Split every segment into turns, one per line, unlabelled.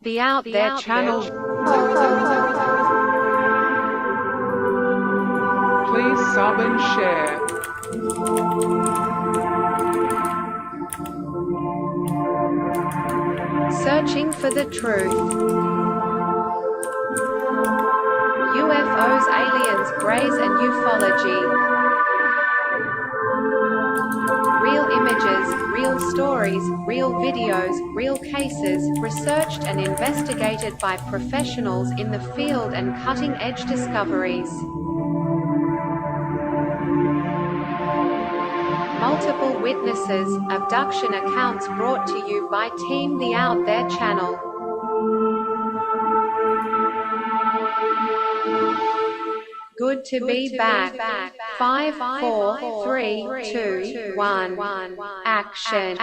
The Out There channel.
Please sub and share.
Searching for the truth. UFOs, aliens, greys and ufology. Real images, real stories, real videos, real cases, researched and investigated by professionals in the field and cutting-edge discoveries. Multiple witnesses, abduction accounts brought to you by Team The Out There channel. Good to be back. 5, 4, 3, 2, 1. Action.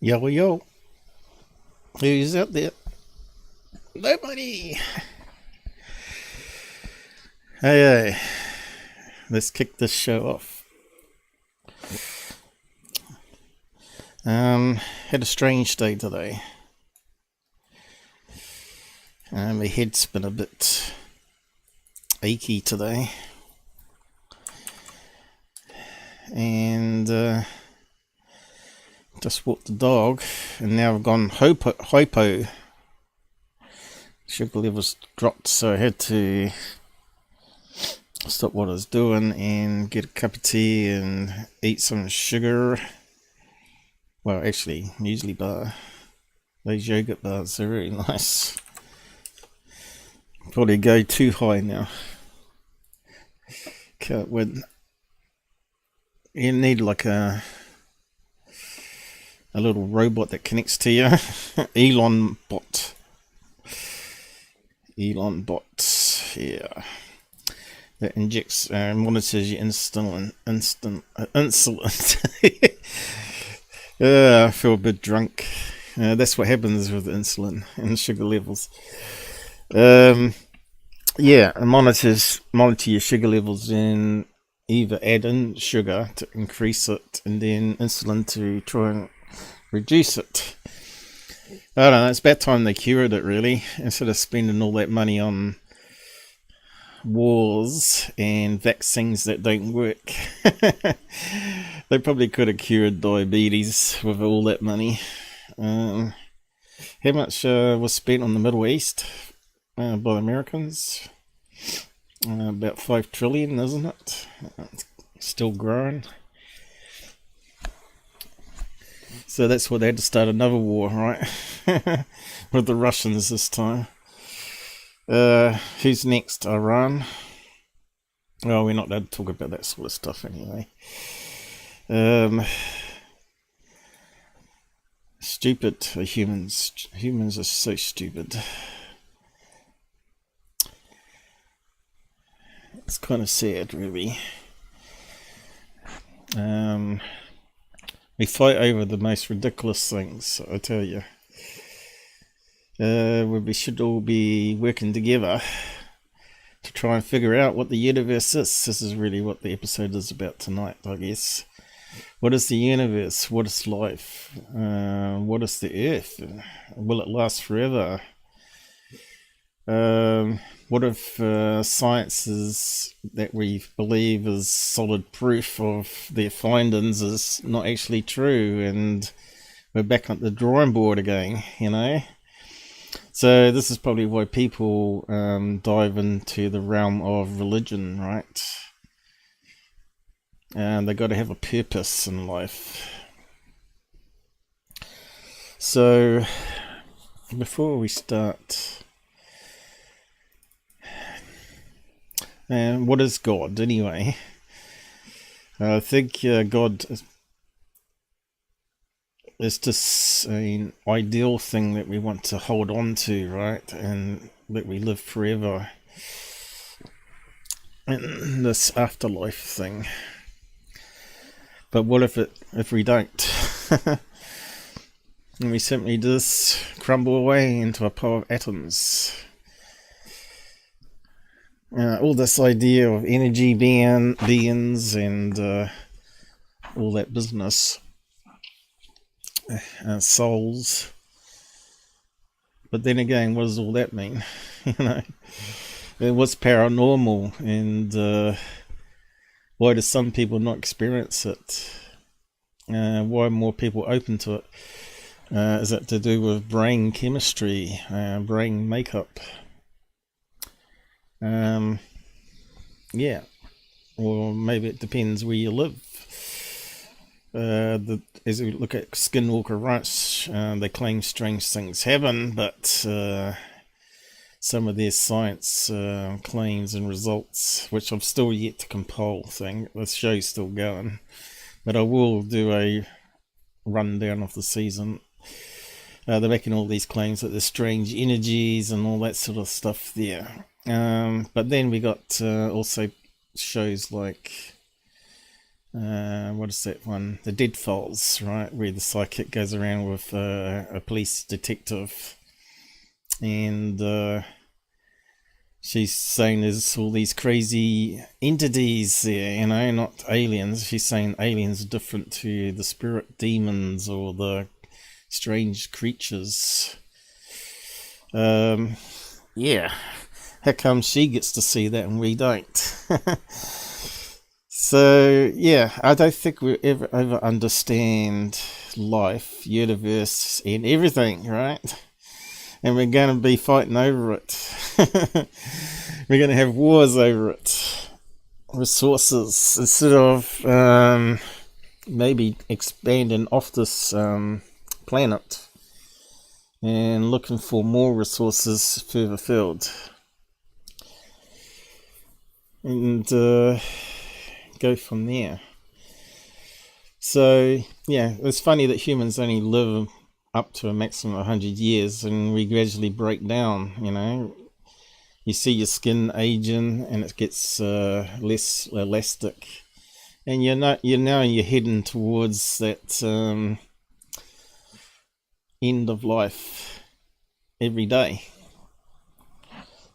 Yo, who's out there? Nobody. Hey, let's kick this show off. Had a strange day today. My head's been a bit achy today, and just walked the dog, and now I've gone hypo. Sugar levels dropped, so I had to stop what I was doing and get a cup of tea and eat some sugar. Well, actually, muesli bar. Those yogurt bars are really nice. Probably go too high now. Can't win. You need like a little robot that connects to you. Elon bot, yeah. That injects, monitors your insulin. I feel a bit drunk. That's what happens with insulin and sugar levels. Yeah, it monitor your sugar levels and either add in sugar to increase it and then insulin to try and reduce it. I don't know, it's about time they cured it really, instead of spending all that money on wars and vaccines that don't work. They probably could have cured diabetes with all that money. How much was spent on the Middle East by the Americans? About 5 trillion, isn't it? Still growing. So that's why they had to start another war, right? With the Russians this time. Who's next? Iran? Well, we're not allowed to talk about that sort of stuff anyway. Stupid humans. Humans are so stupid. It's kind of sad, really. We fight over the most ridiculous things, I tell you. We should all be working together to try and figure out what the universe is. This is really what the episode is about tonight, I guess. What is the universe? What is life? What is the earth? Will it last forever? What if science is that we believe is solid proof of their findings is not actually true, and we're back on the drawing board again, you know? So this is probably why people dive into the realm of religion, right? And they got to have a purpose in life. So before we start, And what is God anyway? I think God is just an ideal thing that we want to hold on to, right? And that we live forever in this afterlife thing. But what if we don't? And we simply just crumble away into a pile of atoms. All this idea of energy beings and all that business, souls. But then again, what does all that mean? What's paranormal, and why do some people not experience it? Why are more people open to it? Is it to do with brain chemistry, brain makeup? Yeah, or maybe it depends where you live. As we look at Skinwalker Ranch, they claim strange things happen, but some of their science claims and results, which I'm still yet to compile thing, the show's still going, but I will do a rundown of the season. They're making all these claims that there's strange energies and all that sort of stuff there. But then we got also shows like what is that one? The Dead Files, right? Where the psychic goes around with a police detective, and she's saying there's all these crazy entities there, not aliens. She's saying aliens are different to the spirit demons or the strange creatures. Yeah. How come she gets to see that and we don't? So, yeah, I don't think we'll ever understand life, universe, and everything, right? And we're going to be fighting over it. We're going to have wars over it. Resources, instead of maybe expanding off this planet and looking for more resources further afield. And go from there. So, yeah, it's funny that humans only live up to a maximum of 100 years and we gradually break down, You see your skin aging and it gets less elastic. And you're heading towards that end of life every day.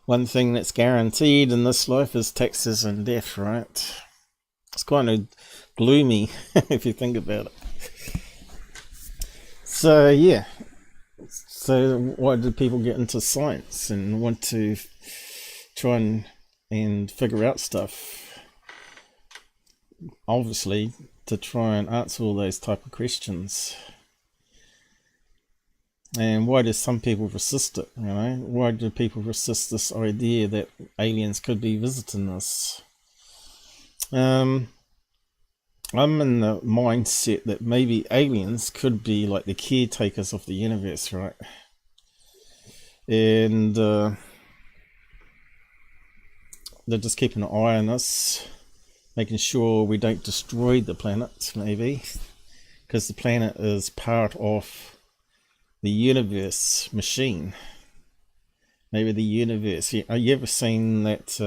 One thing that's guaranteed in this life is taxes and death, right? It's kind of gloomy if you think about it. So, yeah. So why do people get into science and want to try and figure out stuff? Obviously, to try and answer all those type of questions. And why do some people resist it, Why do people resist this idea that aliens could be visiting us? I'm in the mindset that maybe aliens could be like the caretakers of the universe, right? And they're just keeping an eye on us, making sure we don't destroy the planet, maybe, because the planet is part of the universe machine. Maybe the universe. Are you ever seen that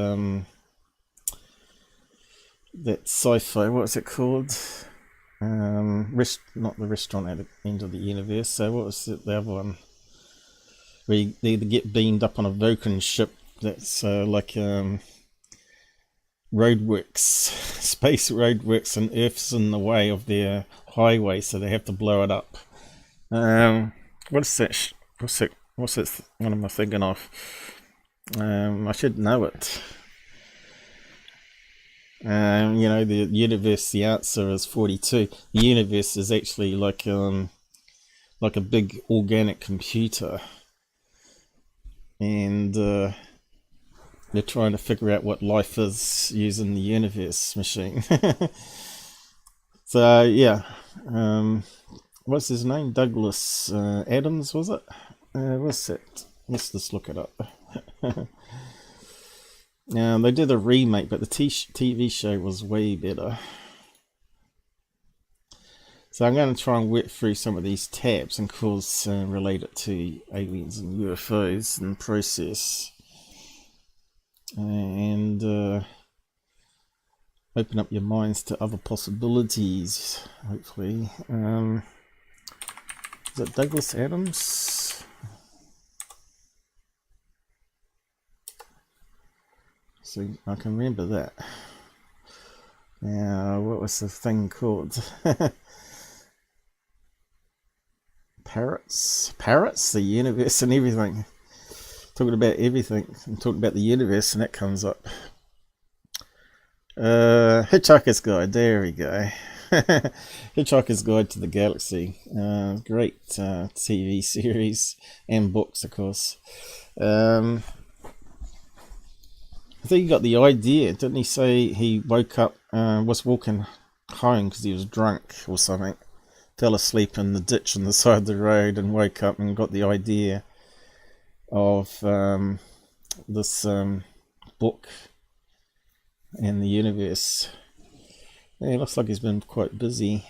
that sci-fi? What's it called? Not the restaurant at the end of the universe. So what was the other one? Where they get beamed up on a Vulcan ship that's like roadworks, space roadworks, and Earth's in the way of their highway, so they have to blow it up. What's that? What's that? What am I thinking of? I should know it. The universe. The answer is 42. The universe is actually like a big organic computer, and they're trying to figure out what life is using the universe machine. So yeah. What's his name? Douglas Adams, was it? What's that? Let's just look it up. They did a remake, but the TV show was way better. So I'm going to try and whip through some of these tabs and course relate it to aliens and UFOs in the process. And open up your minds to other possibilities, hopefully. Is it Douglas Adams? So I can remember that. Now, what was the thing called? Parrots, the universe and everything. Talking about everything. I'm talking about the universe and that comes up. Hitchhiker's Guide, there we go. Hitchhiker's Guide to the Galaxy. Great TV series and books, of course. I think he got the idea, didn't he say he woke up, was walking home because he was drunk or something, fell asleep in the ditch on the side of the road and woke up and got the idea of this book and the universe. Yeah, it looks like he's been quite busy.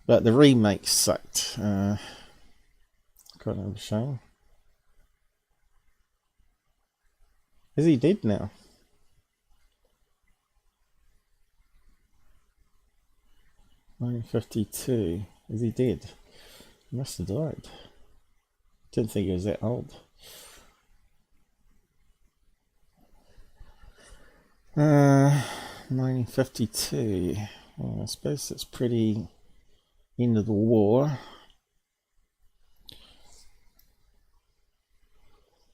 But the remake sucked. Kind of a shame. Is he dead now? 1952. Is he dead? He must have died. Didn't think he was that old. 1952. Well, I suppose it's pretty end of the war.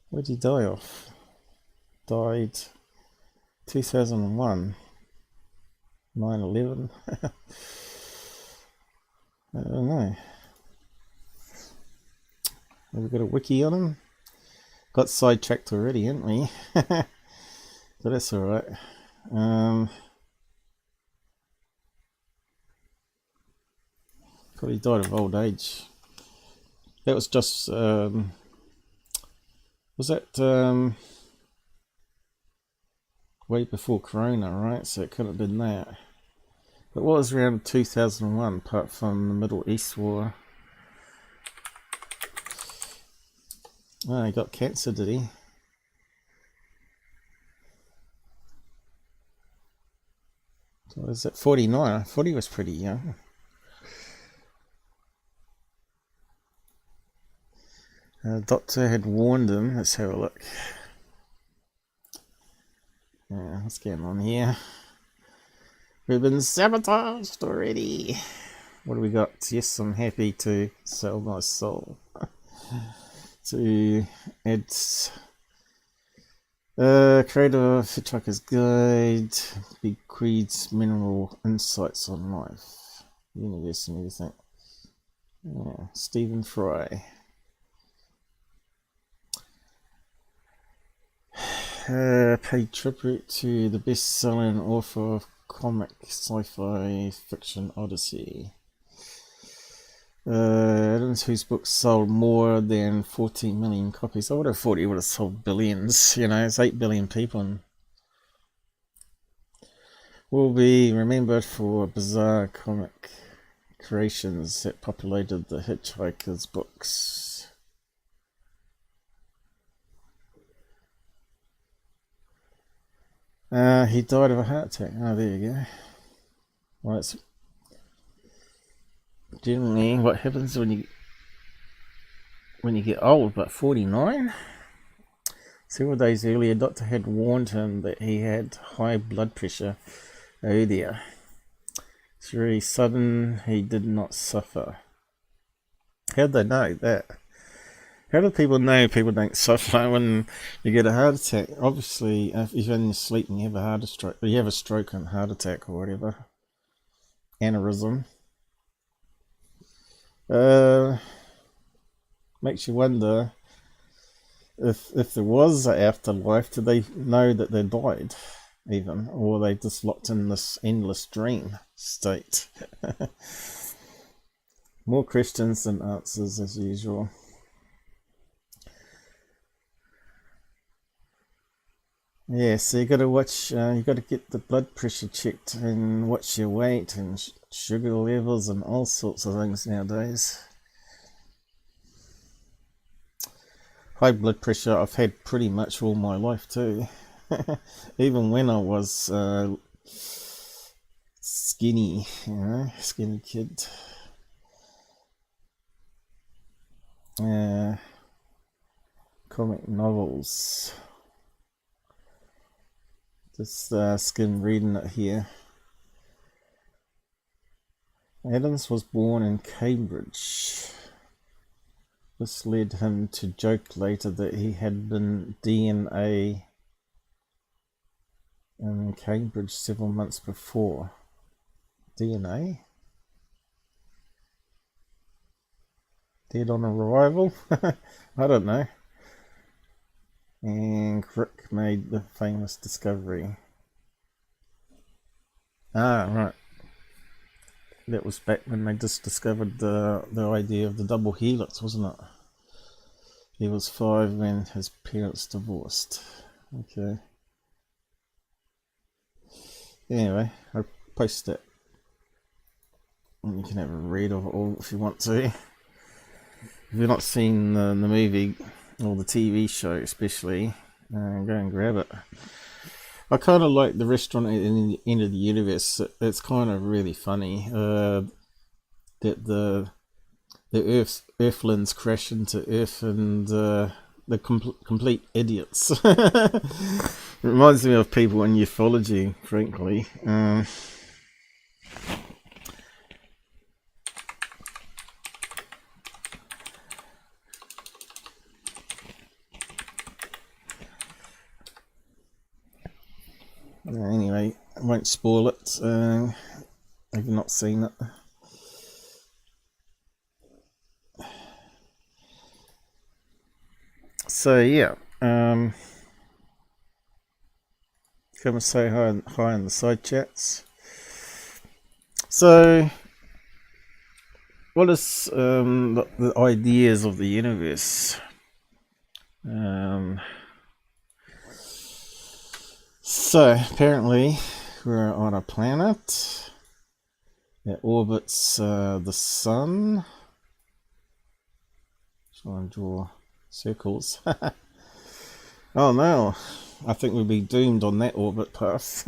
Where did he die of? Died 2001. 9/11. I don't know. Have we got a wiki on him? Got sidetracked already, haven't we? But that's alright. Probably died of old age. That was just was that way before Corona, right? So it could have been that. But what was around 2001 apart from the Middle East war? Oh, he got cancer, did he? So was it 49? I thought he was pretty young. Doctor had warned him. Let's have a look. Yeah, what's going on here? We've been sabotaged already. What do we got? Yes, I'm happy to sell my soul. To add creator of HitchHikers Guide bequeaths mineral insights on life, universe and everything. Yeah, Stephen Fry. Paid tribute to the best-selling author of comic sci-fi fiction Odyssey. Adams, whose book sold more than 14 million copies. I would have thought he would have sold billions. You know, it's 8 billion people. Will be remembered for bizarre comic creations that populated the HitchHikers books. He died of a heart attack. Oh, there you go. Well, it's generally what happens when you get old. But 49. Several days earlier, a doctor had warned him that he had high blood pressure. Oh dear. It's very sudden. He did not suffer. How'd they know that? How do people know people don't suffer when you get a heart attack? Obviously, if you're in your sleep and you have a heart stroke, or you have a stroke and heart attack or whatever, aneurysm, makes you wonder if there was an afterlife, did they know that they died even, or they just locked in this endless dream state? More questions than answers as usual. Yeah, so you got to watch. You got to get the blood pressure checked and watch your weight and sugar levels and all sorts of things nowadays. High blood pressure I've had pretty much all my life too. Even when I was skinny, skinny kid. Comic novels. Just skim reading it here. Adams was born in Cambridge. This led him to joke later that he had been DNA in Cambridge several months before. DNA? Dead on arrival? I don't know. And Crick made the famous discovery. Ah, right. That was back when they just discovered the idea of the double helix, wasn't it? He was 5 when his parents divorced. Okay. Anyway, I'll post it. And you can have a read of it all if you want to. If you've not seen the movie or the TV show especially, go and grab it. I kind of like the restaurant at the end of the universe. It's kind of really funny that the Earthlings crash into Earth and the complete idiots. It reminds me of people in ufology, frankly. Anyway, I won't spoil it if you've not seen it. So yeah, come and say hi in the side chats. So, what is the ideas of the universe? So apparently we're on a planet that orbits the sun. Try and draw circles. Oh no, I think we'll be doomed on that orbit path.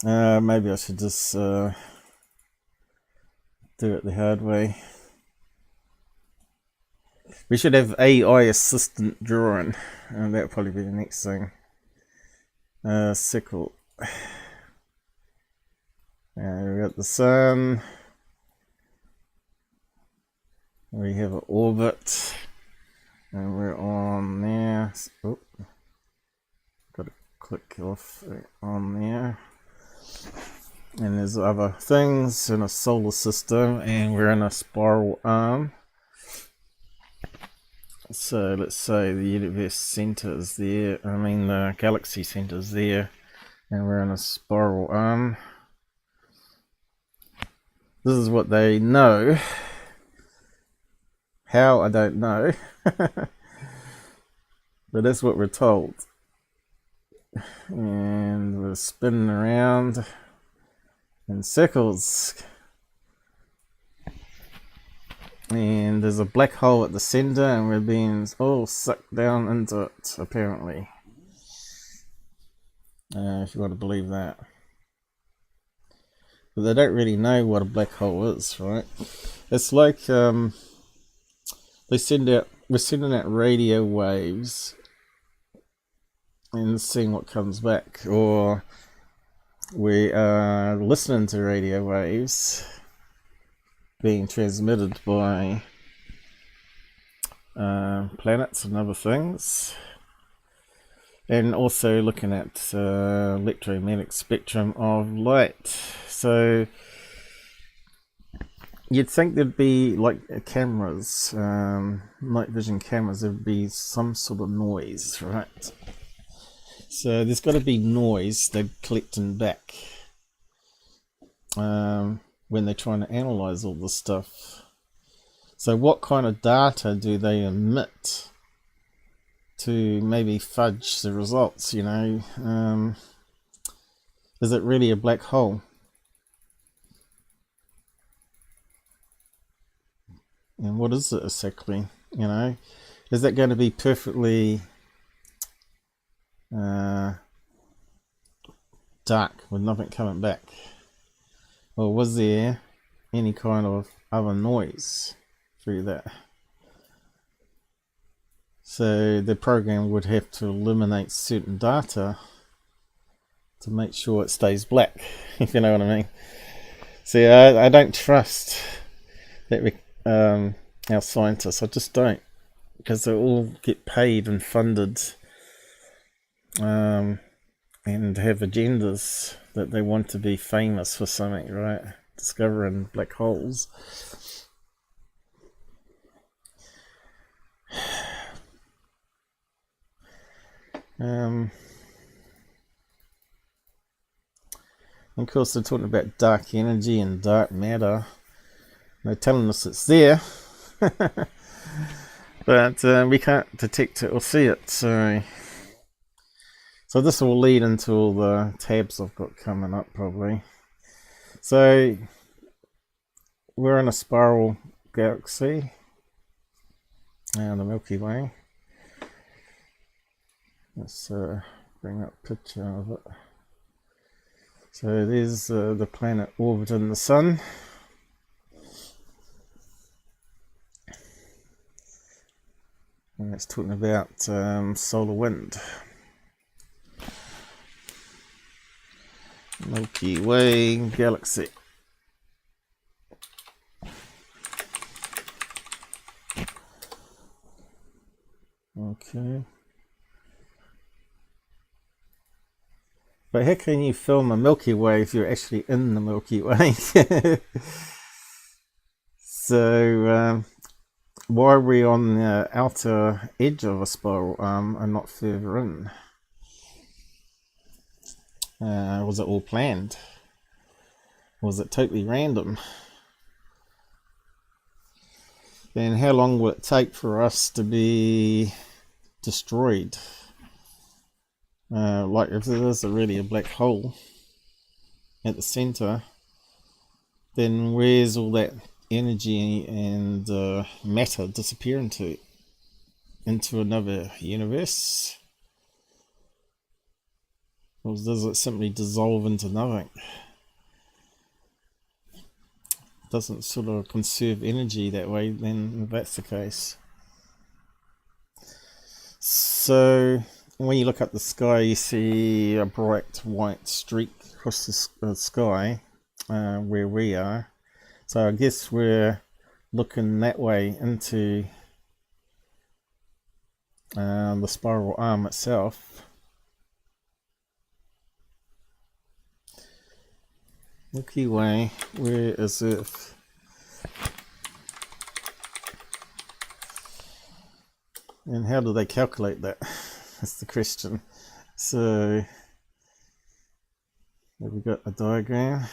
Maybe I should just do it the hard way. We should have AI assistant drawing, and that'll probably be the next thing. Sickle. We got the sun. We have an orbit, and we're on there. Oh, got to click off on there. And there's other things in a solar system, and we're in a spiral arm. So let's say the universe center is there, the galaxy center is there, and we're in a spiral arm. This is what they know. How, I don't know. But that's what we're told. And we're spinning around in circles. And there's a black hole at the center, and we're being all sucked down into it, apparently. If you want to believe that. But they don't really know what a black hole is, right? It's like we're sending out radio waves and seeing what comes back, or we are listening to radio waves being transmitted by planets and other things, and also looking at electromagnetic spectrum of light. So you'd think there'd be like cameras, night vision cameras, there'd be some sort of noise, right? So there's got to be noise they're collecting back when they're trying to analyze all this stuff. So what kind of data do they emit to maybe fudge the results, you know. Is it really a black hole? And what is it exactly, you know? Is that going to be perfectly dark with nothing coming back? Or was there any kind of other noise through that? So the program would have to eliminate certain data to make sure it stays black, if you know what I mean. See, I don't trust that our scientists. I just don't, because they all get paid and funded and have agendas that they want to be famous for something, right? Discovering black holes. Of course, they're talking about dark energy and dark matter. They're telling us it's there, but we can't detect it or see it. So this will lead into all the tabs I've got coming up probably. So we're in a spiral galaxy, and the Milky Way. Let's bring up a picture of it. So there's the planet orbiting the sun. And it's talking about solar wind. Milky Way galaxy. Okay. But how can you film a Milky Way if you're actually in the Milky Way? So why are we on the outer edge of a spiral arm and not further in? Was it all planned? Was it totally random? Then how long will it take for us to be destroyed? Like if there is really a black hole at the center, then where's all that energy and matter disappear into another universe? Or does it simply dissolve into nothing? Doesn't sort of conserve energy that way, then if that's the case. So when you look up the sky, you see a bright white streak across the sky where we are. So I guess we're looking that way into the spiral arm itself. Milky Way, where is Earth? And how do they calculate that? That's the question. So we've got a diagram.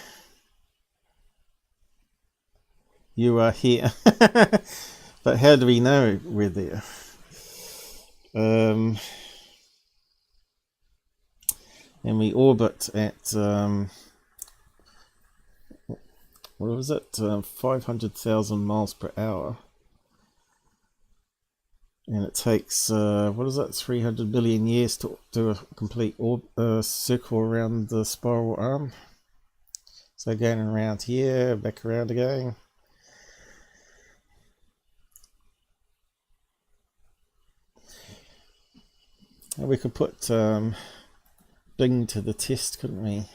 You are here. But how do we know we're there? And we orbit at what was it? 500,000 miles per hour. And it takes, what is it, 300 billion years to do a complete circle around the spiral arm. So going around here, back around again. And we could put Bing to the test, couldn't we?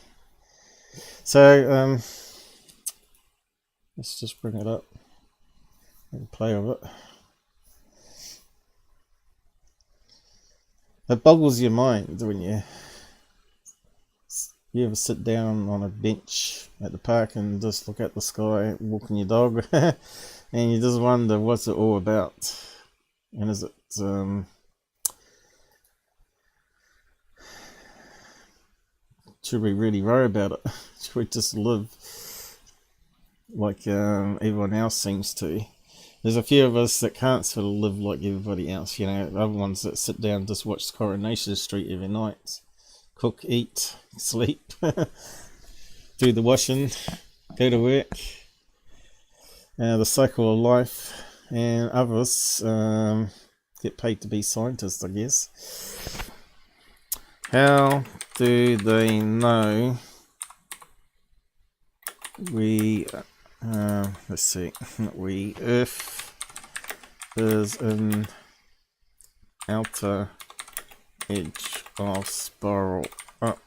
So, let's just bring it up and play with it. It boggles your mind when you ever sit down on a bench at the park and just look at the sky, walking your dog, and you just wonder what's it all about, and is it should we really worry about it? Should we just live like everyone else seems to? There's a few of us that can't sort of live like everybody else, you know, other ones that sit down and just watch Coronation Street every night. Cook, eat, sleep, do the washing, go to work, the cycle of life, and others get paid to be scientists, I guess. How do they know we, let's see, Earth is in outer edge of spiral up?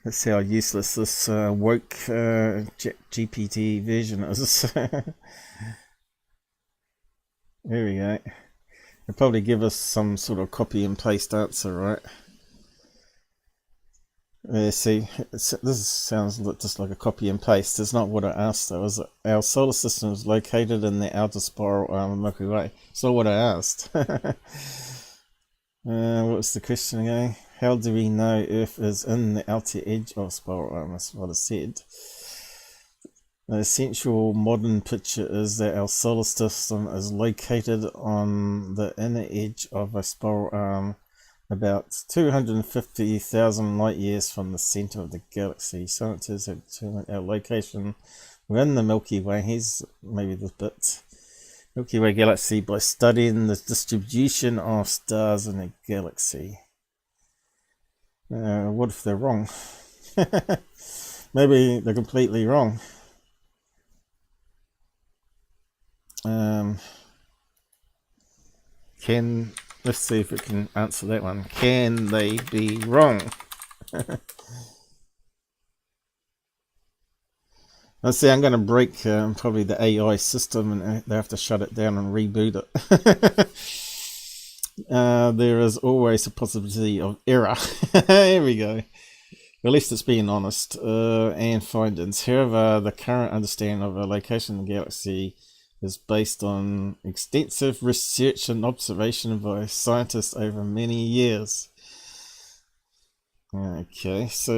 Let's see how useless this woke GPT version is. There we go. It'll probably give us some sort of copy and paste answer, right? See, this sounds just like a copy and paste. It's not what I asked though, is it? Our solar system is located in the outer spiral arm of Milky Way. It's not what I asked. What was the question again? How do we know Earth is in the outer edge of spiral arm? That's what I said. The essential modern picture is that our solar system is located on the inner edge of a spiral arm about 250,000 light years from the center of the galaxy. Scientists have determined our location within the Milky Way. Here's maybe the bit. Milky Way galaxy by studying the distribution of stars in the galaxy. What if they're wrong? Maybe they're completely wrong. Let's see if we can answer that one. Can they be wrong? Let's see, I'm going to break probably the AI system and they have to shut it down and reboot it. There is always a possibility of error. Here we go. At least it's being honest. And findings. However, the current understanding of a location in the galaxy is based on extensive research and observation by scientists over many years. Okay, so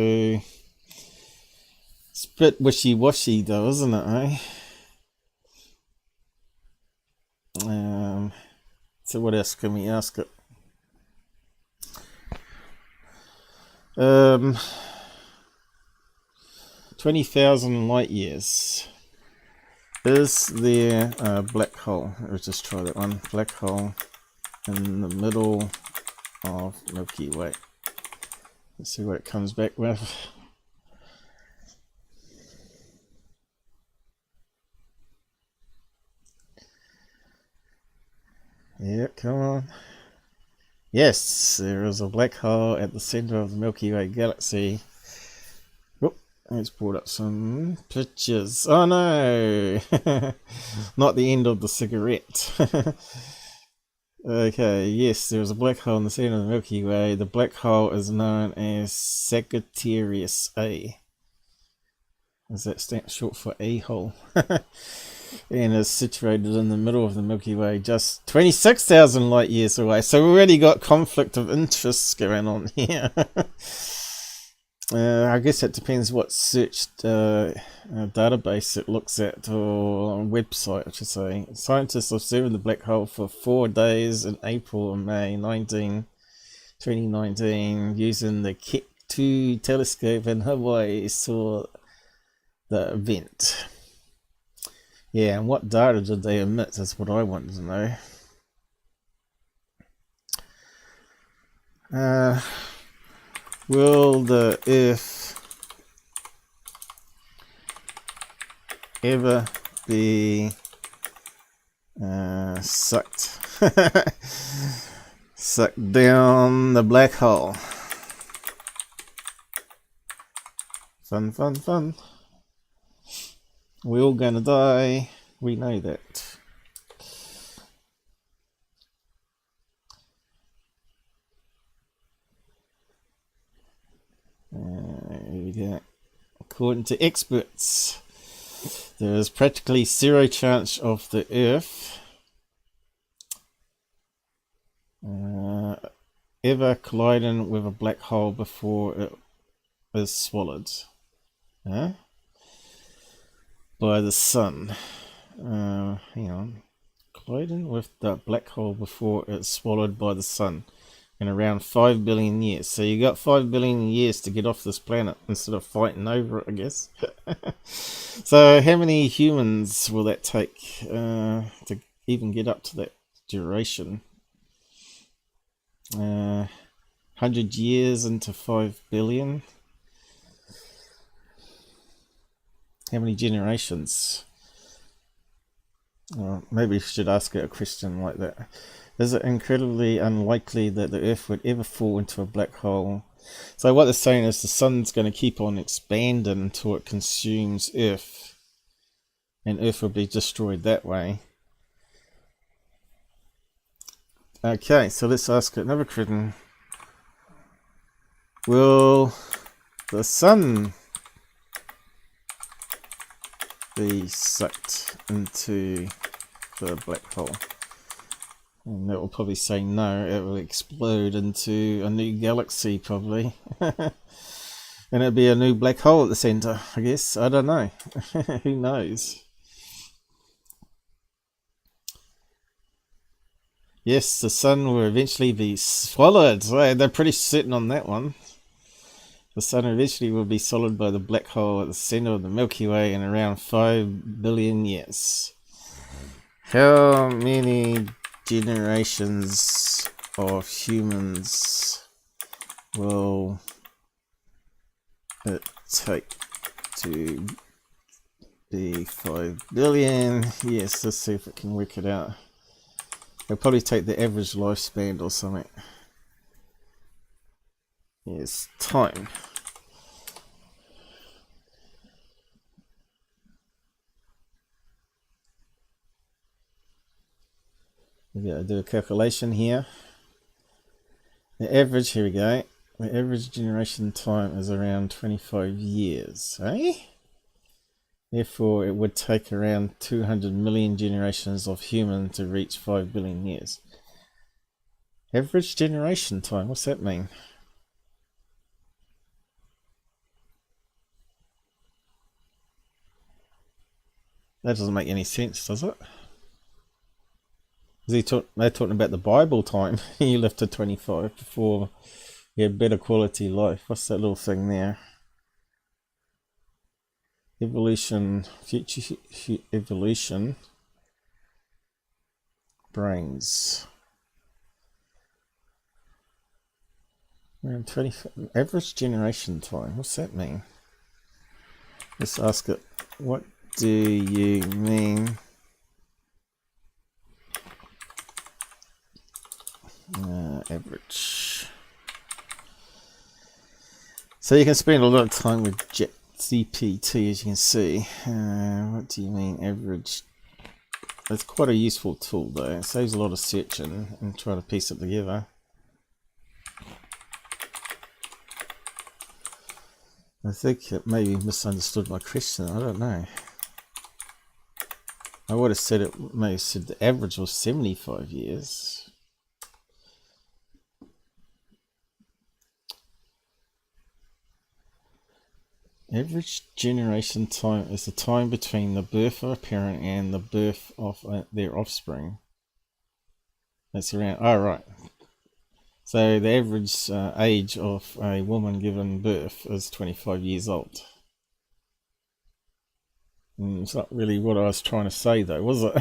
it's a bit wishy-washy though, isn't it, eh? So what else can we ask it? 20,000 light years. Is there a black hole? Let's just try that one. Black hole in the middle of Milky Way. Let's see what it comes back with. Yeah, come on. Yes, there is a black hole at the center of the Milky Way galaxy. Let's brought up some pictures. Oh no! Not the end of the cigarette. Okay, yes, there is a black hole in the center of the Milky Way. The black hole is known as Sagittarius A. Is that short for A-hole? And is situated in the middle of the Milky Way, just 26,000 light years away. So we already got conflict of interest going on here. I guess it depends what search database it looks at, or website, I should say. Scientists observed the black hole for 4 days in April and May 2019 using the Keck 2 telescope in Hawaii. Saw the event. Yeah, and what data did they emit? That's what I wanted to know. Will the Earth ever be sucked down the black hole? Fun, fun, fun. We're all gonna die. We know that. According to experts, there is practically zero chance of the Earth ever colliding with a black hole before it is swallowed. by the sun. Hang on. Colliding with the black hole before it's swallowed by the sun in around 5 billion years. So you got 5 billion years to get off this planet instead of fighting over it, I guess. So how many humans will that take to even get up to that duration? 100 years into 5 billion. How many generations? Maybe we should ask it a question like that. Is it incredibly unlikely that the Earth would ever fall into a black hole? So what they're saying is the sun's going to keep on expanding until it consumes Earth, and Earth will be destroyed that way. Okay, so let's ask another question. Will the sun be sucked into the black hole? And that will probably say no. It will explode into a new galaxy probably. And it'll be a new black hole at the center, I guess. I don't know. Who knows? Yes, the sun will eventually be swallowed. So they're pretty certain on that one. The sun eventually will be swallowed by the black hole at the center of the Milky Way in around 5 billion years. How many generations of humans will it take to be 5 billion? Yes, let's see if it can work it out. It'll probably take the average lifespan or something. Yes, time. We've got to do a calculation here. The average, here we go. The average generation time is around 25 years, eh? Therefore, it would take around 200 million generations of human to reach 5 billion years. Average generation time, what's that mean? That doesn't make any sense, does it? They're talking about the Bible time. You lived to 25 before you had better quality life. What's that little thing there? Evolution, future evolution, brains. Around 20, average generation time. What's that mean? Let's ask it. What do you mean? Average. So you can spend a lot of time with ChatGPT, as you can see. What do you mean average? It's quite a useful tool though. It saves a lot of searching and trying to piece it together. I think it maybe misunderstood my question. I don't know. I would have said it, maybe said the average was 75 years. Average generation time is the time between the birth of a parent and the birth of their offspring. That's around, oh right. So the average age of a woman given birth is 25 years old. It's not really what I was trying to say though, was it?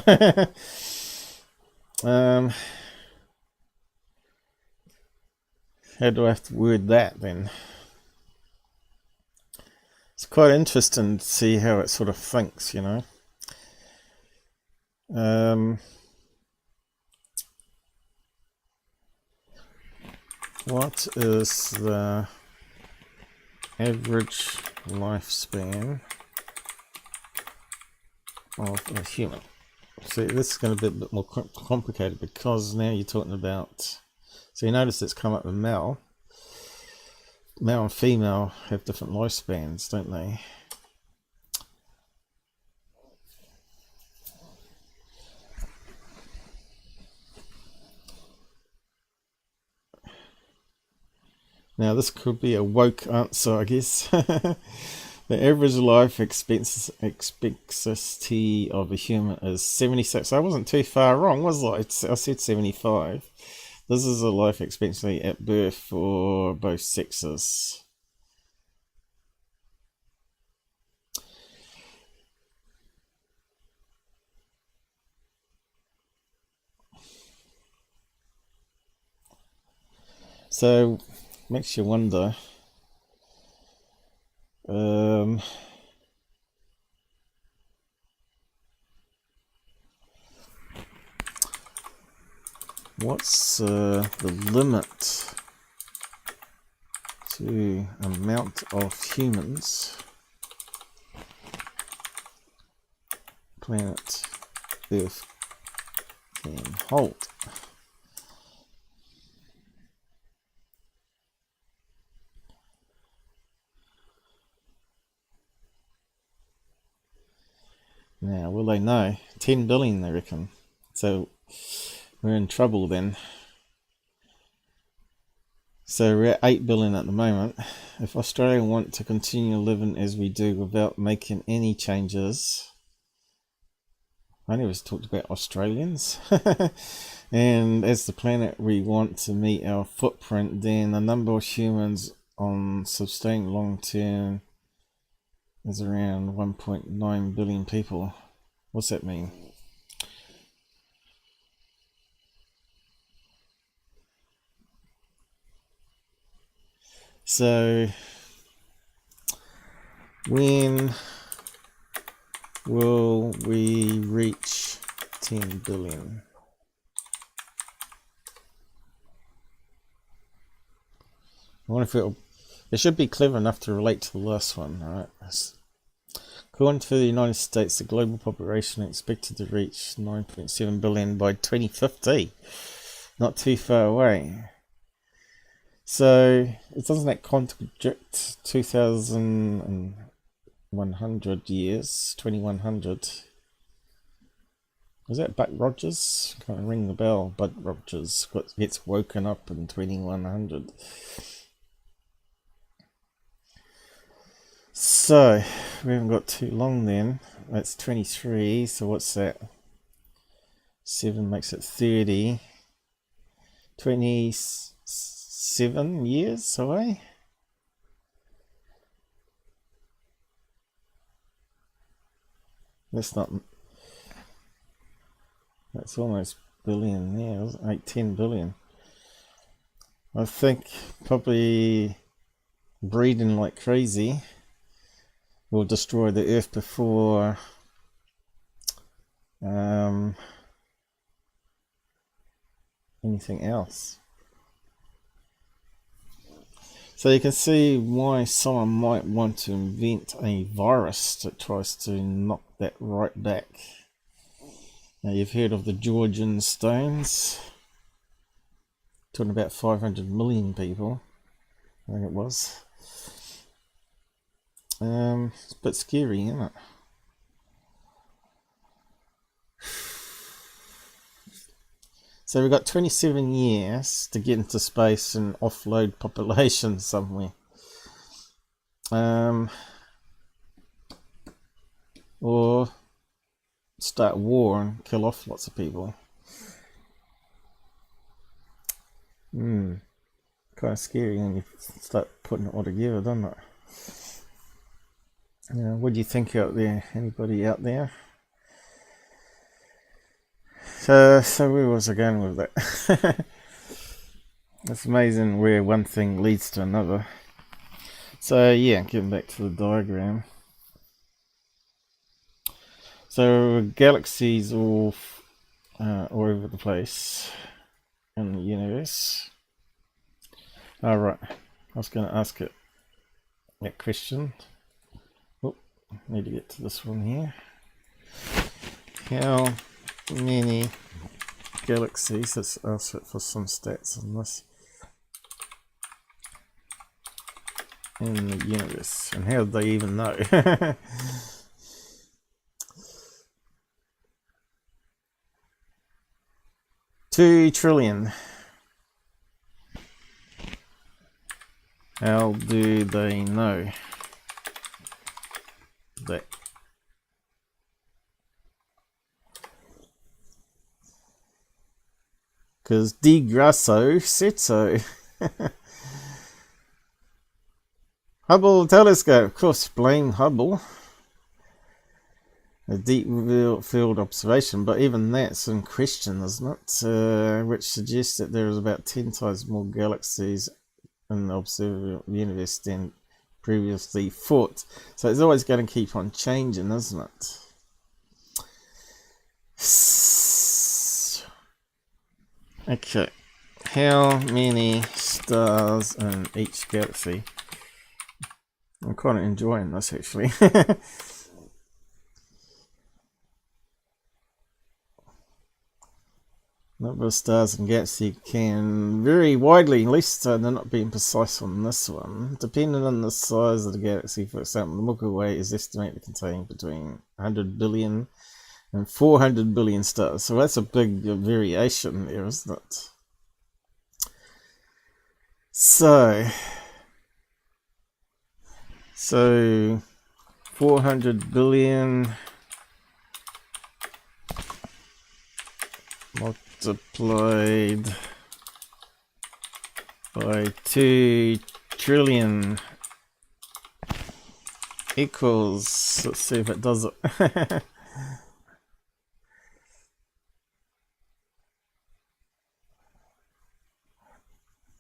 How do I have to word that then? It's quite interesting to see how it sort of thinks, you know. What is the average lifespan of a human? See, this is going to be a bit more complicated because now you're talking about, so you notice it's come up with male. Male and female have different lifespans, don't they? Now this could be a woke answer, I guess. The average life expectancy of a human is 76. I wasn't too far wrong, was I? I said 75. This is a life expectancy at birth for both sexes. So, makes you wonder. What's the limit to amount of humans planet Earth can hold? Now, will they know? 10 billion, they reckon. So we're in trouble then. So we're at 8 billion at the moment. If Australia want to continue living as we do without making any changes, I never talked about Australians. And as the planet we want to meet our footprint, then the number of humans on sustained long term is around 1.9 billion people. What's that mean? So, when will we reach 10 billion? I wonder if it should be clever enough to relate to the last one, right? According to the United States, the global population is expected to reach 9.7 billion by 2050. Not too far away. So, doesn't that contradict 2,100 years, 2100? Was that Buck Rogers? Can't ring the bell. Buck Rogers gets woken up in 2100. So, we haven't got too long then. That's 23, so what's that? 7 makes it 30. 27 years away? That's almost billion there, 10 billion. I think probably breeding like crazy will destroy the Earth before anything else. So you can see why someone might want to invent a virus that tries to knock that right back. Now you've heard of the Georgian stones. Talking about 500 million people, I think it was. It's a bit scary, isn't it? So we've got 27 years to get into space and offload population somewhere. Or start war and kill off lots of people. Kind of scary when you start putting it all together, doesn't it? What do you think out there? Anybody out there? So where was I going with that? It's amazing where one thing leads to another. So yeah, getting back to the diagram. So galaxies all over the place in the universe. Alright, I was going to ask it that question. Oh, need to get to this one here. How many galaxies? Let's ask it for some stats on this. In the universe, and how do they even know? 2 trillion. How do they know? that. Because Di Grasso said so. Hubble telescope, of course, blame Hubble. A deep field observation, but even that's in question, isn't it? Which suggests that there is about 10 times more galaxies in the observable universe than previously thought. So it's always going to keep on changing, isn't it? Okay, how many stars in each galaxy? I'm kind of enjoying this actually. Number of stars in galaxy can vary widely, at least they're not being precise on this one. Depending on the size of the galaxy, for example, the Milky Way is estimated to contain between 100 billion and 400 billion stars. So that's a big variation there, isn't it? So 400 billion multiplied by 2 trillion equals, let's see if it does it.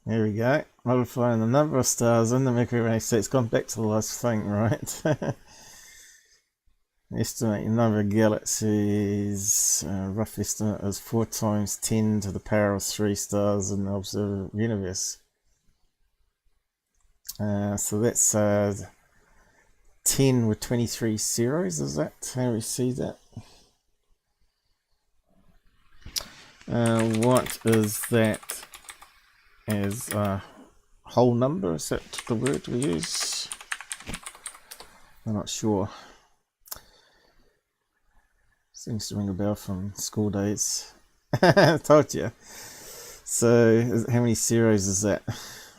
There we go, multiplying the number of stars in the Milky Way, so it's gone back to the last thing, right? Estimate the number of galaxies, rough estimate is 4 times 10 to the power of 3 stars in the observable universe. So that's 10 with 23 zeros, is that how we see that? What is that as a whole number? Is that the word we use? I'm not sure. Seems to ring a bell from school days. I told you. So how many zeros is that?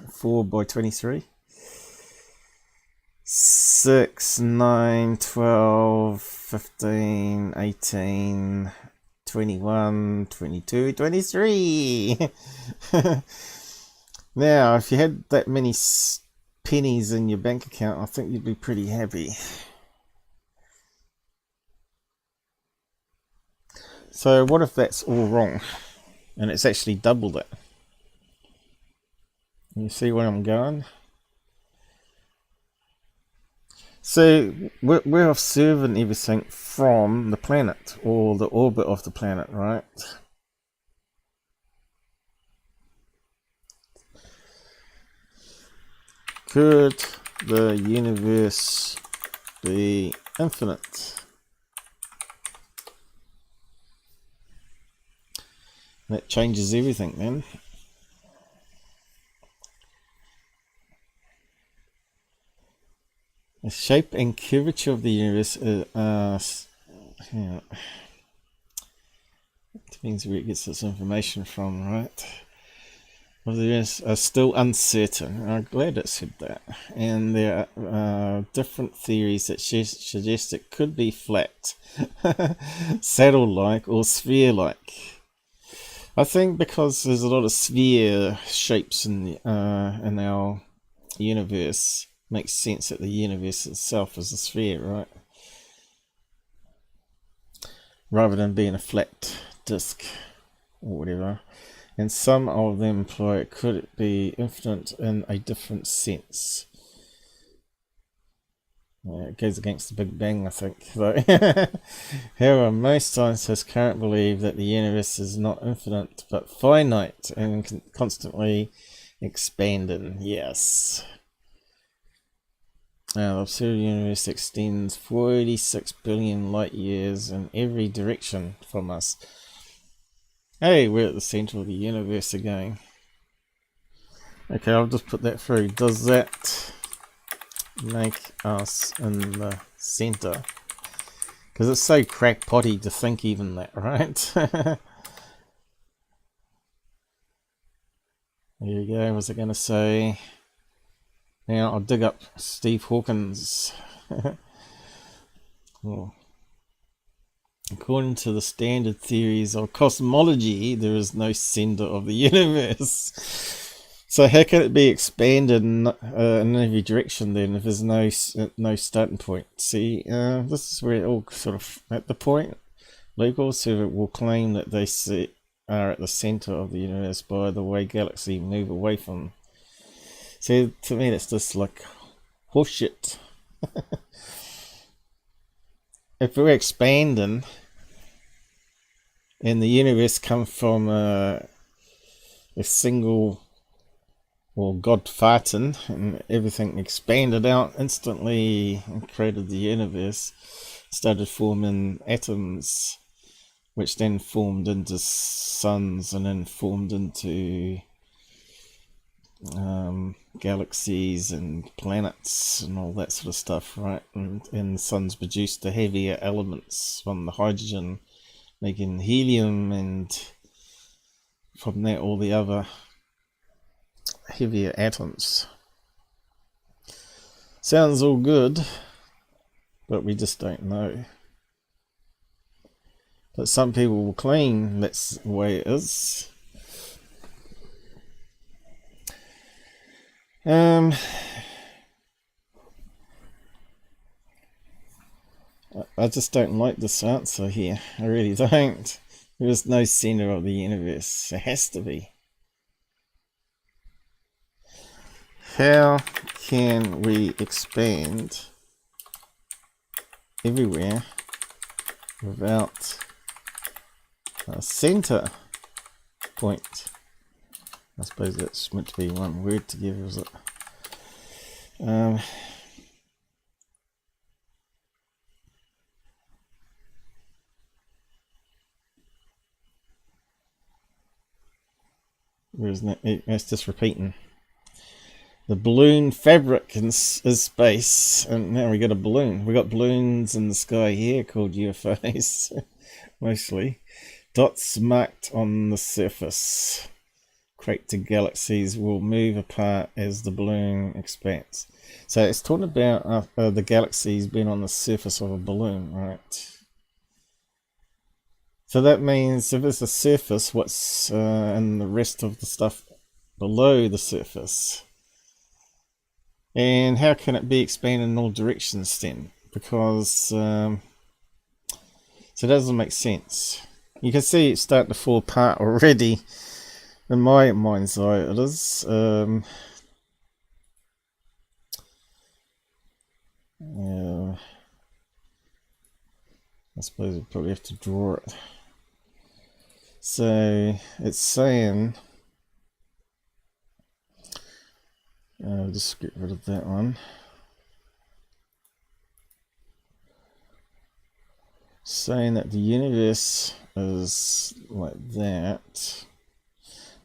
4 by 23? 6, 9, 12, 15, 18, 21, 22, 23. Now, if you had that many pennies in your bank account, I think you'd be pretty happy. So what if that's all wrong and it's actually double that? You see where I'm going? So we're observing everything from the planet or the orbit of the planet, right? Could the universe be infinite? That changes everything then. The shape and curvature of the universe depends where it gets its information from, right? Of the universe are still uncertain. I'm glad it said that. And there are different theories that suggest it could be flat, saddle-like, or sphere-like. I think because there's a lot of sphere shapes in our universe, makes sense that the universe itself is a sphere, right? Rather than being a flat disk or whatever. And some of them imply it could be infinite in a different sense. It goes against the Big Bang, I think. However, most scientists currently believe that the universe is not infinite, but finite and constantly expanding. Yes. The observable universe extends 46 billion light years in every direction from us. Hey, we're at the center of the universe again. Okay, I'll just put that through. Does that make us in the center? Because it's so crackpotty to think even that, right? There you go. What was I going to say? Now I'll dig up Steve Hawkins. Well, according to the standard theories of cosmology, there is no center of the universe. So how can it be expanded in every direction then if there's no starting point? See, this is where it all sort of at the point. Locals who will claim that they are at the center of the universe by the way galaxies move away from them. See, to me that's just like horseshit. If we're expanding and the universe come from a single, well, God farting and everything expanded out instantly and created the universe, started forming atoms, which then formed into suns and then formed into galaxies and planets and all that sort of stuff, right? And the suns produced the heavier elements from the hydrogen, making helium, and from that all the other heavier atoms. Sounds all good, but we just don't know. But some people will claim that's the way it is. I just don't like this answer here. I really don't. There is no center of the universe. There has to be. How can we expand everywhere without a center point? I suppose that's meant to be one word together, is it? It's just repeating. The balloon fabric is space, and now we got a balloon. We got balloons in the sky here called UFOs, mostly. Dots marked on the surface. Crater galaxies will move apart as the balloon expands. So it's talking about the galaxies being on the surface of a balloon, right? So that means if it's a surface, what's in the rest of the stuff below the surface? And how can it be expanded in all directions then? Because so it doesn't make sense. You can see it's starting to fall apart already. In my mind's eye, it is. I suppose we probably have to draw it. So it's saying, I'll just get rid of that one. Saying that the universe is like that,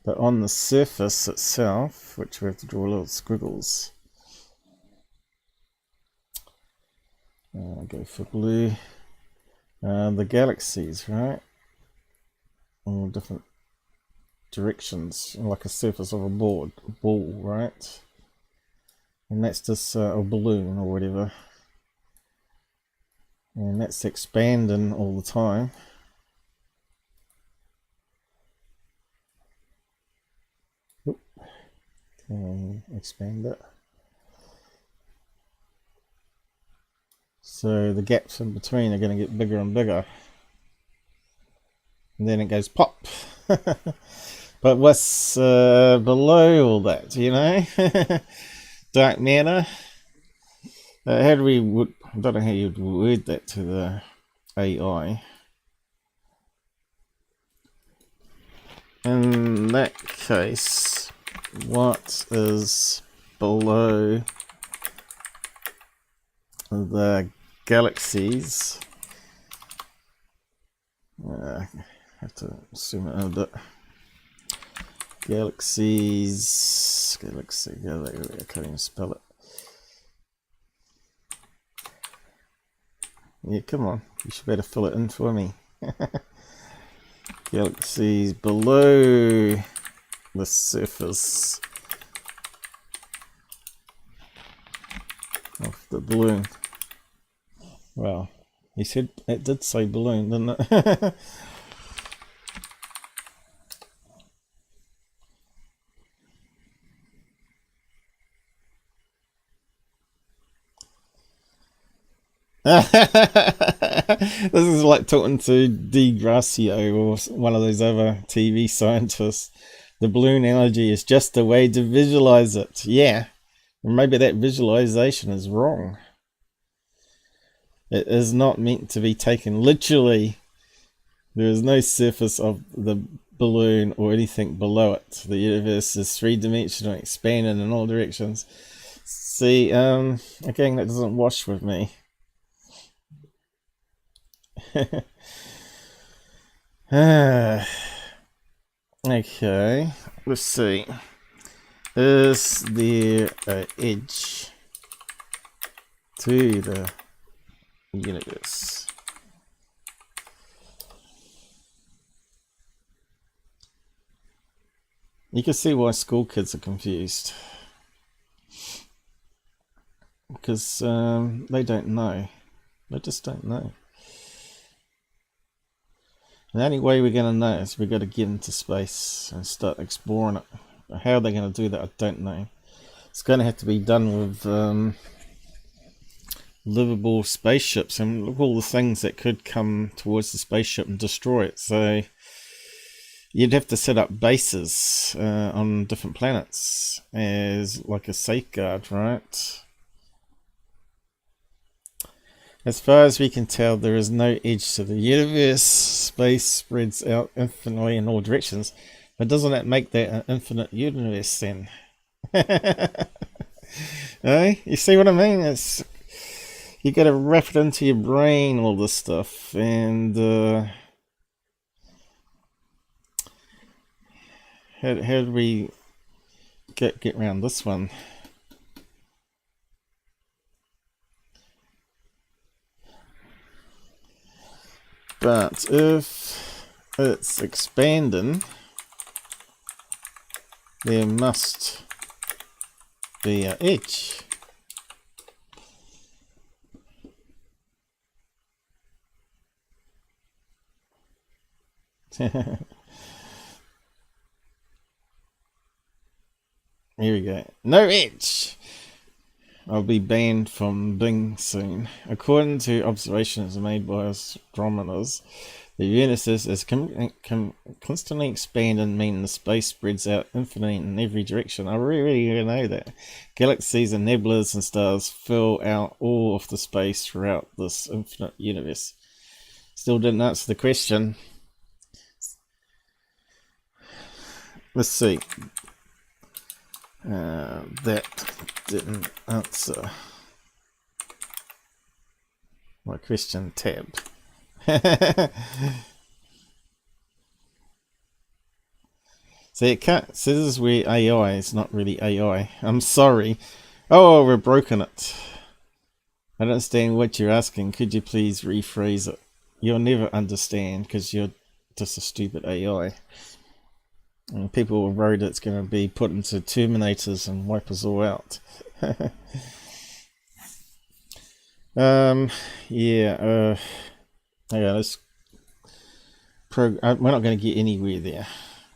but on the surface itself, which we have to draw little squiggles. I'll go for blue. The galaxies, right? All different directions, like a surface of a ball, right? And that's just a balloon or whatever. And that's expanding all the time. Oop. Can we expand it? So the gaps in between are going to get bigger and bigger. And then it goes pop. But what's below all that, you know? Dark matter. How do we, I don't know how you'd word that to the AI. In that case, what is below the galaxies? I have to zoom it in a bit. Galaxies, I can't even spell it. Yeah, come on, you should better fill it in for me. Galaxies below the surface of the balloon. Well, He said it did say balloon, didn't it? This is like talking to DeGracio or one of those other TV scientists. The balloon analogy is just a way to visualize it. Yeah, maybe that visualization is wrong. It is not meant to be taken literally. There is no surface of the balloon or anything below it. The universe is three-dimensional, expanding in all directions. See, again, that doesn't wash with me. Okay, let's see. Is there an edge to the universe? You can see why school kids are confused. Because they don't know. They just don't know. The only way we're going to know is we've got to get into space and start exploring it. How they're going to do that, I don't know. It's going to have to be done with livable spaceships, and look all the things that could come towards the spaceship and destroy it. So you'd have to set up bases on different planets as like a safeguard, right? As far as we can tell, there is no edge to the universe. Space spreads out infinitely in all directions. But doesn't that make that an infinite universe then? Eh? You see what I mean? It's, you got to wrap it into your brain, all this stuff. And how do we get around this one? But if it's expanding, there must be an edge. Here we go. No edge! I'll be banned from Bing soon. According to observations made by astronomers, the universe is constantly expanding, meaning the space spreads out infinitely in every direction. I really know that. Galaxies and nebulas and stars fill out all of the space throughout this infinite universe. Still didn't answer the question. Let's see. That didn't answer my question tab. See, it can't. So this is where AI is not really AI. I'm sorry. Oh, we've broken it. I don't understand what you're asking. Could you please rephrase it? You'll never understand because you're just a stupid AI. And people are worried it's going to be put into Terminators and wipe us all out. Yeah. Okay, let's. We're not going to get anywhere there,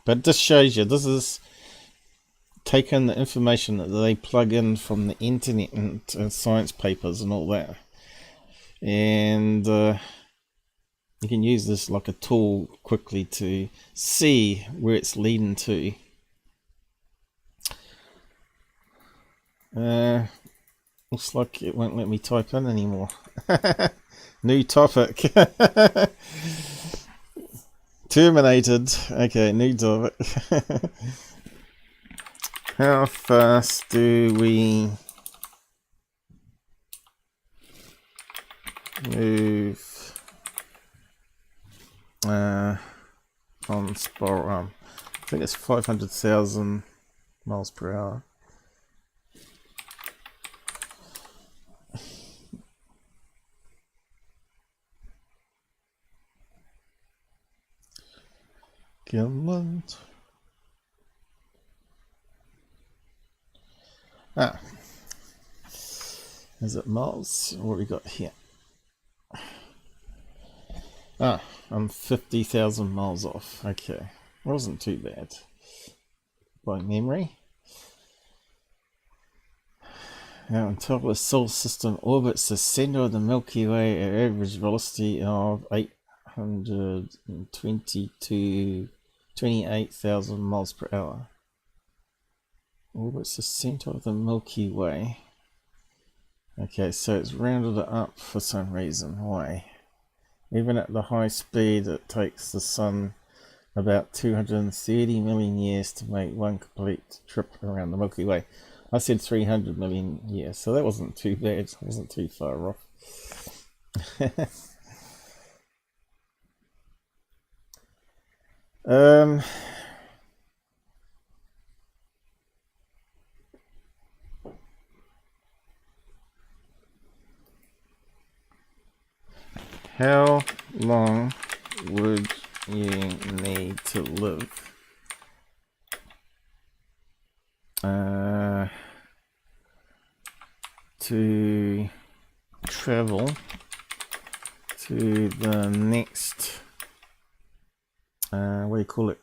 but it just shows you this is taking the information that they plug in from the internet and science papers and all that, and you can use this like a tool quickly to see where it's leading to. Looks like it won't let me type in anymore. New topic. Terminated. Okay, new topic. How fast do we move on spiral? I think it's 500,000 miles per hour. Come on. Is it miles? What we got here? Ah, I'm 50,000 miles off. Okay, wasn't too bad by memory. Now, until the solar system orbits the center of the Milky Way at average velocity of 28,000 miles per hour. Orbits the center of the Milky Way. Okay, so it's rounded it up for some reason. Why? Even at the high speed, it takes the sun about 230 million years to make one complete trip around the Milky Way. I said 300 million years, so that wasn't too bad. It wasn't too far off. How long would you need to live to travel to the next what do you call it,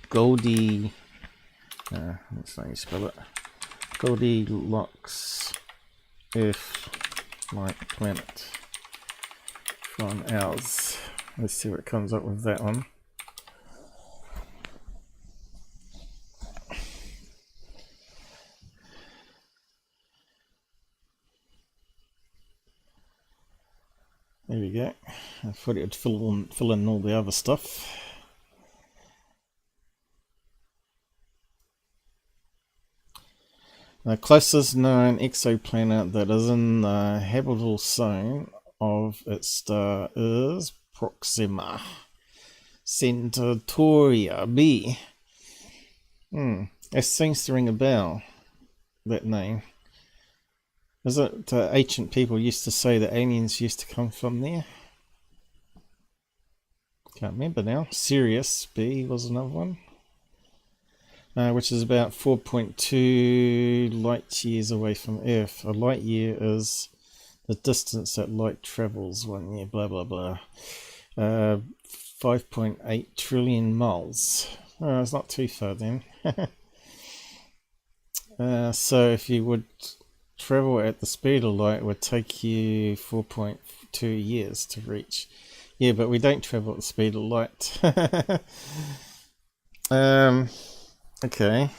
Goldie let's not spell it, Goldilocks Earth-like planet from ours. Let's see what comes up with that one. There we go. I thought it would fill in all the other stuff. The closest known exoplanet that is in the habitable zone of its star is Proxima Centauri B. It seems to ring a bell, that name. Is it ancient people used to say that aliens used to come from there? Can't remember now. Sirus B was another one, which is about 4.2 light years away from Earth. A light year is the distance that light travels 1 year, blah blah blah. 5.8 trillion miles. Oh, it's not too far then. So if you would travel at the speed of light, it would take you 4.2 years to reach. Yeah, but we don't travel at the speed of light. Okay.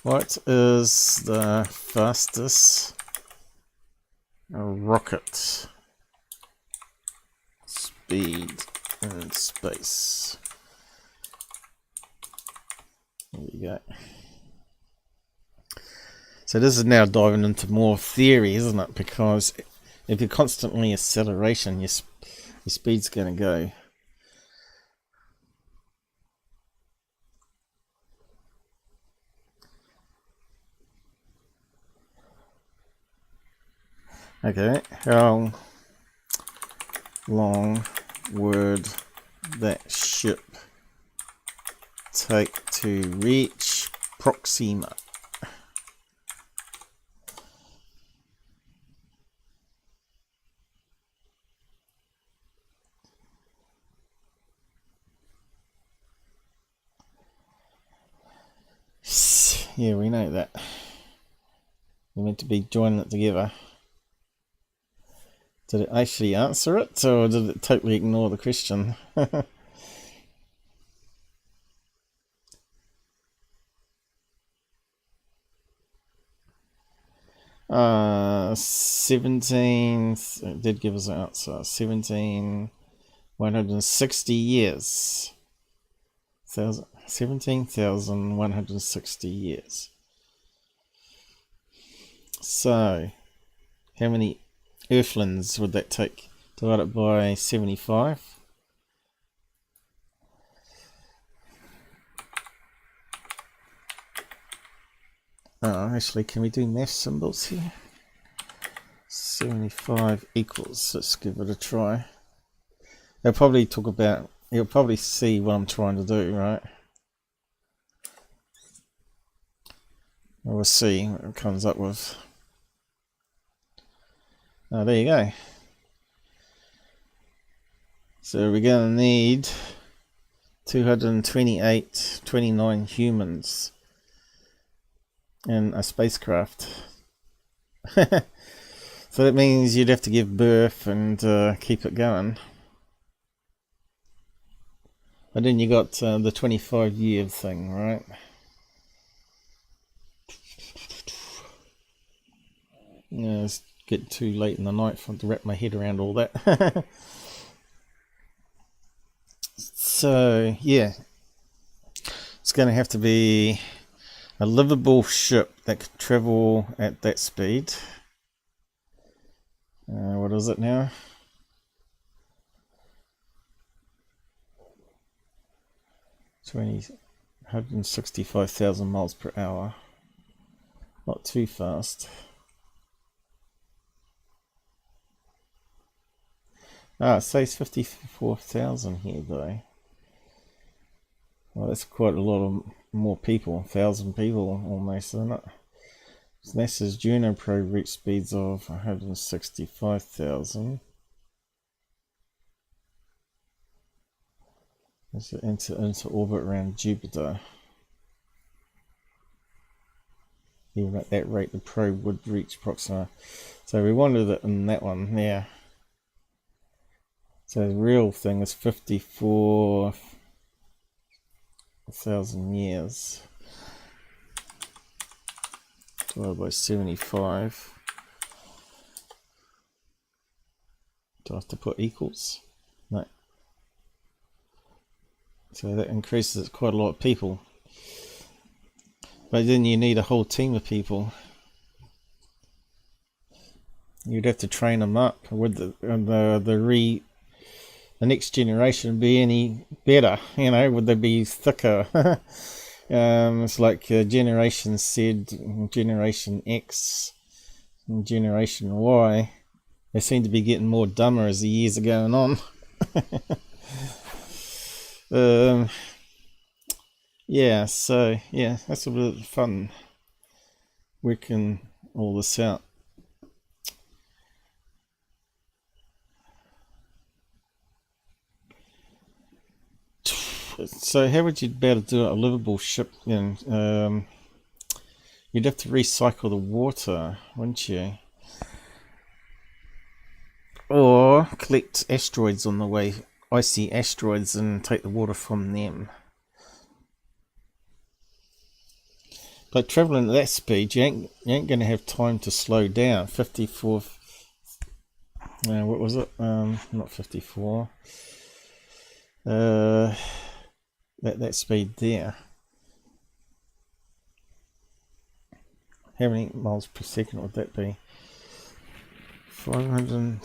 What is the fastest rocket speed in space? There you go. So this is now diving into more theory, isn't it? Because if you're constantly acceleration, your speed's going to go. Okay, how long would that ship take to reach Proxima? Yeah, we know that. We're meant to be joining it together. Did it actually answer it, or did it totally ignore the question? 17, it did give us an answer. 17,160 years. 17,160 years. So, how many Earthlings would that take? Divided by 75. Oh, actually, can we do math symbols here? 75 equals. Let's give it a try. They'll probably talk about, you'll probably see what I'm trying to do, right? We'll see what it comes up with. Oh, there you go. So we're going to need 29 humans in a spacecraft. So that means you'd have to give birth and keep it going. And then you got the 25-year thing, right? Yeah, it's getting too late in the night for to wrap my head around all that. So, yeah. It's going to have to be a livable ship that can travel at that speed. What is it now? 165,000 miles per hour. Not too fast. It says 54,000 here though. Well, that's quite a lot of more people, 1,000 people almost, isn't it? So NASA's Juno probe reached speeds of 165,000. It's into orbit around Jupiter. Even at that rate, the probe would reach Proxima. So we wanted it in that one, yeah. So the real thing is 54,000 years divided by 75. Do I have to put equals? No. So that increases quite a lot of people. But then you need a whole team of people. You'd have to train them up. Would the next generation be any better? You know, would they be thicker? It's like Generation Z, Generation X, and Generation Y. They seem to be getting more dumber as the years are going on. Yeah, so yeah, that's a bit of fun working all this out. So how would you be able to do a livable ship then? You'd have to recycle the water, wouldn't you? Or collect asteroids on the way, icy asteroids, and take the water from them. But travelling at that speed, you ain't going to have time to slow down. 54. What was it? Not 54. That speed there. How many miles per second would that be? 500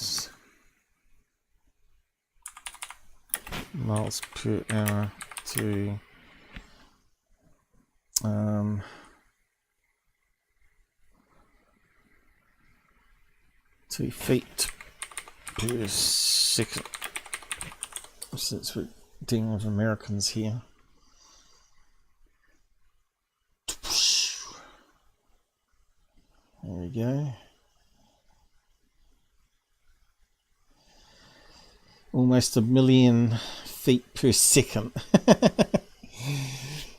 miles per hour to 2 feet per second, since we're dealing with Americans here. There we go. Almost 1 million feet per second.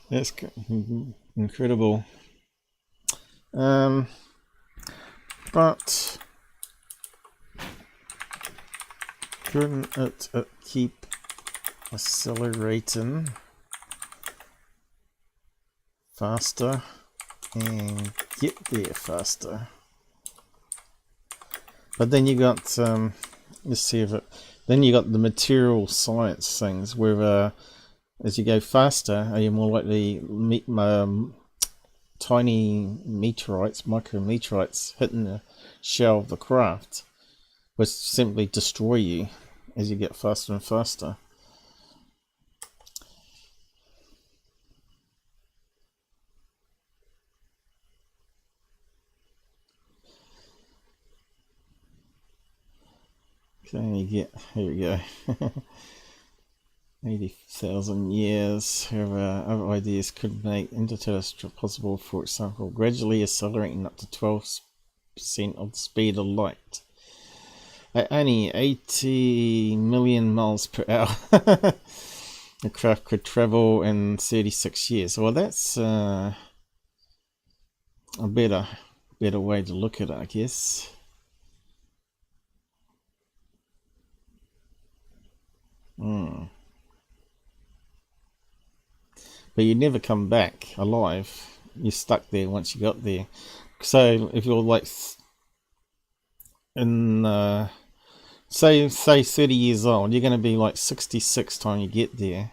That's incredible. But couldn't it keep accelerating faster and get there faster? But then you got let's see if it. Then you got the material science things where as you go faster, are you more likely to meet tiny meteorites, micrometeorites hitting the shell of the craft, which simply destroy you as you get faster and faster. Okay, here we go. 80,000 years. However, other ideas could make interstellar possible, for example, gradually accelerating up to 12% of the speed of light. at only 80 million miles per hour. The craft could travel in 36 years. Well, that's a better way to look at it, I guess. But you never come back alive. You're stuck there once you got there. So if you're like in say 30 years old, you're going to be like 66 time you get there.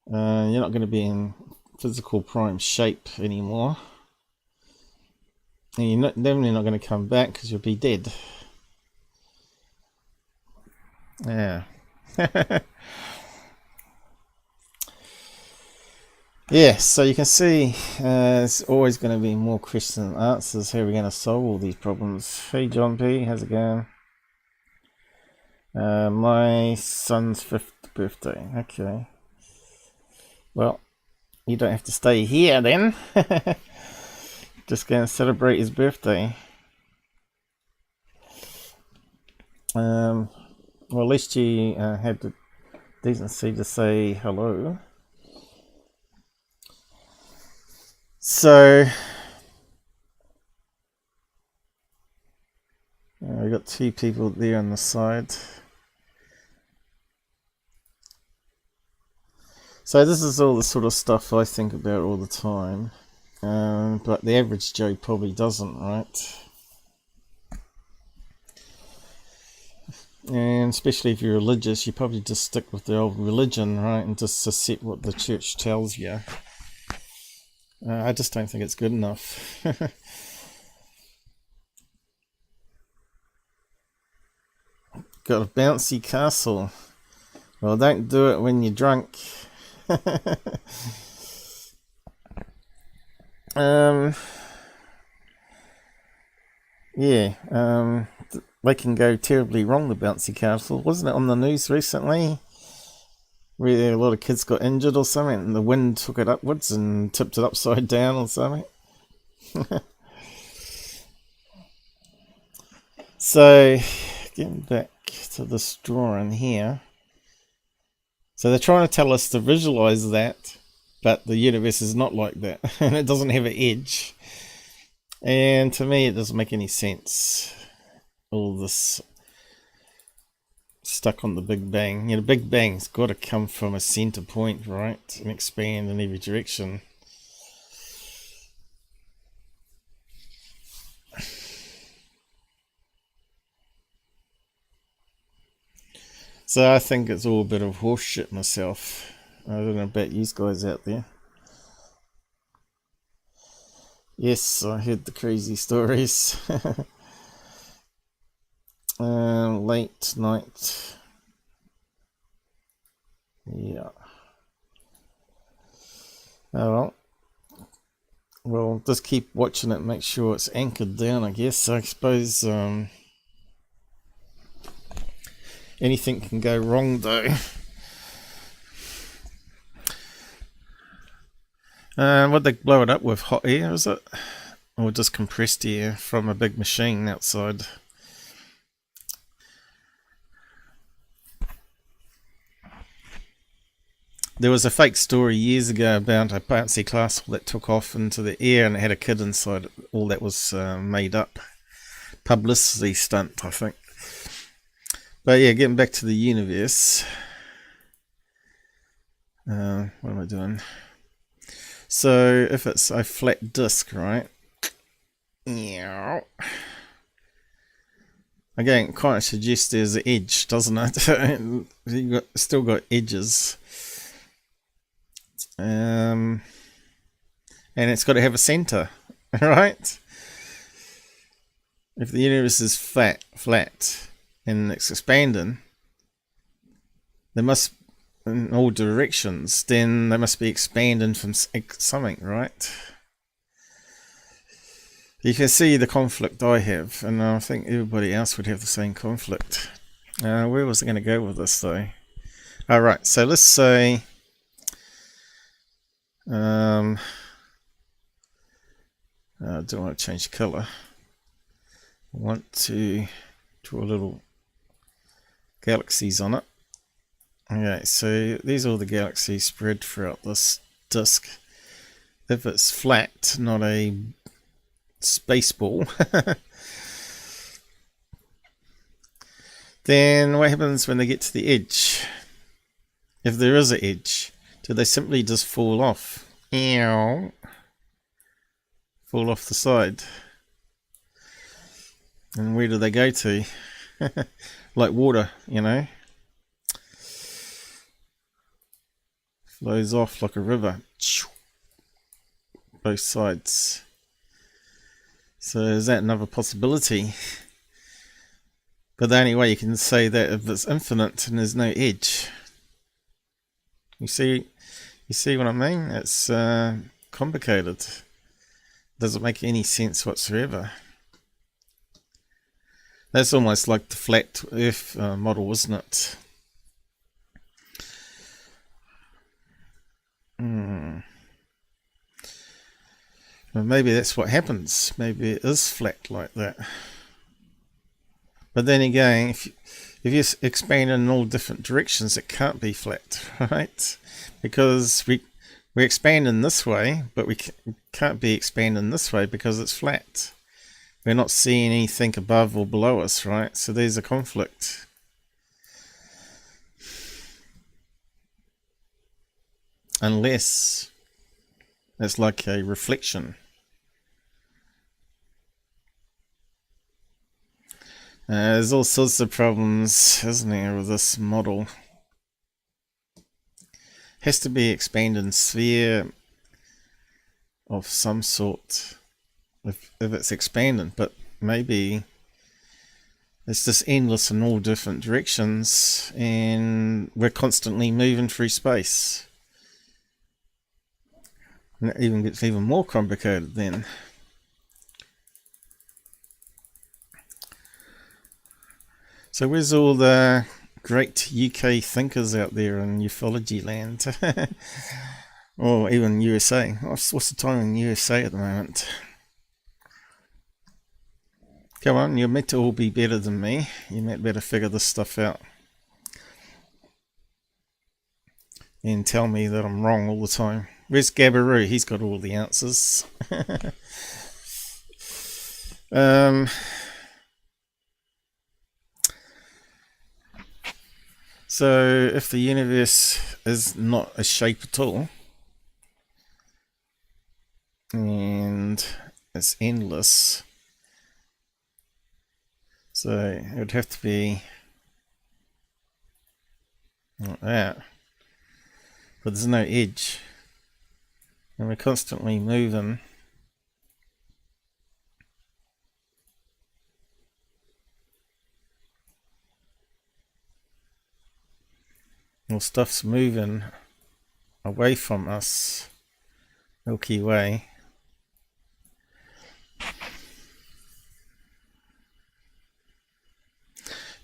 You're not going to be in physical prime shape anymore, and you're definitely not going to come back because you'll be dead. Yeah. Yeah, so you can see there's always going to be more questions than answers. How are we going to solve all these problems? Hey John P, how's it going? My son's 5th birthday. Okay. Well, you don't have to stay here then. Just going to celebrate his birthday. Well, at least you had the decency to say hello. So, we've got 2 people there on the side. So this is all the sort of stuff I think about all the time, but the average Joe probably doesn't, right? And especially if you're religious, you probably just stick with the old religion, right, and just accept what the church tells you. I just don't think it's good enough. Got a bouncy castle. Well, don't do it when you're drunk. Yeah, they can go terribly wrong, the bouncy castle. Wasn't it on the news recently where a lot of kids got injured or something and the wind took it upwards and tipped it upside down or something? So, getting back to this drawing here. So they're trying to tell us to visualize that, but the universe is not like that, and it doesn't have an edge. And to me, it doesn't make any sense. All this stuck on the Big Bang. You know, Big Bang's got to come from a center point, right, and expand in every direction. So I think it's all a bit of horse shit myself. I don't know about you guys out there. Yes, I heard the crazy stories. Late night. Yeah. Oh well, just keep watching it, make sure it's anchored down, I guess. I suppose anything can go wrong though. What'd they blow it up with? Hot air, is it? Or just compressed air from a big machine outside? There was a fake story years ago about a bouncy castle that took off into the air and it had a kid inside. All that was made up. Publicity stunt, I think. But yeah, getting back to the universe. What am I doing? So if it's a flat disk, right? Yeah. Again, it kind of suggests there's an edge, doesn't it? You've still got edges. And it's got to have a center, right? If the universe is flat, and it's expanding, there must, in all directions, then they must be expanding from something, right? You can see the conflict I have, and I think everybody else would have the same conflict. Where was I going to go with this, though? Alright, so let's say I don't want to change colour. I want to Draw little galaxies on it. Okay, so these are all the galaxies spread throughout this disk. If it's flat, not a space ball, then what happens when they get to the edge? If there is an edge, do they simply just fall off? Ew. Fall off the side. And where do they go to? Like water, you know? Flows off like a river. Both sides. So is that another possibility? But the only way you can say that if it's infinite and there's no edge. You see what I mean? It's complicated. Doesn't make any sense whatsoever. That's almost like the flat Earth model, isn't it? Well, maybe that's what happens. Maybe it is flat like that. But then again, if you expand in all different directions, it can't be flat, right? Because we're expanding this way, but we can't be expanding this way because it's flat. We're not seeing anything above or below us, right? So there's a conflict. Unless it's like a reflection. There's all sorts of problems, isn't there, with this model. Has to be expanded sphere of some sort if it's expanding, but maybe it's just endless in all different directions and we're constantly moving through space. And it even gets even more complicated then. So where's all the great UK thinkers out there in ufology land? Or even USA. What's the time in USA at the moment? Come on, you're meant to all be better than me. You might better figure this stuff out. And tell me that I'm wrong all the time. Where's Gabber? He's got all the answers. So if the universe is not a shape at all, and it's endless, so it would have to be like that, but there's no edge, and we're constantly moving. Well, stuff's moving away from us, Milky Way.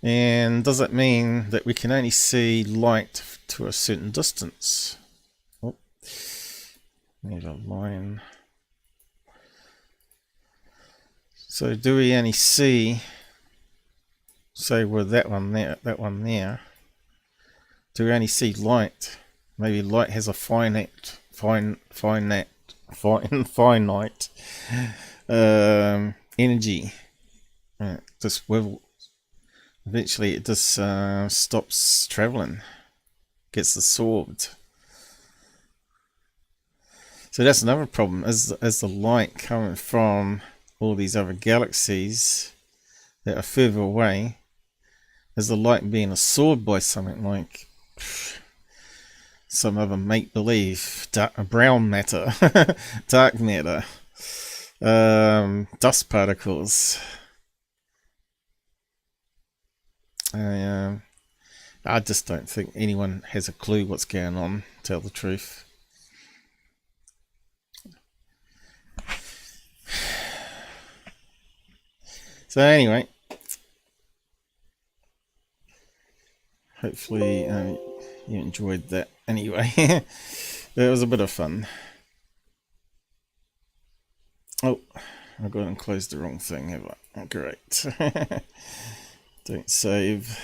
And does that mean that we can only see light to a certain distance? Oh, need a line. So do we only see, say with that one there, do we only see light? Maybe light has a finite energy. Just will eventually it just stops traveling, gets absorbed. So that's another problem. As the light coming from all these other galaxies that are further away, is the light being absorbed by something like some other make-believe brown matter, dark matter, dust particles. I just don't think anyone has a clue what's going on, to tell the truth. So anyway, hopefully you enjoyed that anyway. It was a bit of fun. Oh, I've gone and closed the wrong thing, have I? Oh, great. Don't save.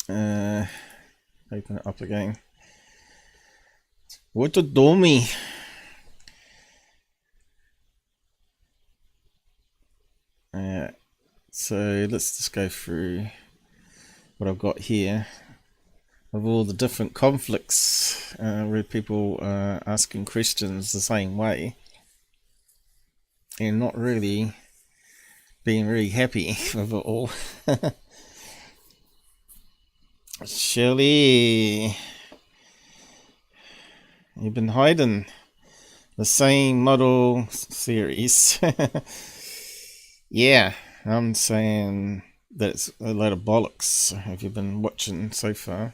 Open it up again. What a dummy! So let's just go through what I've got here of all the different conflicts where people are asking questions the same way and not really being really happy with it all. Shirley, you've been hiding the same model series. Yeah, I'm saying that it's a load of bollocks. Have you been watching so far? In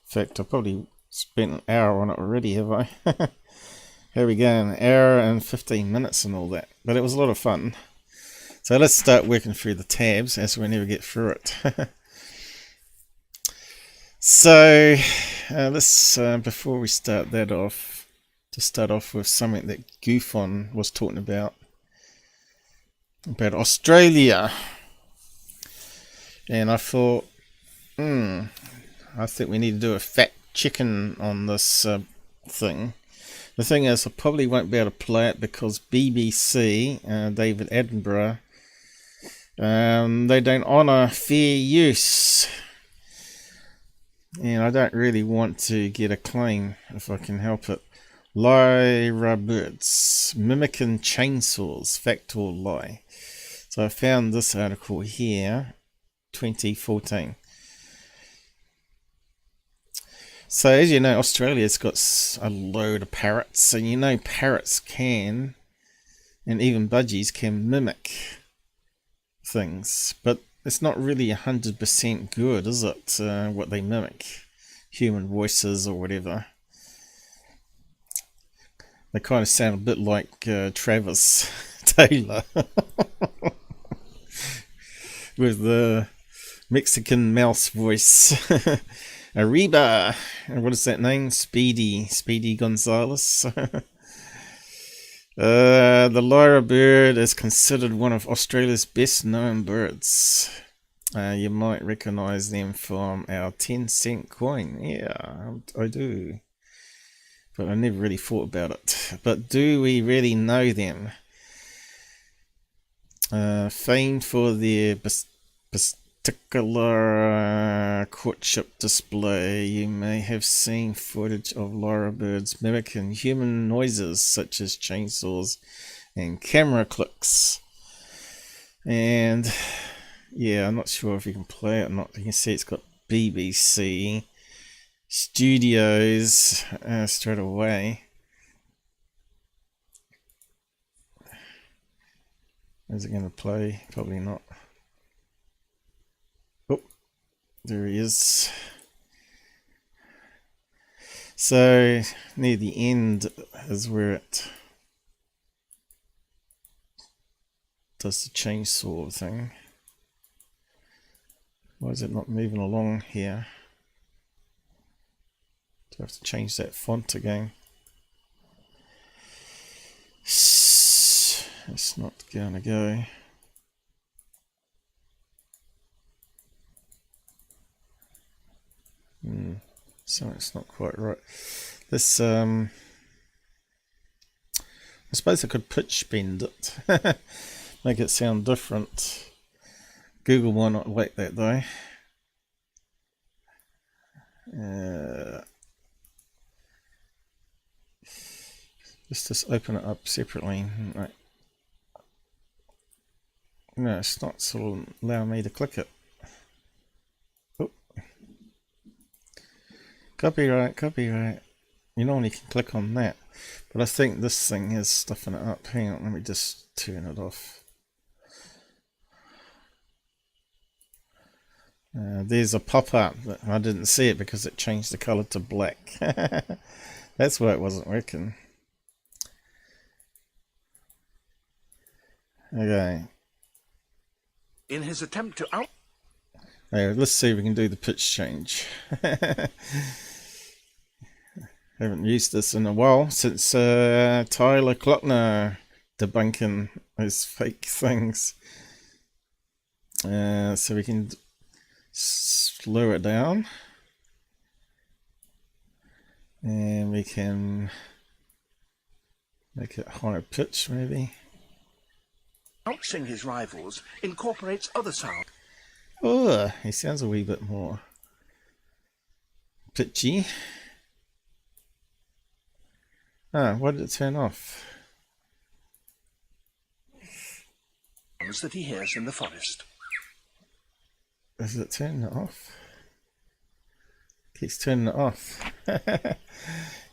fact, I probably spent an hour on it already, have I? Here we go, an hour and 15 minutes and all that. But it was a lot of fun. So let's start working through the tabs as we never get through it. So let's, before we start that off, to start off with something that Goofon was talking about Australia. And I thought, I think we need to do a fact checking on this thing. The thing is, I probably won't be able to play it because BBC, David Attenborough, they don't honour fair use. And I don't really want to get a claim if I can help it. Lyra birds, mimicking chainsaws, fact or lie? So I found this article here, 2014. So as you know, Australia's got a load of parrots, and you know parrots can, and even budgies can mimic things, but it's not really 100% good, is it, what they mimic? Human voices or whatever. They kind of sound a bit like Travis Taylor. With the Mexican mouse voice. Arriba! What is that name? Speedy Gonzalez. The lyra bird is considered one of Australia's best known birds. You might recognise them from our 10-cent coin. Yeah, I do. But I never really thought about it. But do we really know them? Famed for their particular courtship display, you may have seen footage of lyrebirds mimicking human noises such as chainsaws and camera clicks. And yeah, I'm not sure if you can play it or not. You can see it's got BBC Studios straight away. Is it going to play? Probably not. Oh, there he is. So near the end is where it does the chainsaw thing. Why is it not moving along here? Do I have to change that font again? It's not gonna go. So it's not quite right. This I suppose I could pitch bend it. Make it sound different. Google might not like that though. Let's just open it up separately. Right. No, it's not sort of allowing me to click it. Oh. Copyright. You normally can click on that. But I think this thing is stuffing it up. Hang on, let me just turn it off. There's a pop-up, but I didn't see it because it changed the colour to black. That's why it wasn't working. Okay.
In his attempt to out...
Let's see if we can do the pitch change. Haven't used this in a while since Tyler Klockner debunking those fake things. So we can slow it down, and we can make it higher pitch maybe.
Outsing his rivals incorporates other sounds.
Oh, he sounds a wee bit more pitchy. Ah, why did it turn off?
That he hears in the forest.
Is it turning it off? Keeps turning it off.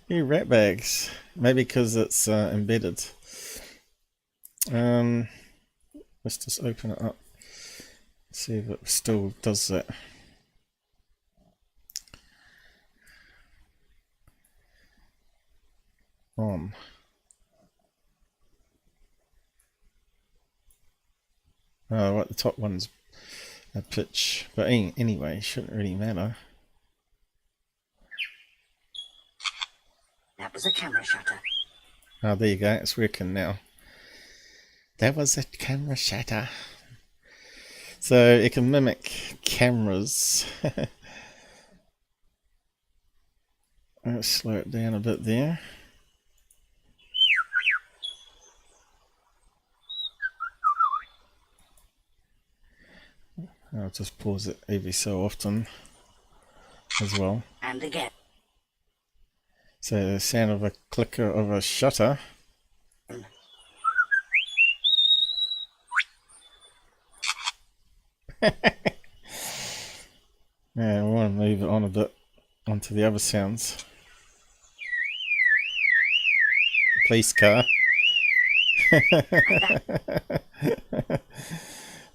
You ratbags. Maybe because it's embedded. Let's just open it up. See if it still does that. On. Oh, right, the top one's a pitch, but anyway, shouldn't really matter.
That was a camera shutter.
Oh, there you go, it's working now. That was a camera shutter. So it can mimic cameras. Let's slow it down a bit there. I'll just pause it every so often as well.
And again.
So the sound of a clicker of a shutter. Yeah, we want to move it on a bit onto the other sounds. Police car.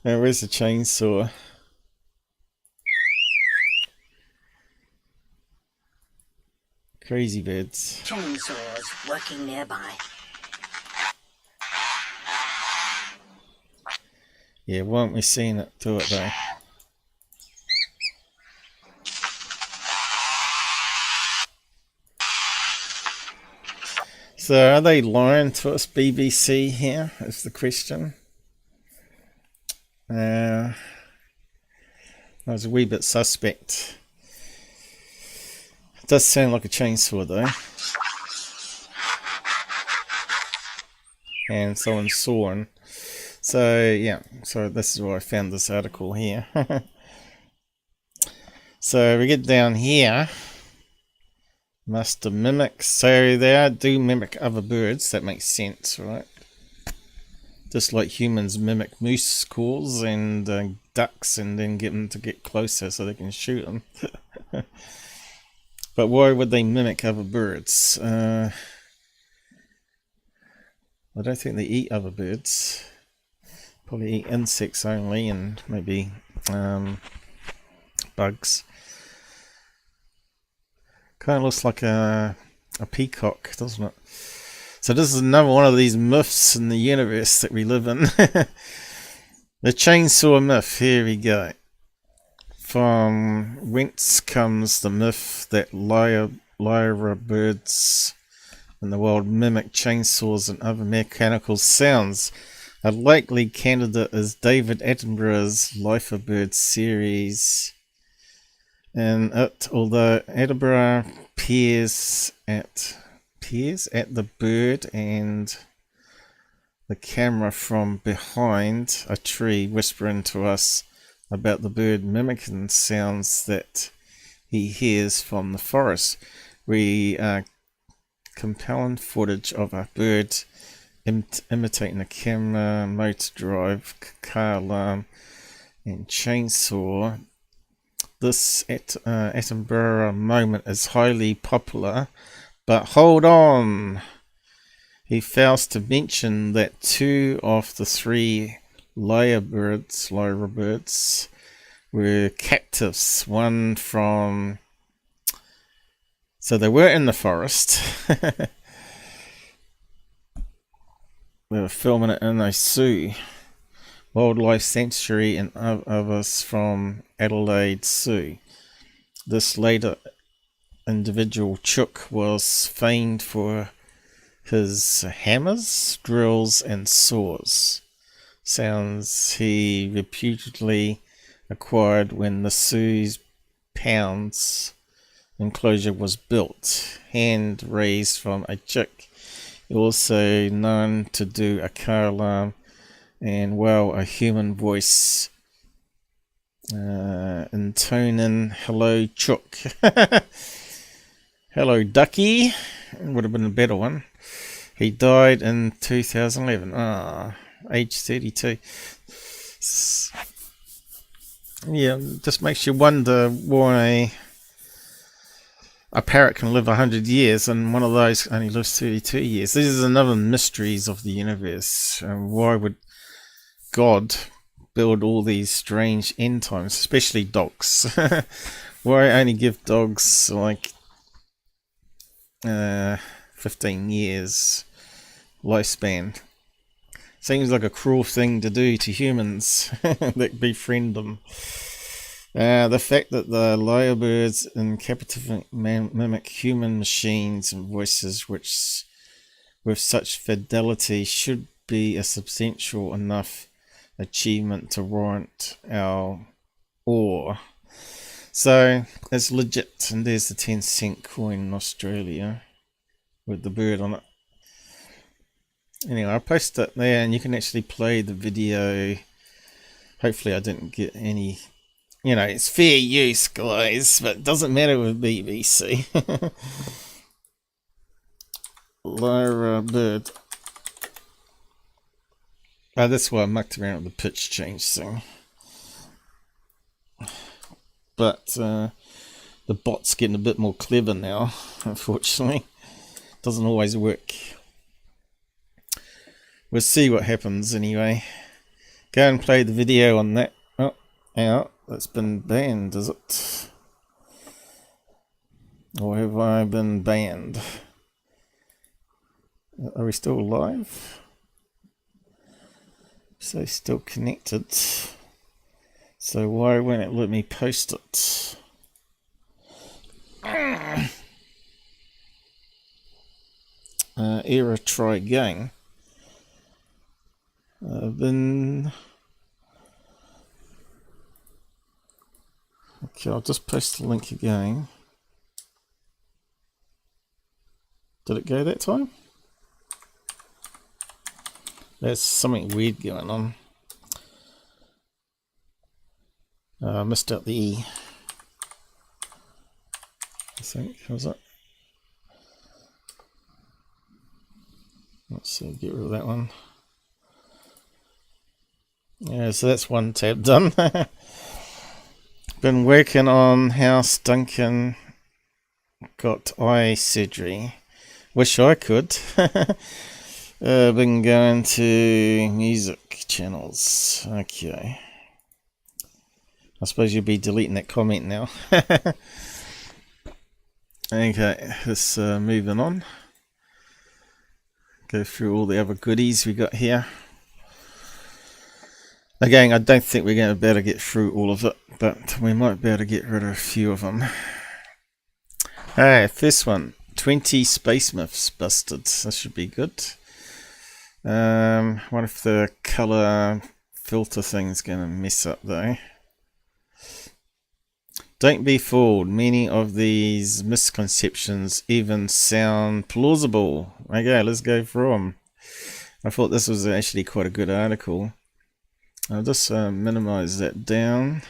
Now where's the chainsaw? Crazy birds.
Chainsaws working nearby.
Yeah, why aren't we seeing it do it though? So are they lying to us, BBC, here is the question. I was a wee bit suspect. It does sound like a chainsaw though. And someone's sawing. So yeah, so this is where I found this article here. So we get down here. Master mimics. So they do mimic other birds. That makes sense, right? Just like humans mimic moose calls and ducks and then get them to get closer so they can shoot them. But why would they mimic other birds? I don't think they eat other birds. Probably eat insects only and maybe bugs. Kind of looks like a peacock, doesn't it? So this is another one of these myths in the universe that we live in. The chainsaw myth, here we go. From whence comes the myth that lyra birds in the world mimic chainsaws and other mechanical sounds? A likely candidate is David Attenborough's Life of Birds series. And although Attenborough peers at the bird and the camera from behind a tree, whispering to us about the bird mimicking sounds that he hears from the forest. We compelling footage of a bird imitating a camera, motor drive, car alarm, and chainsaw. This Attenborough moment is highly popular, but hold on. He fails to mention that 2 of the 3 lyra birds were captives. One from... So they were in the forest. They were filming it in a zoo. Wildlife Sanctuary and others from Adelaide Zoo. This later individual chook was famed for his hammers, drills and saws. sounds he reputedly acquired when the Suez Pounds enclosure was built, hand raised from a chick, also known to do a car alarm and, well, a human voice intoning hello chook. Hello ducky would have been a better one. He died in 2011, age 32. Yeah, just makes you wonder why a parrot can live 100 years and one of those only lives 32 years. This is another mysteries of the universe. Why would God build all these strange end times, especially dogs? Why only give dogs like 15 years lifespan? Seems like a cruel thing to do to humans that befriend them. The fact that the lyrebirds in captivity mimic human machines and voices which with such fidelity should be a substantial enough achievement to warrant our awe. So it's legit, and there's the 10-cent coin in Australia with the bird on it. Anyway, I'll post it there and you can actually play the video. Hopefully I didn't get any, it's fair use, guys, but it doesn't matter with BBC. Lyra bird. That's why I mucked around with the pitch change thing. But the bot's getting a bit more clever now, unfortunately. Doesn't always work. We'll see what happens anyway. Go and play the video on that. Oh, yeah, that's been banned, is it? Or have I been banned? Are we still live? So still connected. So why won't it let me post it? Error, try again. Then okay, I'll just post the link again. Did it go that time? There's something weird going on. I missed out the E, I think, was it? Let's see, get rid of that one. Yeah, so that's one tab done. Been working on House Duncan. Got eye surgery. Wish I could. Been going to music channels. Okay. I suppose you'll be deleting that comment now. Okay, let's moving on. Go through all the other goodies we got here. Again, I don't think we're going to be able to get through all of it, but we might be able to get rid of a few of them. Alright, first one. 20 space myths busted. That should be good. What if the color filter thing's going to mess up though? Don't be fooled. Many of these misconceptions even sound plausible. Okay, let's go through them. I thought this was actually quite a good article. I'll just minimize that down.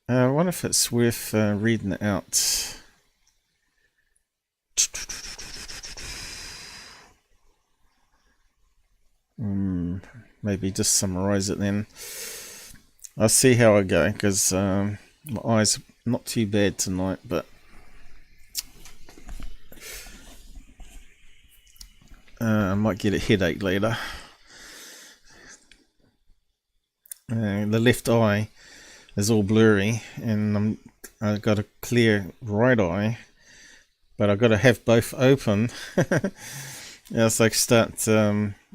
I wonder if it's worth reading it out. Maybe just summarize it then. I'll see how I go, because my eyes not too bad tonight, but I might get a headache later. The left eye is all blurry, and I've got a clear right eye, but I've got to have both open. Else I start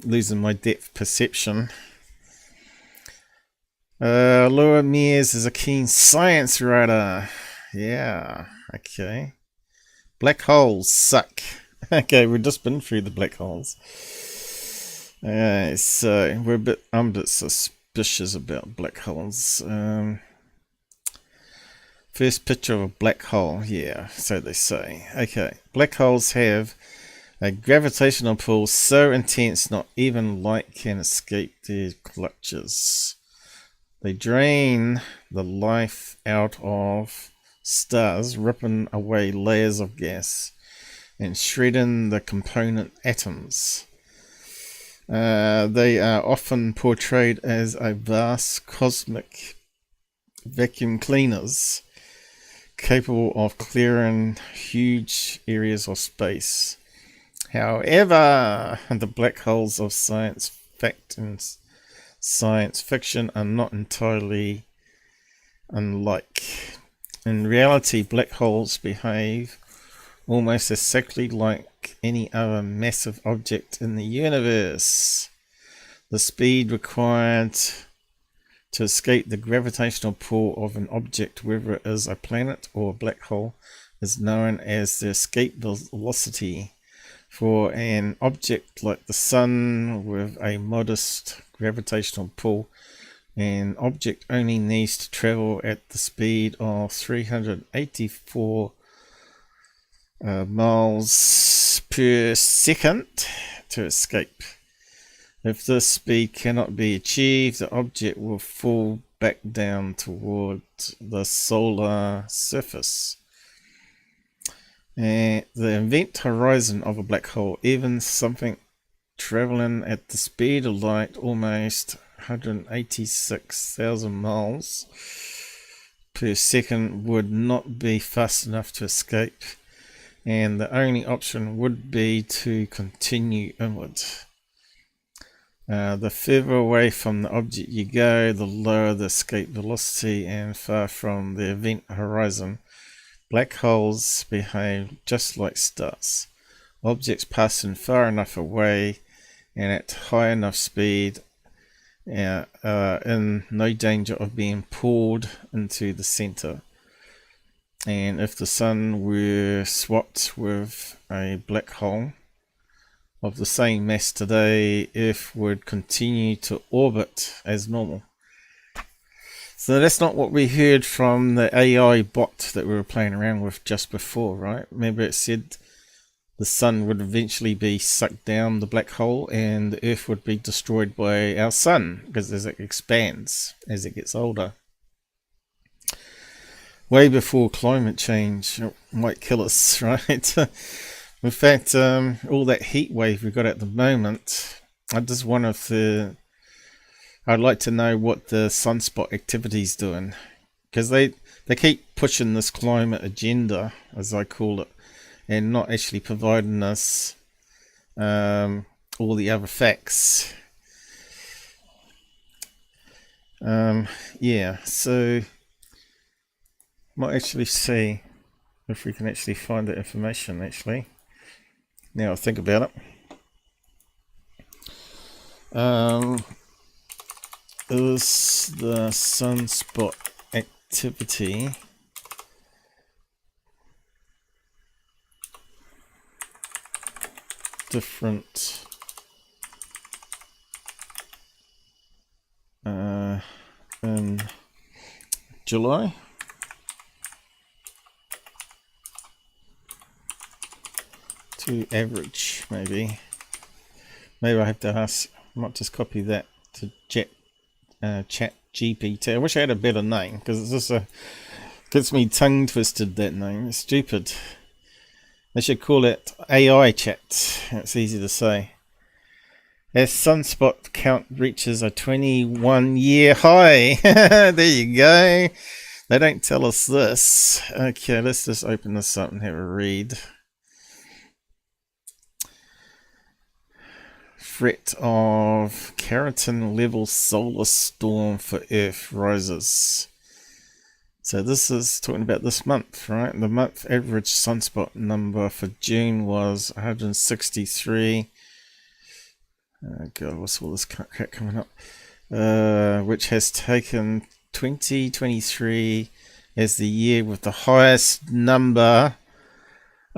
losing my depth perception. Laura Mears is a keen science writer. Yeah, okay. Black holes suck. Okay, we've just been through the black holes. So I'm a bit suspicious about black holes. First picture of a black hole, yeah, so they say. Okay, black holes have a gravitational pull so intense not even light can escape their clutches. They drain the life out of stars, ripping away layers of gas and shredding the component atoms. They are often portrayed as a vast cosmic vacuum cleaners capable of clearing huge areas of space. However, the black holes of science fact and science fiction are not entirely unlike. In reality, black holes behave almost exactly like any other massive object in the universe. The speed required to escape the gravitational pull of an object, whether it is a planet or a black hole, is known as the escape velocity. For an object like the Sun with a modest gravitational pull, an object only needs to travel at the speed of 384 miles per second to escape. If this speed cannot be achieved, the object will fall back down toward the solar surface. And the event horizon of a black hole, even something traveling at the speed of light, almost 186,000 miles per second, would not be fast enough to escape, and the only option would be to continue inward. The further away from the object you go, the lower the escape velocity, and far from the event horizon. Black holes behave just like stars. Objects passing far enough away and at high enough speed are in no danger of being pulled into the center. And if the Sun were swapped with a black hole of the same mass today, Earth would continue to orbit as normal. So that's not what we heard from the AI bot that we were playing around with just before, right? Remember it said the Sun would eventually be sucked down the black hole and the Earth would be destroyed by our Sun, because as it expands, as it gets older. Way before climate change might kill us, right? In fact, all that heat wave we got at the moment, I just wonder if I'd like to know what the sunspot activity is doing, because they keep pushing this climate agenda, as I call it, and not actually providing us all the other facts. Yeah, so might actually see if we can actually find the information actually. Now I think about it. Is the sunspot activity different in July? To average, maybe I have to ask. I might just copy that to ChatGPT. I wish I had a better name, because it's just gets me tongue twisted, that name. It's stupid. They should call it AI chat. It's easy to say. As sunspot count reaches a 21-year high. There you go. They don't tell us this. Okay, let's just open this up and have a read. Threat of Keratin level solar storm for Earth rises. So this is talking about this month, right? The month average sunspot number for June was 163. God, what's all this crap coming up? Which has taken 2023 as the year with the highest number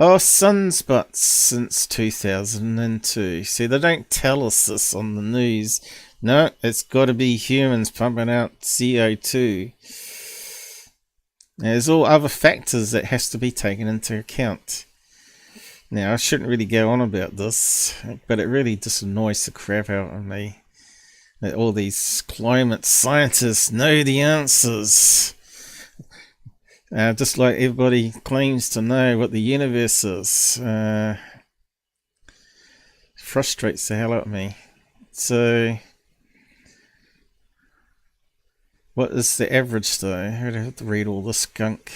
Oh, sunspots since 2002. See, they don't tell us this on the news. No, it's got to be humans pumping out CO2. There's all other factors that has to be taken into account. Now, I shouldn't really go on about this, but it really just annoys the crap out of me that all these climate scientists know the answers. Just like everybody claims to know what the universe is. Frustrates the hell out of me. So, what is the average though? I have to read all this gunk.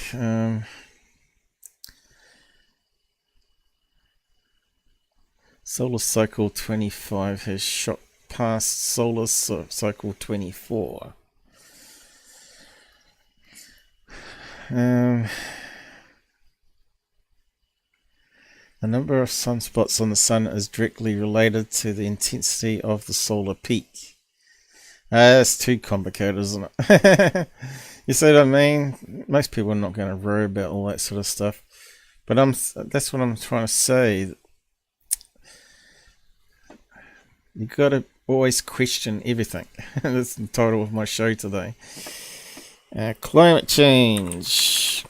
Solar cycle 25 has shot past solar cycle 24. The number of sunspots on the sun is directly related to the intensity of the solar peak. That's too complicated, isn't it? You see what I mean? Most people are not going to worry about all that sort of stuff. But that's what I'm trying to say. You got to always question everything. That's the title of my show today. Climate change.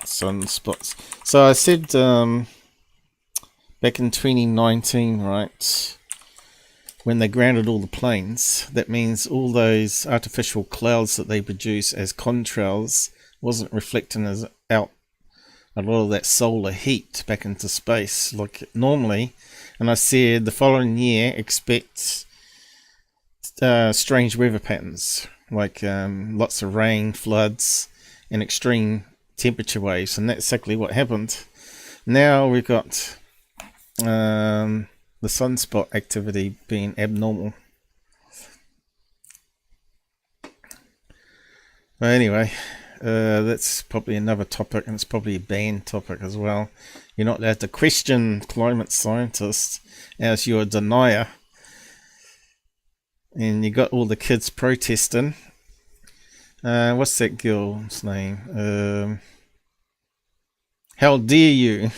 Sunspots. So I said back in 2019, right, when they grounded all the planes, that means all those artificial clouds that they produce as contrails wasn't reflecting out a lot of that solar heat back into space like normally. And I said the following year expect strange weather patterns, like lots of rain, floods, and extreme temperature waves, and that's exactly what happened. Now we've got the sunspot activity being abnormal. But anyway, that's probably another topic, and it's probably a banned topic as well. You're not allowed to question climate scientists as you're a denier. And you got all the kids protesting. What's that girl's name? How dare you?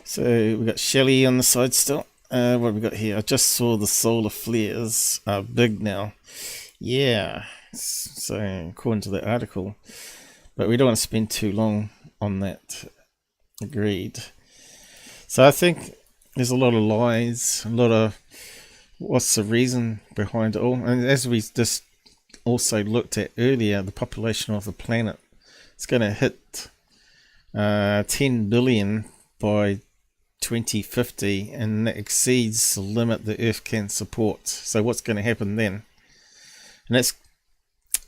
So we got Shelley on the side still. What have we got here? I just saw the solar flares are big now. Yeah. So according to the article, but we don't want to spend too long on that. Agreed. So I think there's a lot of lies, a lot of what's the reason behind it all. And as we just also looked at earlier, the population of the planet, it's going to hit 10 billion by 2050, and that exceeds the limit the Earth can support. So what's going to happen then? And that's,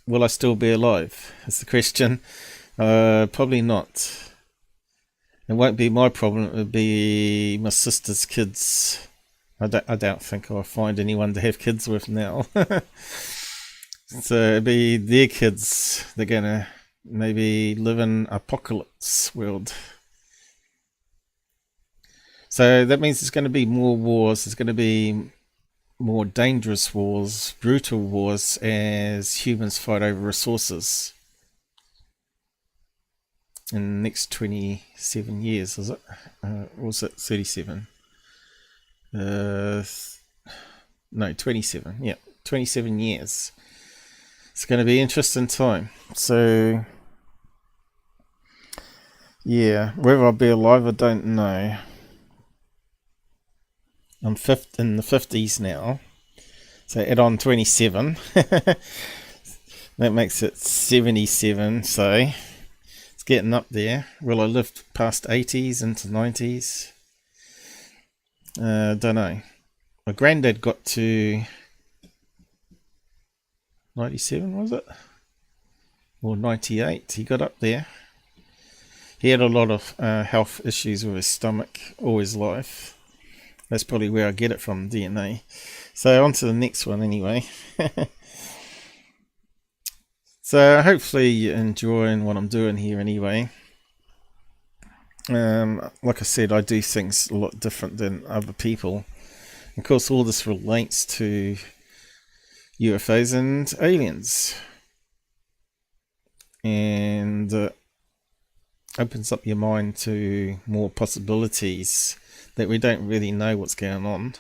will I still be alive? That's the question. Probably not. It won't be my problem. It would be my sister's kids. I don't think I'll find anyone to have kids with now. So it'd be their kids. They're gonna maybe live in apocalypse world. So that means there's going to be more wars. There's going to be more dangerous wars, brutal wars, as humans fight over resources. In the next 27 years, is it? Or was it 37? No, 27. Yeah, 27 years. It's going to be an interesting time. So, yeah, whether I'll be alive, I don't know. I'm in the 50s now. So add on 27. That makes it 77, so getting up there. Will I live past 80s into 90s? Don't know. My granddad got to 97, was it? Or 98. He got up there. He had a lot of health issues with his stomach all his life. That's probably where I get it from, DNA. So on to the next one anyway. So hopefully you're enjoying what I'm doing here anyway. Like I said, I do things a lot different than other people. Of course, all this relates to UFOs and aliens, and opens up your mind to more possibilities that we don't really know what's going on.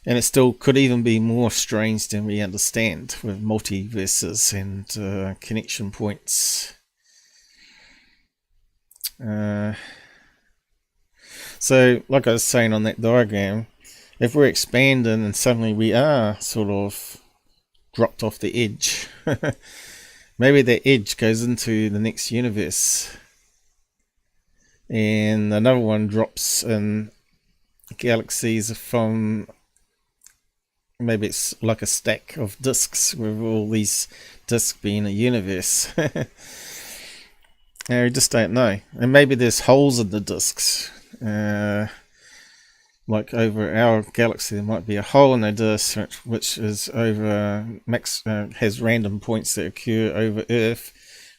And it still could even be more strange than we understand, with multiverses and connection points. So, like I was saying on that diagram, if we're expanding and suddenly we are sort of dropped off the edge, maybe that edge goes into the next universe, and another one drops in galaxies from, maybe it's like a stack of disks, with all these disks being a universe. I just don't know. And maybe there's holes in the disks. Like over our galaxy, there might be a hole in the disk which is over has random points that occur over Earth,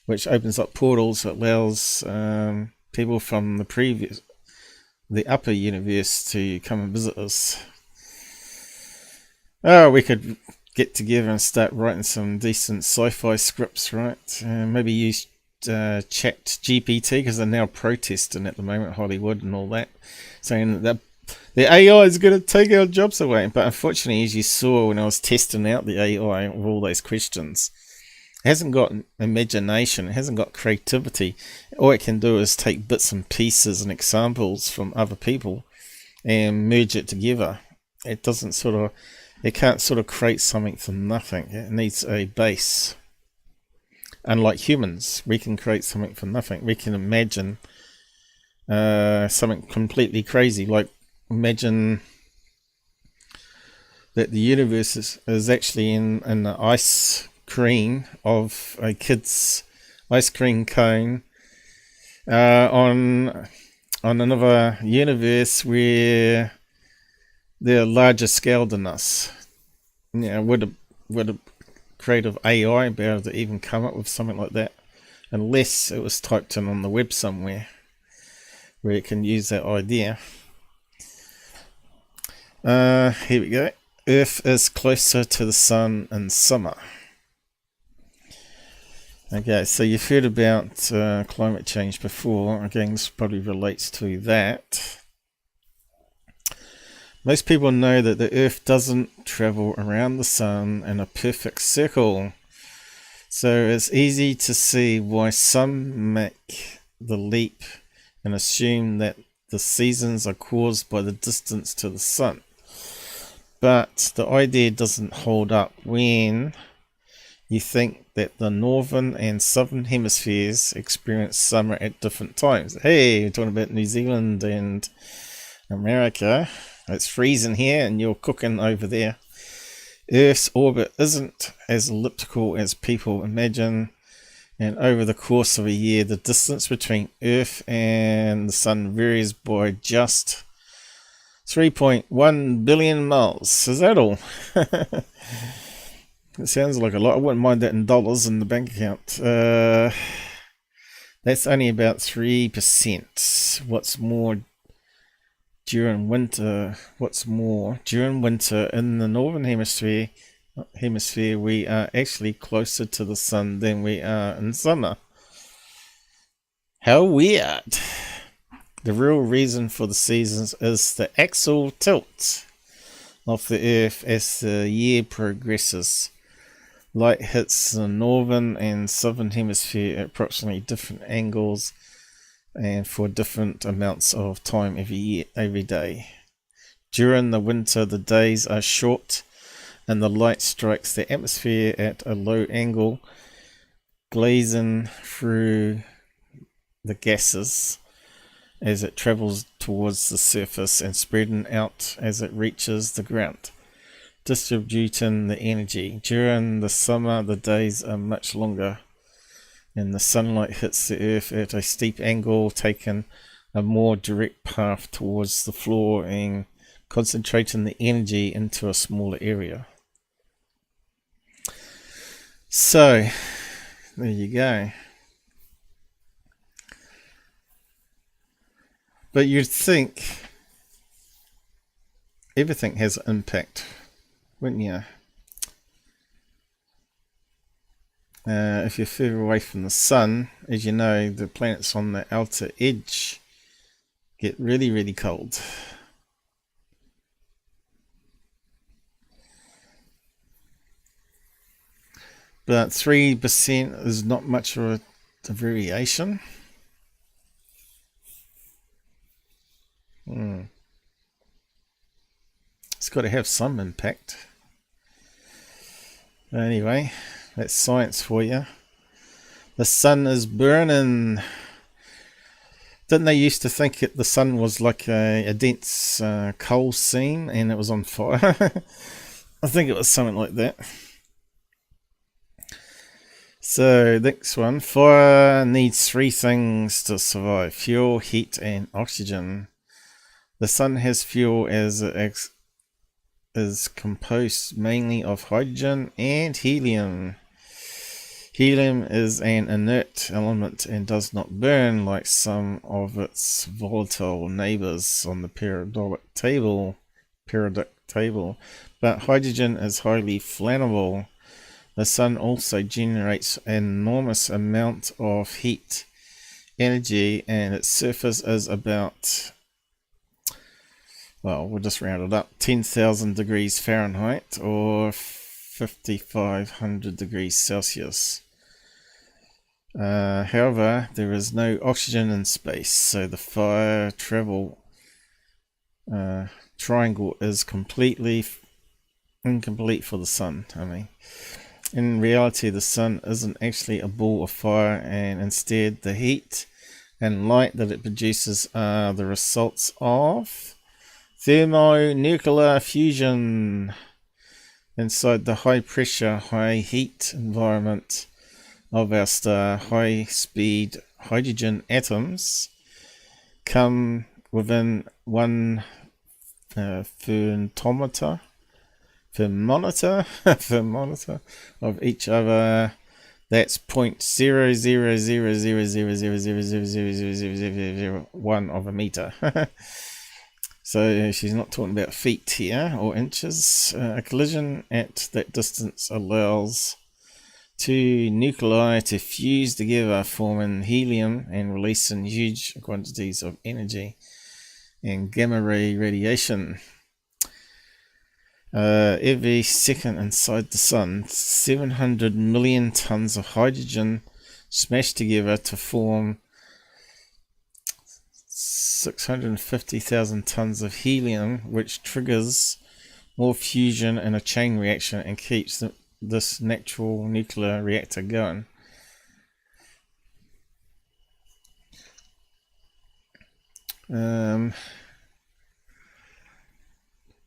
which opens up portals that allows people from the upper universe to come and visit us. Oh, we could get together and start writing some decent sci-fi scripts, right? Maybe use ChatGPT, because they're now protesting at the moment, Hollywood and all that, saying that the AI is going to take our jobs away. But unfortunately, as you saw when I was testing out the AI with all those questions, it hasn't got imagination, it hasn't got creativity. All it can do is take bits and pieces and examples from other people and merge it together. It can't sort of create something from nothing. It needs a base. Unlike humans, we can create something from nothing. We can imagine something completely crazy. Like, imagine that the universe is actually in the ice cream of a kid's ice cream cone on another universe where they're larger scale than us. Would a creative AI be able to even come up with something like that? Unless it was typed in on the web somewhere where it can use that idea. Here we go. Earth is closer to the sun in summer. Okay, so you've heard about climate change before. Again, this probably relates to that. Most people know that the Earth doesn't travel around the sun in a perfect circle. So it's easy to see why some make the leap and assume that the seasons are caused by the distance to the sun. But the idea doesn't hold up when you think that the northern and southern hemispheres experience summer at different times. Hey, we're talking about New Zealand and America. It's freezing here and you're cooking over there. Earth's orbit isn't as elliptical as people imagine, and over the course of a year the distance between Earth and the sun varies by just 3.1 billion miles. Is that all? It sounds like a lot. I wouldn't mind that in dollars in the bank account. That's only about 3%. What's more, during winter in the northern hemisphere we are actually closer to the sun than we are in summer. How weird. The real reason for the seasons is the axial tilt of the Earth as the year progresses. Light hits the northern and southern hemisphere at approximately different angles and for different amounts of time every day. During the winter, the days are short and the light strikes the atmosphere at a low angle, glazing through the gases as it travels towards the surface and spreading out as it reaches the ground, distributing the energy. During the summer, the days are much longer and the sunlight hits the Earth at a steep angle, taking a more direct path towards the floor and concentrating the energy into a smaller area. So, there you go. But you'd think everything has an impact, wouldn't you? If you're further away from the sun, as you know, the planets on the outer edge get really, really cold. But 3% is not much of a variation. It's got to have some impact. Anyway, that's science for you. The sun is burning. Didn't they used to think the sun was like a dense coal seam and it was on fire? I think it was something like that. So, next one. Fire needs 3 things to survive: fuel, heat, and oxygen. The sun has fuel as it is composed mainly of hydrogen and helium. Helium is an inert element and does not burn like some of its volatile neighbors on the periodic table, but hydrogen is highly flammable. The sun also generates an enormous amount of heat energy, and its surface is about, well, we'll just round it up, 10,000 degrees Fahrenheit or 5,500 degrees Celsius. However, there is no oxygen in space, so the fire travel triangle is completely incomplete for the sun. In reality, the sun isn't actually a ball of fire, and instead the heat and light that it produces are the results of thermonuclear fusion inside the high pressure, high heat environment of our star. High speed hydrogen atoms come within 1 thermometer of each other. That's 0.0000000000001 of a meter. So she's not talking about feet here or inches. A collision at that distance allows 2 nuclei to fuse together, forming helium and releasing huge quantities of energy and gamma ray radiation. Every second inside the sun, 700 million tons of hydrogen smash together to form 650,000 tons of helium, which triggers more fusion in a chain reaction and keeps this natural nuclear reactor going.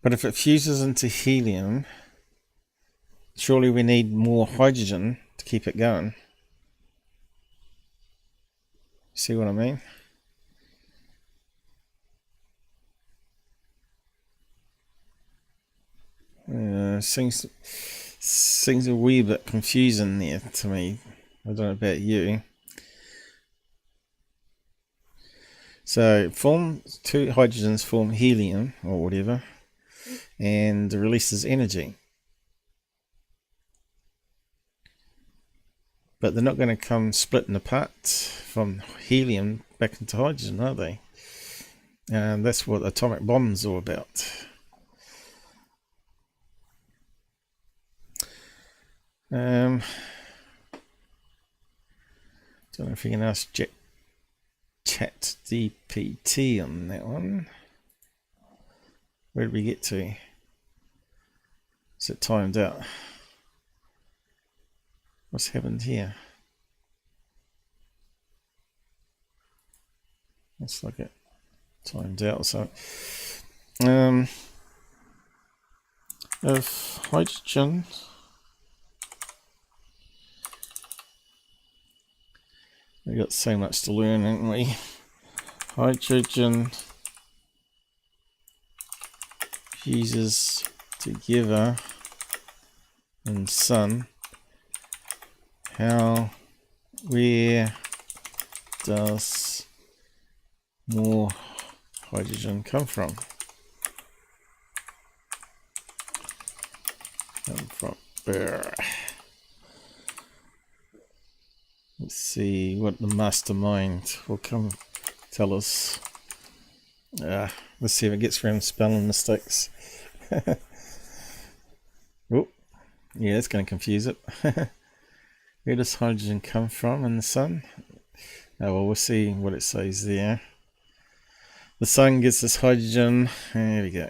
But if it fuses into helium, surely we need more hydrogen to keep it going. See what I mean? Seems a wee bit confusing there to me. I don't know about you. So 2 hydrogens form helium or whatever, and releases energy. But they're not going to come splitting apart from helium back into hydrogen, are they? And that's what atomic bombs are all about. Don't know if you can ask ChatGPT on that one. Where did we get to? Is it timed out? What's happened here? Looks like it timed out. So, if hydrogen we've got so much to learn, haven't we? Hydrogen fuses together in sun. Where does more hydrogen come from? Gabber. Let's see what the mastermind will come tell us. Let's see if it gets around spelling mistakes. Oh, yeah, it's going to confuse it. Where does hydrogen come from in the sun? Oh, well, we'll see what it says there. The sun gets this hydrogen, there we go,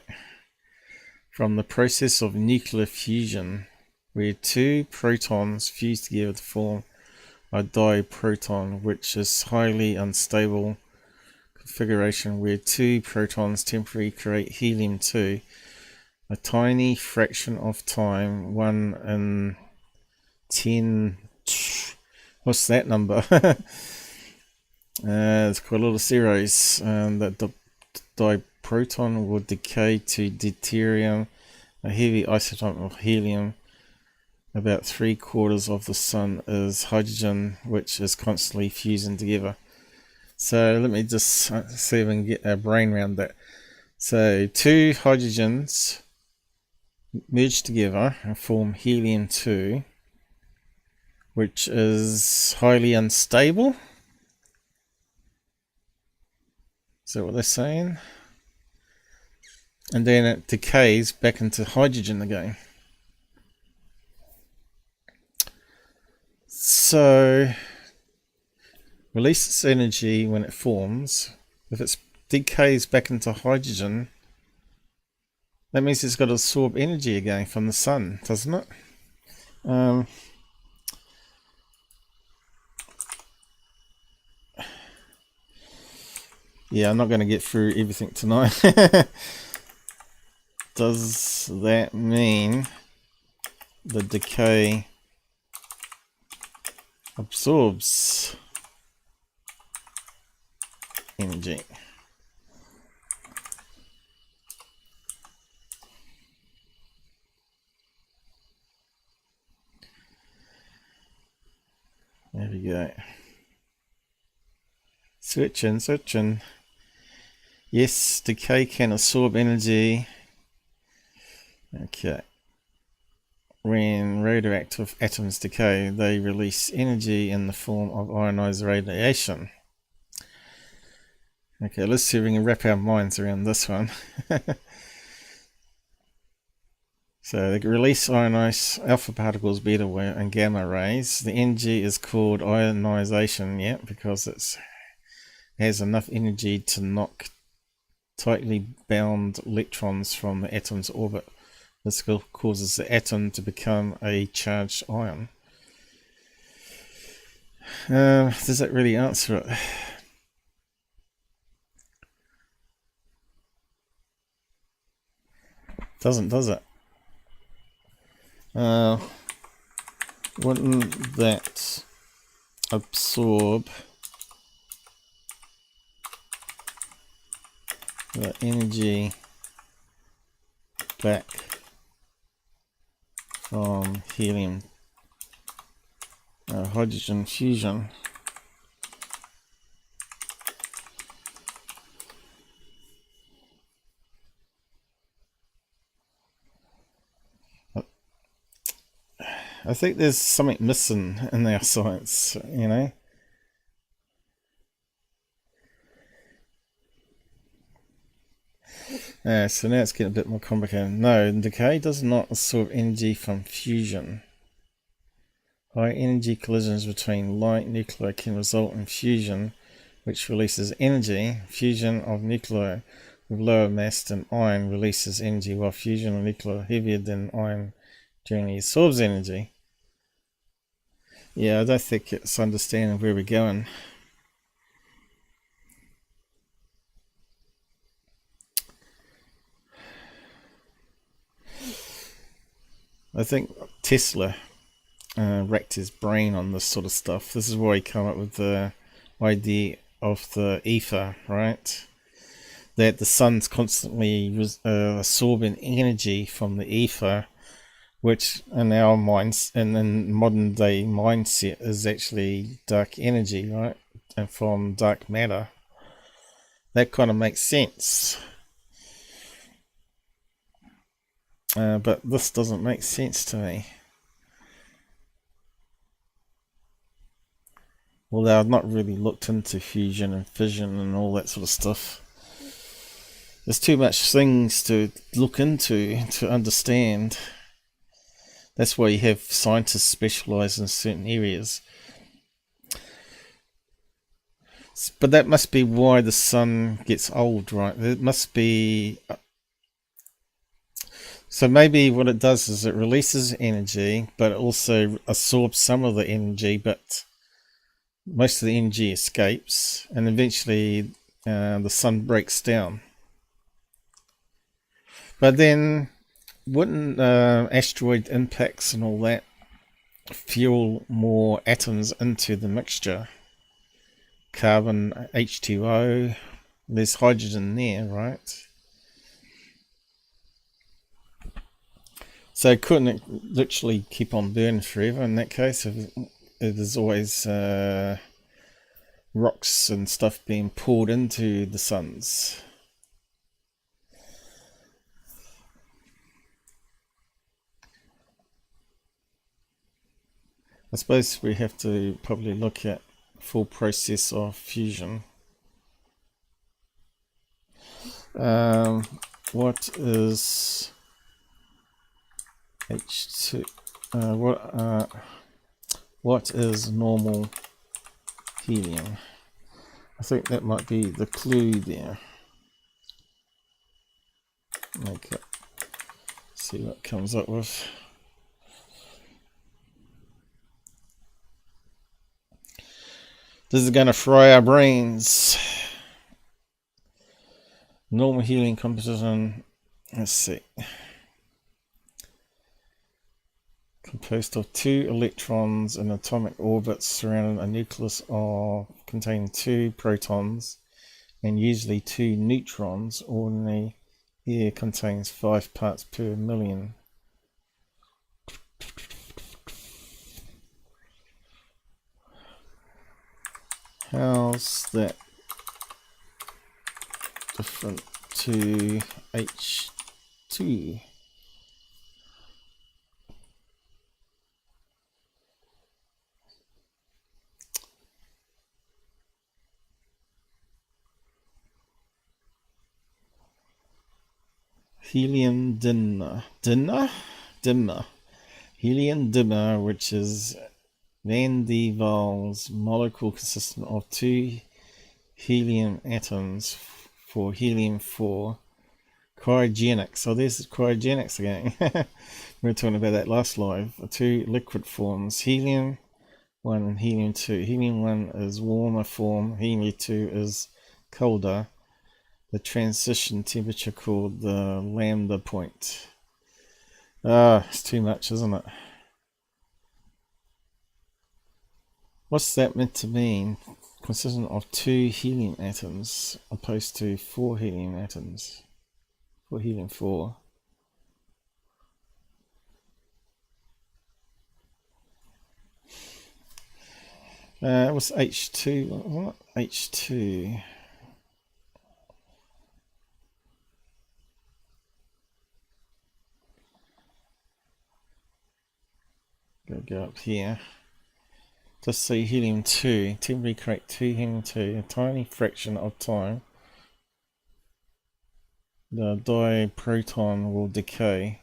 from the process of nuclear fusion, where two protons fuse together to form a diproton, which is highly unstable configuration where two protons temporarily create helium-2, a tiny fraction of time, 1 in 10. What's that number? It's quite a lot of zeros. That diproton will decay to deuterium, a heavy isotope of helium. About 3/4 of the sun is hydrogen, which is constantly fusing together. So let me just see if we can get our brain around that. So two hydrogens merge together and form helium-2, which is highly unstable. Is that what they're saying? And then it decays back into hydrogen again. So releases energy when it forms. If it decays back into hydrogen, that means it's got to absorb energy again from the sun, doesn't it? Yeah, I'm not going to get through everything tonight. Does that mean the decay absorbs energy? There we go. Searching. Yes, decay can absorb energy. Okay. When radioactive atoms decay, they release energy in the form of ionized radiation. Okay, let's see if we can wrap our minds around this one. So they release ionized alpha particles, beta and gamma rays. The energy is called ionization, yeah, because it has enough energy to knock tightly bound electrons from the atom's orbit. This causes the atom to become a charged ion. Does that really answer it? Doesn't, does it? Wouldn't that absorb the energy back from helium hydrogen fusion? I think there's something missing in our science, you know. So now it's getting a bit more complicated. No, decay does not absorb energy from fusion. High energy collisions between light nuclei can result in fusion, which releases energy. Fusion of nuclei with lower mass than iron releases energy, while fusion of nuclei heavier than iron generally absorbs energy. Yeah, I don't think it's understanding where we're going. I think Tesla racked his brain on this sort of stuff. This is why he came up with the idea of the ether, right? That the sun's constantly absorbing energy from the ether, which in our minds and in modern day mindset is actually dark energy, right? And from dark matter. That kind of makes sense. But this doesn't make sense to me. Although I've not really looked into fusion and fission and all that sort of stuff. There's too much things to look into to understand. That's why you have scientists specialize in certain areas. But that must be why the sun gets old, right? It must be... So maybe what it does is it releases energy, but it also absorbs some of the energy, but most of the energy escapes, and eventually the sun breaks down. But then, wouldn't asteroid impacts and all that fuel more atoms into the mixture? Carbon, H2O, there's hydrogen there, right? So couldn't it literally keep on burning forever in that case? If there's always rocks and stuff being poured into the suns. I suppose we have to probably look at full process of fusion. What is H2? What is normal helium? I think that might be the clue there. Okay, see what it comes up with. This is going to fry our brains. Normal helium composition. Let's see. Composed of 2 electrons in atomic orbits surrounding a nucleus containing 2 protons and usually 2 neutrons. Ordinary air contains 5 parts per million. How's that different to H2? Helium dimmer. Helium dimmer, which is Van der Waals molecule consisting of 2 helium atoms for helium-4. Cryogenics. So there's cryogenics again. We were talking about that last live. 2 liquid forms, helium-1 and helium-2. Helium-1 is warmer form, helium-2 is colder. The transition temperature called the lambda point. It's too much, isn't it? What's that meant to mean? Consisting of 2 helium atoms opposed to 4 helium atoms. For helium-4. What's H2? What? H2. Go up here. Just see helium-2. Typically create 2 helium-2, a tiny fraction of time. The diproton will decay.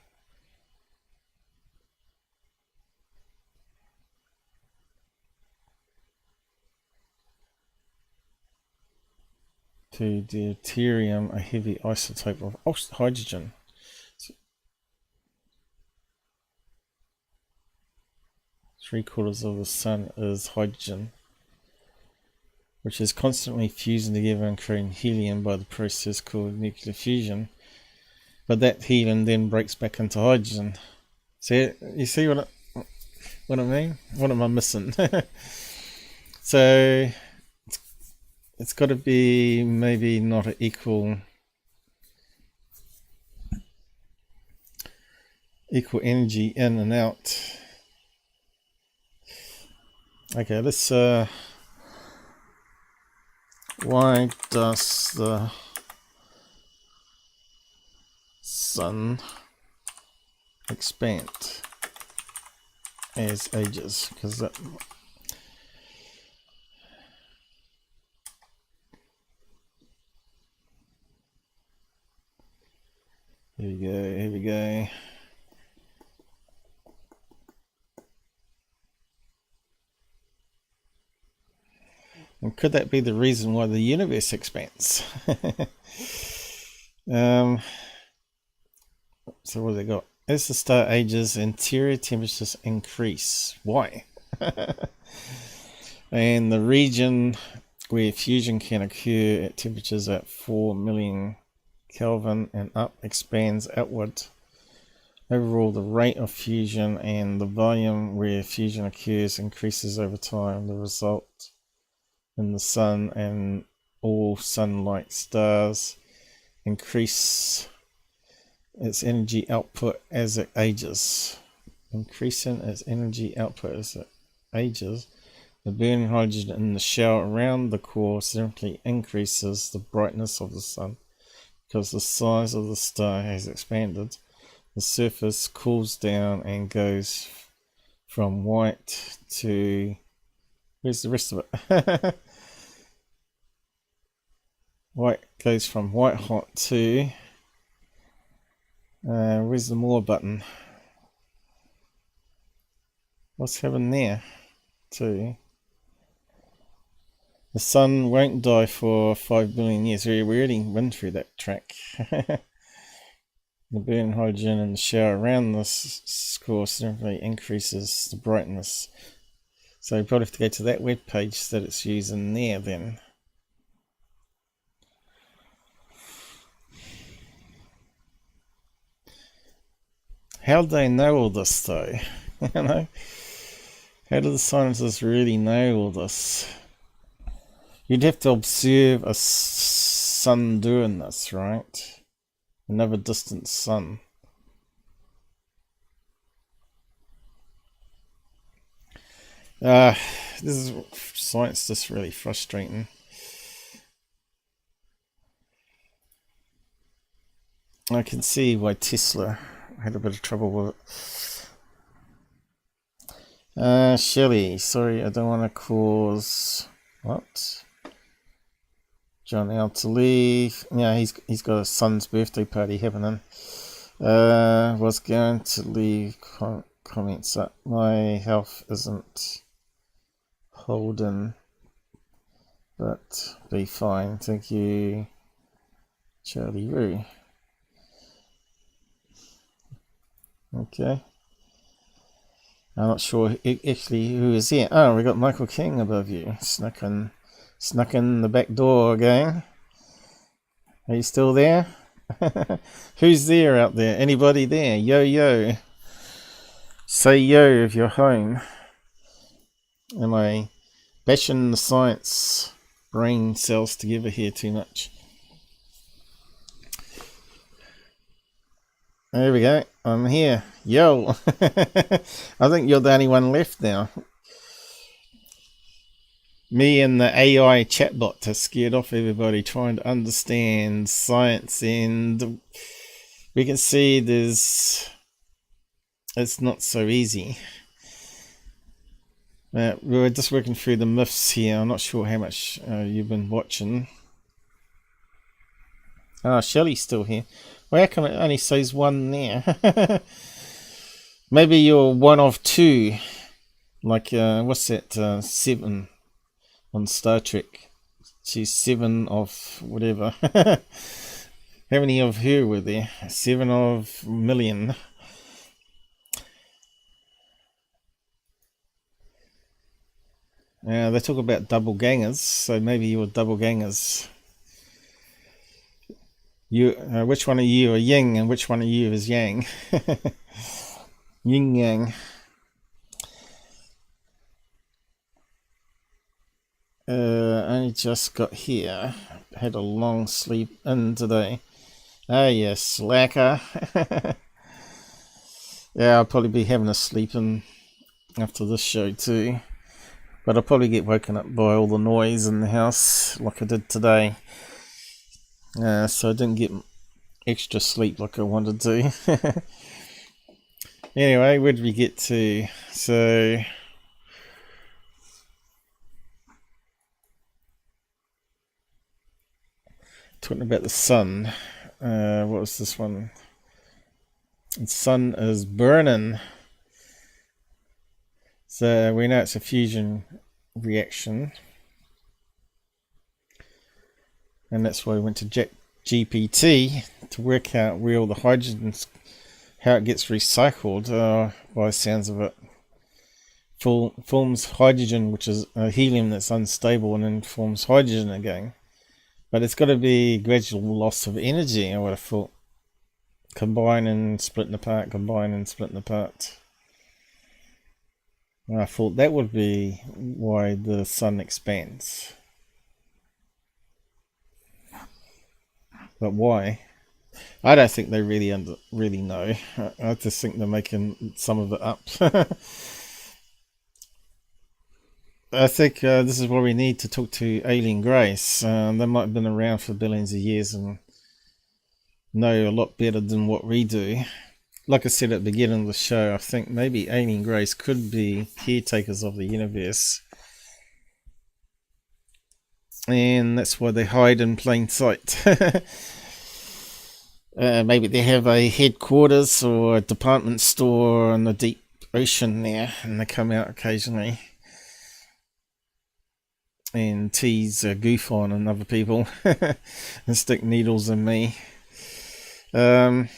To deuterium, a heavy isotope of hydrogen. 3/4 of the sun is hydrogen, which is constantly fusing together and creating helium by the process called nuclear fusion. But that helium then breaks back into hydrogen. See, you see what I mean? What am I missing? So it's got to be maybe not an equal energy in and out. Okay, let's why does the sun expand as ages? Because that Here we go, here we go. And could that be the reason why the universe expands? So what have they got? As the star ages, interior temperatures increase. Why? And the region where fusion can occur at temperatures at 4 million Kelvin and up expands outward. Overall, the rate of fusion and the volume where fusion occurs increases over time. The result in the sun and all sun-like stars increase its energy output as it ages. Increasing its energy output as it ages, the burning hydrogen in the shell around the core significantly increases the brightness of the sun. Because the size of the star has expanded, the surface cools down and goes from white to... where's the rest of it? White goes from white hot to... where's the more button? What's happened there? To... the sun won't die for 5 billion years. We already went through that track. The burning hydrogen in the shell around this core significantly increases the brightness. So you probably have to go to that web page that it's using there then. How do they know all this though? You know? How do the scientists really know all this? You'd have to observe a sun doing this, right? Another distant sun. This is science just really frustrating. I can see why Tesla had a bit of trouble with it. Shelley, sorry, I don't want to cause... what? John out to leave. Yeah, he's got a son's birthday party happening. Was going to leave comments up. My health isn't holding, but be fine. Thank you, Charlie Roo. Okay. I'm not sure actually who is here. Oh, we got Michael King above you. Snuck in the back door again. Are you still there? Who's there out there? Anybody there? Yo, yo. Say yo if you're home. Am I bashing the science brain cells together here too much? There we go. I'm here. Yo. I think you're the only one left now. Me and the AI chatbot have scared off everybody trying to understand science, and we can see it's not so easy. We're just working through the myths here. I'm not sure how much you've been watching. Ah, Shelley's still here. Well, how come it only says one there? Maybe you're one of two. Like, what's that? 7 on Star Trek. She's 7 of whatever. How many of her were there? 7 of million. They talk about double gangers, so maybe you're double gangers. Which one of you are yin and which one of you is yang? Yin yang. I just got here. Had a long sleep in today. Ah, yes, slacker. Yeah, I'll probably be having a sleep in after this show too. But I'll probably get woken up by all the noise in the house like I did today. So I didn't get extra sleep like I wanted to. Anyway, where did we get to? So... talking about the sun. What was this one? The sun is burning. So we know it's a fusion reaction. And that's why we went to ChatGPT to work out where all the hydrogen's, how it gets recycled, by the sounds of it. Forms hydrogen, which is helium that's unstable, and then forms hydrogen again. But it's got to be gradual loss of energy, I would have thought. Combine and splitting apart, combine and splitting apart. And I thought that would be why the sun expands. But why? I don't think they really know. I just think they're making some of it up. I think this is why we need to talk to alien Grace. They might have been around for billions of years and know a lot better than what we do. Like I said at the beginning of the show, I think maybe alien Grace could be caretakers of the universe. And that's why they hide in plain sight. Maybe they have a headquarters or a department store in the deep ocean there, and they come out occasionally and tease, goof on other people and stick needles in me. What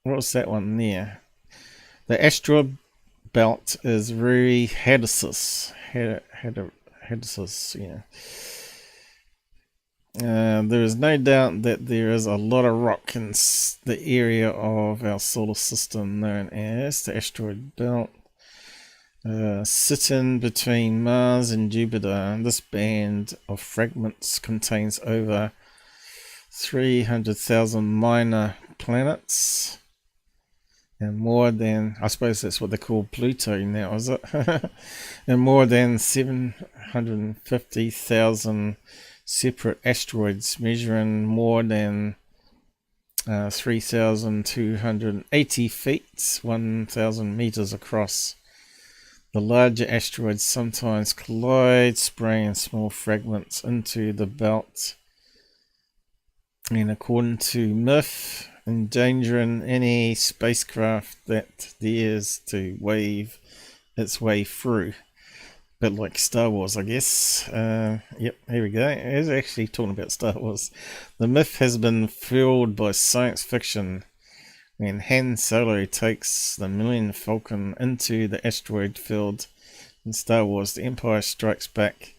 was that one there? The asteroid belt is very hadousious. Hadousious, yeah. There is no doubt that there is a lot of rock in the area of our solar system known as the asteroid belt. Sitting between Mars and Jupiter, this band of fragments contains over 300,000 minor planets, and more than, I suppose that's what they call Pluto now, is it? And more than 750,000 separate asteroids measuring more than 3,280 feet, 1,000 meters across. The larger asteroids sometimes collide, spraying small fragments into the belt, and according to myth, endangering any spacecraft that dares to wave its way through. Bit like Star Wars, I guess. Yep, here we go. It's actually talking about Star Wars. The myth has been fueled by science fiction. When Han Solo takes the Millennium Falcon into the asteroid field in Star Wars, The Empire Strikes Back,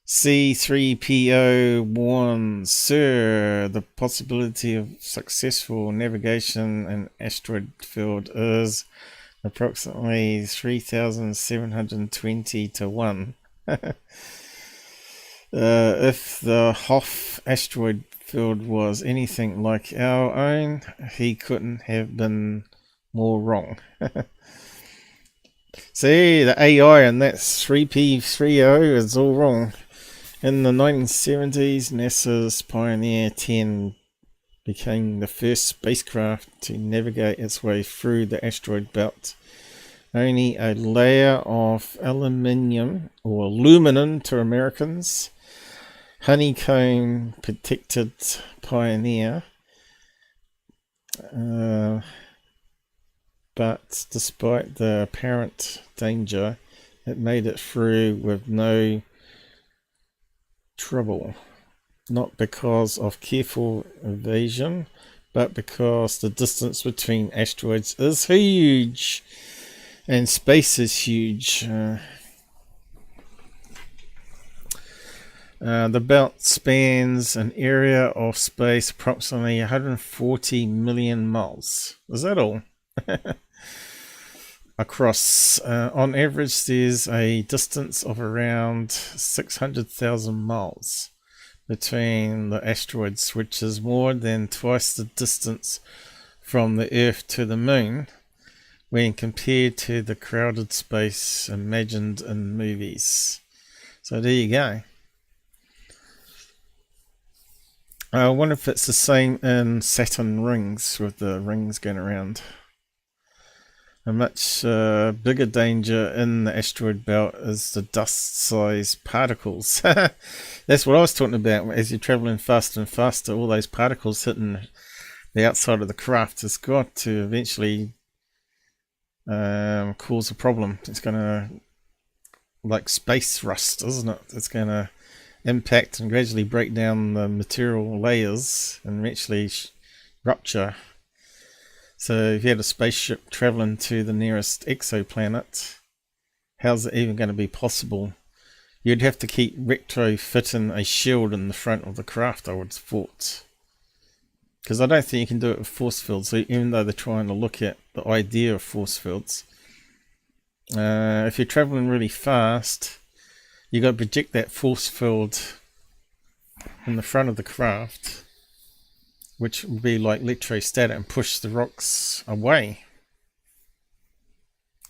C-3PO warns, "Sir, the possibility of successful navigation in asteroid field is approximately 3,720 to 1. If the Hoth asteroid field was anything like our own, he couldn't have been more wrong." See, the AI and that 3P30 is all wrong. In the 1970s, NASA's Pioneer 10 became the first spacecraft to navigate its way through the asteroid belt. Only a layer of aluminum, or aluminum to Americans, honeycomb protected Pioneer, but despite the apparent danger, it made it through with no trouble. Not because of careful evasion, but because the distance between asteroids is huge and space is huge. The belt spans an area of space approximately 140 million miles. Is that all? Across. On average, there's a distance of around 600,000 miles between the asteroids, which is more than twice the distance from the Earth to the Moon when compared to the crowded space imagined in movies. So there you go. I wonder if it's the same in Saturn rings, with the rings going around. A much bigger danger in the asteroid belt is the dust-sized particles. That's what I was talking about. As you're traveling faster and faster, all those particles hitting the outside of the craft has got to eventually cause a problem. It's going to, like space rust, isn't it? It's going to impact and gradually break down the material layers and eventually rupture. So if you had a spaceship traveling to the nearest exoplanet, how's it even going to be possible? You'd have to keep retrofitting a shield in the front of the craft, I would have thought. Because I don't think you can do it with force fields, even though they're trying to look at the idea of force fields. If you're traveling really fast, you've got to project that force field in the front of the craft, which would be like electrostatic, and push the rocks away.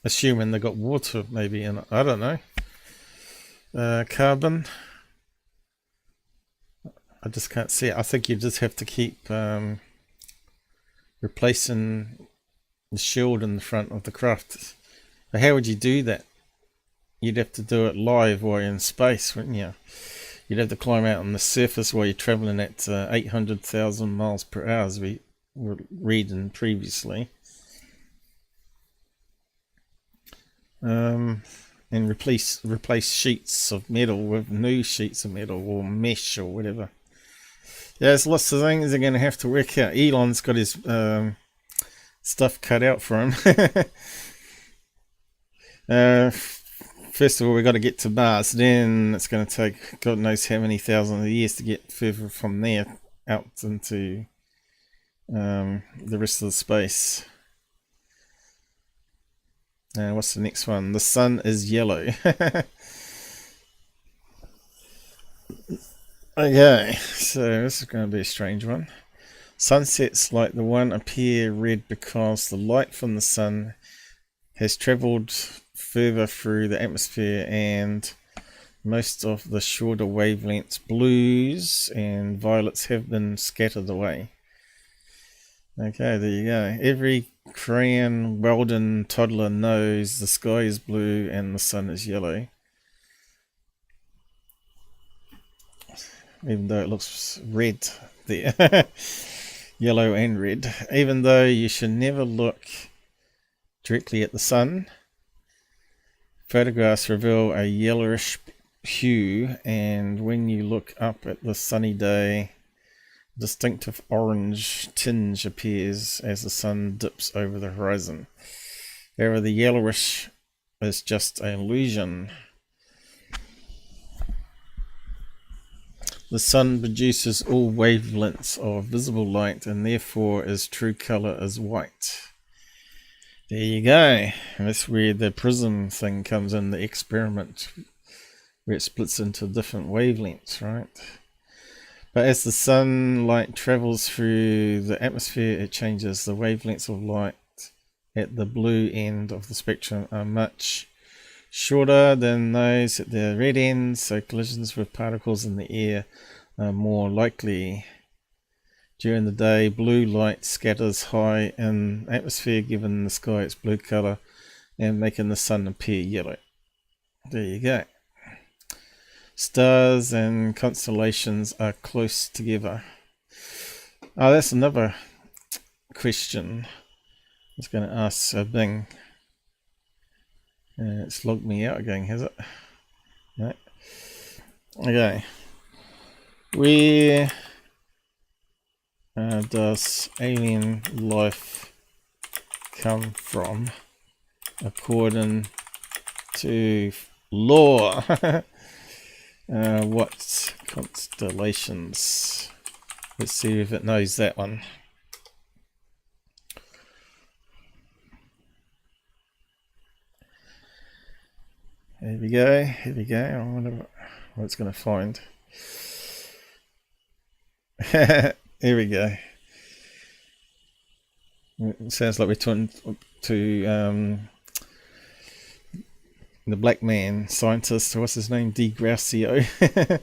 Assuming they got water maybe in it. I don't know. Carbon. I just can't see it. I think you just have to keep replacing the shield in the front of the craft. But how would you do that? You'd have to do it live while you're in space, wouldn't you? You'd have to climb out on the surface while you're traveling at 800,000 miles per hour, as we were reading previously. And replace sheets of metal with new sheets of metal or mesh or whatever. Yeah, there's lots of things they're going to have to work out. Elon's got his stuff cut out for him. First of all, we've got to get to Mars. Then it's going to take God knows how many thousands of years to get further from there out into the rest of the space. What's the next one? The sun is yellow. Okay, so this is going to be a strange one. Sunsets like the one appear red because the light from the sun has travelled further through the atmosphere and most of the shorter wavelengths, blues and violets, have been scattered away. Okay, there you go. Every Korean Weldon toddler knows the sky is blue and the sun is yellow. Even though it looks red there. Yellow and red. Even though you should never look directly at the sun. Photographs reveal a yellowish hue, and when you look up at the sunny day, a distinctive orange tinge appears as the sun dips over the horizon. However, the yellowish is just an illusion. The sun produces all wavelengths of visible light, and therefore its true color is white. There you go. And that's where the prism thing comes in, the experiment, where it splits into different wavelengths, right? But as the sunlight travels through the atmosphere, it changes. The wavelengths of light at the blue end of the spectrum are much shorter than those at the red end, so collisions with particles in the air are more likely. During the day, blue light scatters high in atmosphere, giving the sky its blue color and making the sun appear yellow. There you go. Stars and constellations are close together. Oh, that's another question I was going to ask Bing. It's logged me out again, has it? No. Okay. Where does alien life come from according to lore? What constellations? Let's see if it knows that one. Here we go, here we go. I wonder what it's going to find. Here we go. It sounds like we're talking to the black man scientist, what's his name, DeGracio.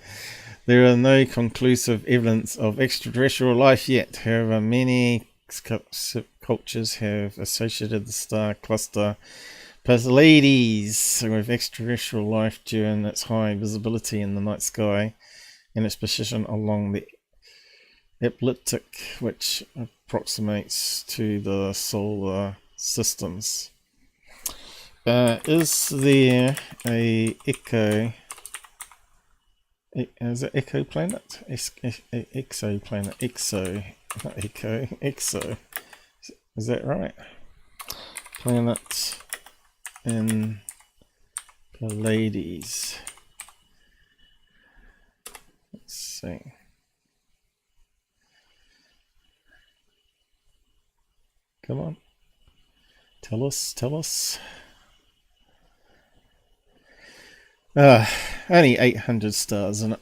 There are no conclusive evidence of extraterrestrial life yet. However, many cultures have associated the star cluster Pleiades with extraterrestrial life during its high visibility in the night sky and its position along the ecliptic, which approximates to the solar systems. Is there a is it exoplanet? Exoplanet, not exo. Is that right? Planet in Pleiades. Let's see. Come on. Tell us. Only 800 stars in it.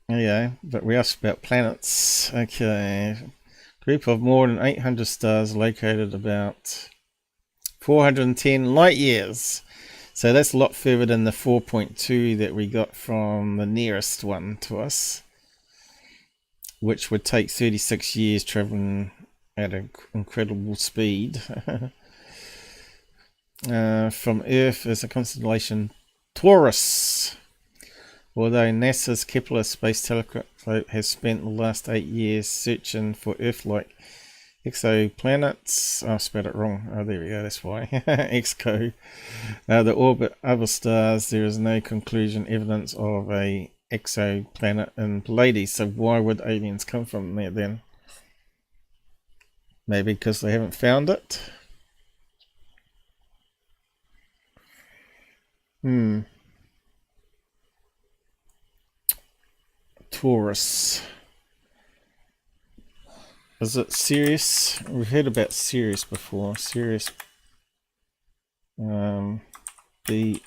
Yeah, but we asked about planets. Okay. Group of more than 800 stars located about 410 light years. So that's a lot further than the 4.2 that we got from the nearest one to us, which would take 36 years traveling at an incredible speed. From Earth is a constellation Taurus. Although NASA's Kepler Space Telescope has spent the last 8 years searching for Earth-like exoplanets. I spelled it wrong. Oh, there we go. That's why. Exco. The orbit other stars. There is no conclusion evidence of a exoplanet in Pleiades. So why would aliens come from there then? Maybe because they haven't found it. Taurus. Is it Sirius? We've heard about Sirius before. Sirius B.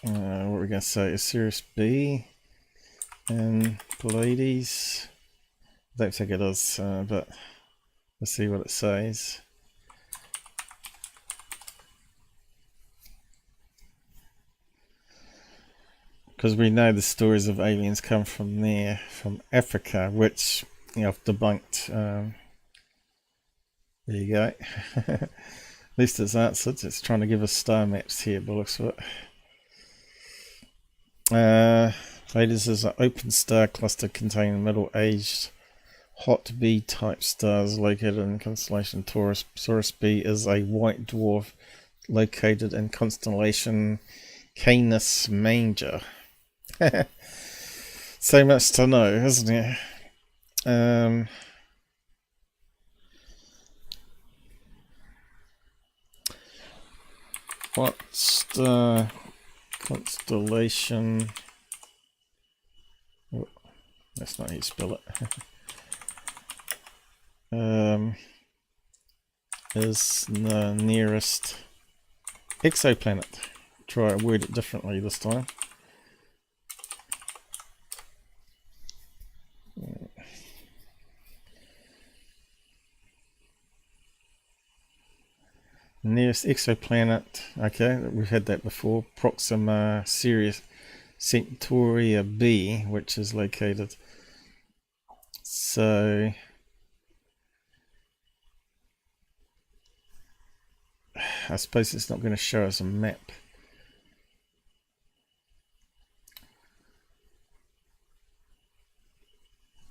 What are we going to say? Is Sirus B and Pleiades? I don't think it is, but let's see what it says. Because we know the stories of aliens come from there, from Africa, which, you know, I've debunked. There you go. At least it's answered. It's trying to give us star maps here, by the looks of it. Pleiades is an open star cluster containing middle-aged hot B-type stars located in the constellation Taurus. Sirus B is a white dwarf located in constellation Canis Major. So much to know, isn't it? What's the constellation? Oh, that's not how you spell it. Is the nearest exoplanet. Try to word it differently this time. Nearest exoplanet, okay, we've had that before. Proxima Sirius Centauria B, which is located. So I suppose it's not going to show us a map.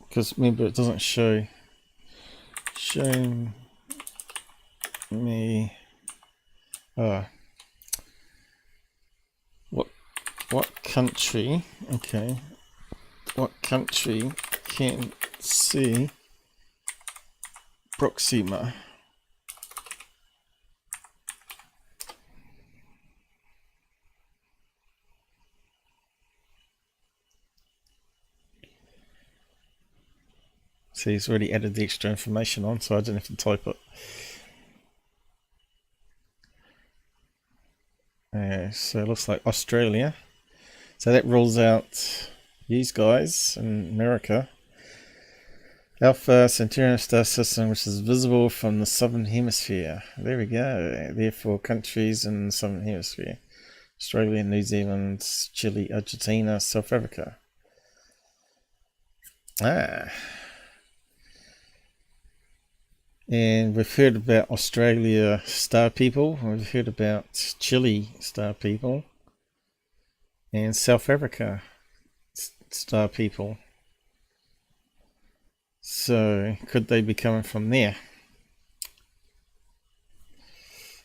Because remember, it doesn't show me what country, okay, what country can see Proxima? See, he's already added the extra information on, so I didn't have to type it. So it looks like Australia. So that rules out these guys in America. Alpha Centauri star system, which is visible from the southern hemisphere. There we go. Therefore, countries in the southern hemisphere: Australia, New Zealand, Chile, Argentina, South Africa. And we've heard about Australia star people, we've heard about Chile star people, and South Africa star people. So could they be coming from there?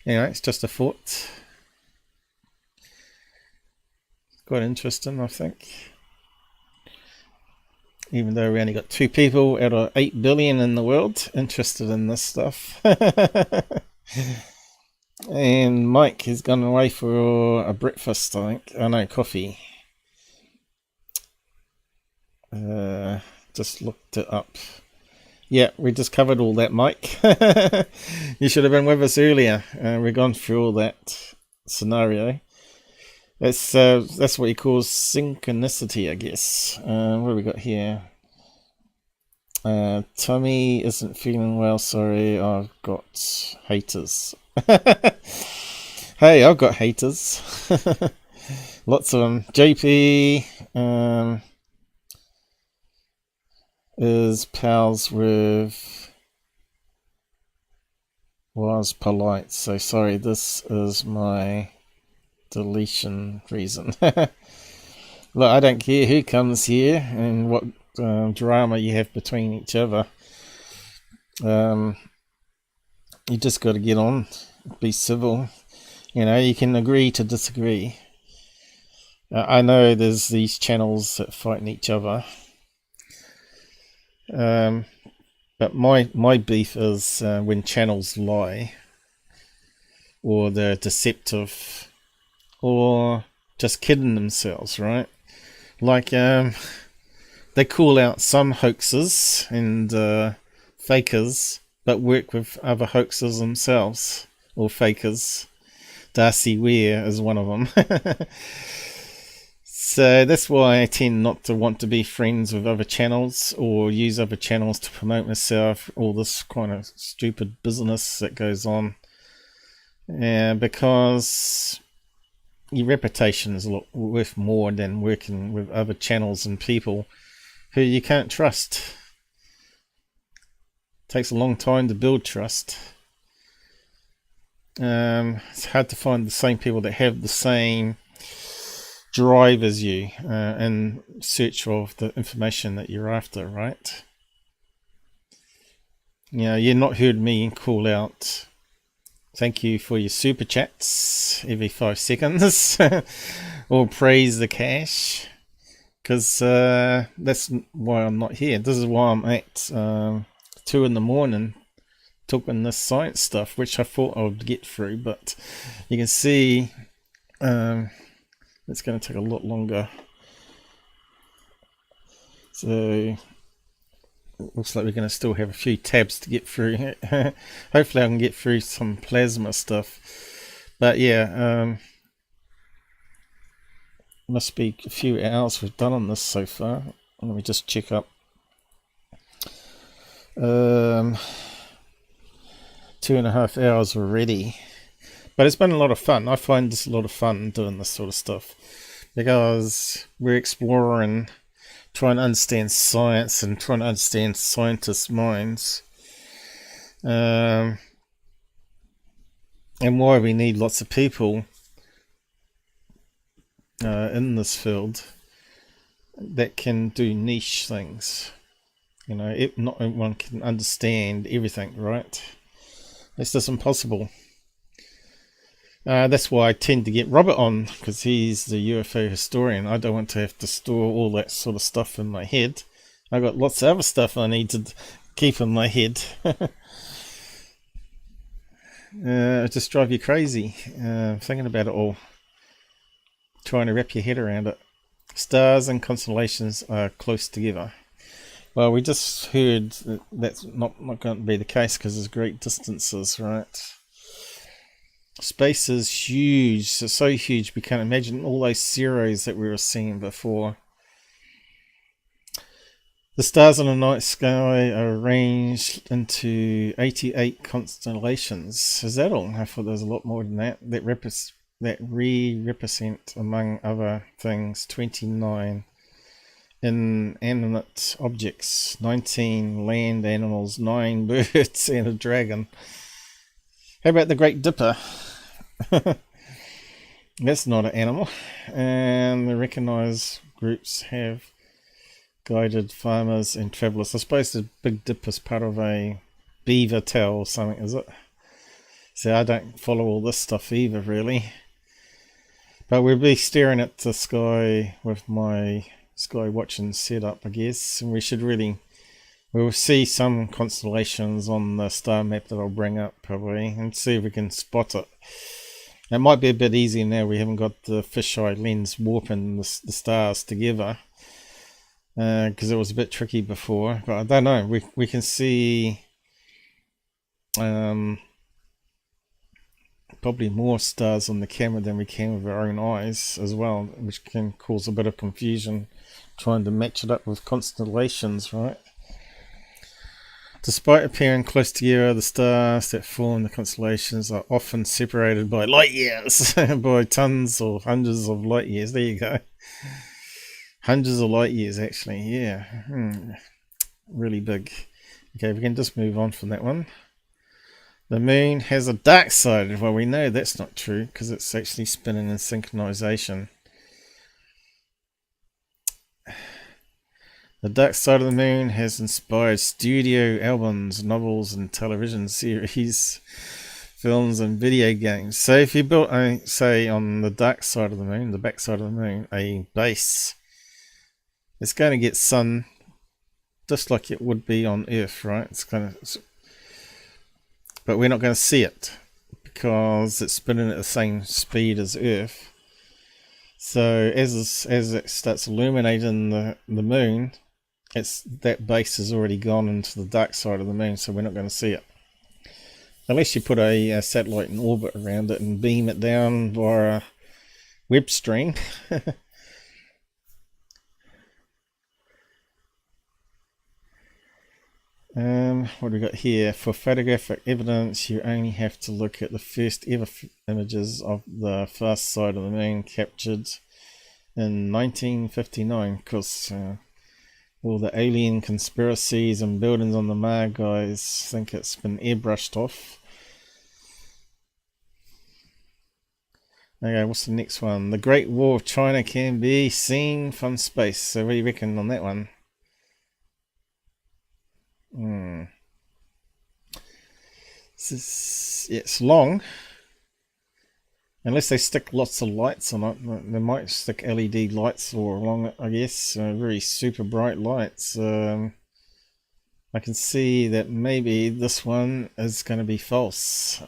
Anyway, it's just a thought. Quite interesting, I think. Even though we only got 2 people out of 8 billion in the world interested in this stuff. And Mike has gone away for a breakfast, I think. Oh no, coffee. Just looked it up. Yeah, we just covered all that, Mike. You should have been with us earlier. We've gone through all that scenario. That's what he calls synchronicity, I guess. What have we got here? Tommy isn't feeling well, sorry, I've got haters. Hey, I've got haters. Lots of them. JP is pals with was polite, so sorry, this is my deletion reason. Look, I don't care who comes here and what drama you have between each other. You just got to get on, be civil. You know, you can agree to disagree. I know there's these channels that fighting each other. But my beef is when channels lie, or they're deceptive, or just kidding themselves, right? Like they call out some hoaxes and fakers, but work with other hoaxers themselves, or fakers. Darcy Ware is one of them. So that's why I tend not to want to be friends with other channels or use other channels to promote myself, all this kind of stupid business that goes on. Because your reputation is worth more than working with other channels and people who you can't trust. It takes a long time to build trust. It's hard to find the same people that have the same drive as you in search of the information that you're after, right? You know, you've not heard me call out thank you for your super chats every 5 seconds or praise the cash, because that's why I'm not here. This is why I'm at 2 in the morning talking this science stuff, which I thought I would get through, but you can see it's going to take a lot longer. So it looks like we're going to still have a few tabs to get through. Hopefully I can get through some plasma stuff. But yeah, must be a few hours we've done on this so far. Let me just check up. 2.5 hours already. But it's been a lot of fun. I find this a lot of fun doing this sort of stuff, because we're exploring, trying to understand science and trying to understand scientists' minds, and why we need lots of people in this field that can do niche things. You know, not everyone can understand everything, right? It's just impossible. That's why I tend to get Robert on, because he's the UFO historian. I don't want to have to store all that sort of stuff in my head. I got lots of other stuff I need to keep in my head. It just drives you crazy thinking about it all, trying to wrap your head around it. Stars and constellations are close together. Well, we just heard that that's not going to be the case, because there's great distances, right? Space is huge, it's so huge we can't imagine all those zeros that we were seeing before. The stars in the night sky are arranged into 88 constellations. Is that all? I thought there was a lot more than that. That represent, among other things, 29 inanimate objects, 19 land animals, 9 birds, and a dragon. How about the Great Dipper? That's not an animal. And the recognised groups have guided farmers and travellers. I suppose the Big Dip is part of a beaver tail or something, is it? So I don't follow all this stuff either, really. But we'll be staring at the sky with my sky watching setup, I guess, and we'll see some constellations on the star map that I'll bring up probably, and see if we can spot it. It might be a bit easier now we haven't got the fisheye lens warping the stars together, because it was a bit tricky before. But I don't know, we can see probably more stars on the camera than we can with our own eyes as well, which can cause a bit of confusion trying to match it up with constellations, right? Despite appearing close together, the stars that form the constellations are often separated by light years, by tons or hundreds of light years. There you go. Hundreds of light years, actually, yeah. Really big. Okay, we can just move on from that one. The moon has a dark side. Well, we know that's not true because it's actually spinning in synchronization. The dark side of the moon has inspired studio albums, novels, and television series, films, and video games. So if you built, say, on the dark side of the moon, the back side of the moon, a base, it's going to get sun just like it would be on Earth, right? But we're not going to see it because it's spinning at the same speed as Earth. So as it starts illuminating the moon, that base has already gone into the dark side of the moon, so we're not going to see it. Unless you put a satellite in orbit around it and beam it down via a web stream. What do we got here? For photographic evidence, you only have to look at the first ever images of the far side of the moon captured in 1959, because all the alien conspiracies and buildings on the Mars guys think it's been airbrushed off. Okay, what's the next one? The Great Wall of China can be seen from space. So what do you reckon on that one? It's long. Unless they stick lots of lights on it. They might stick LED lights all along it, I guess. Very super bright lights. I can see that maybe this one is going to be false.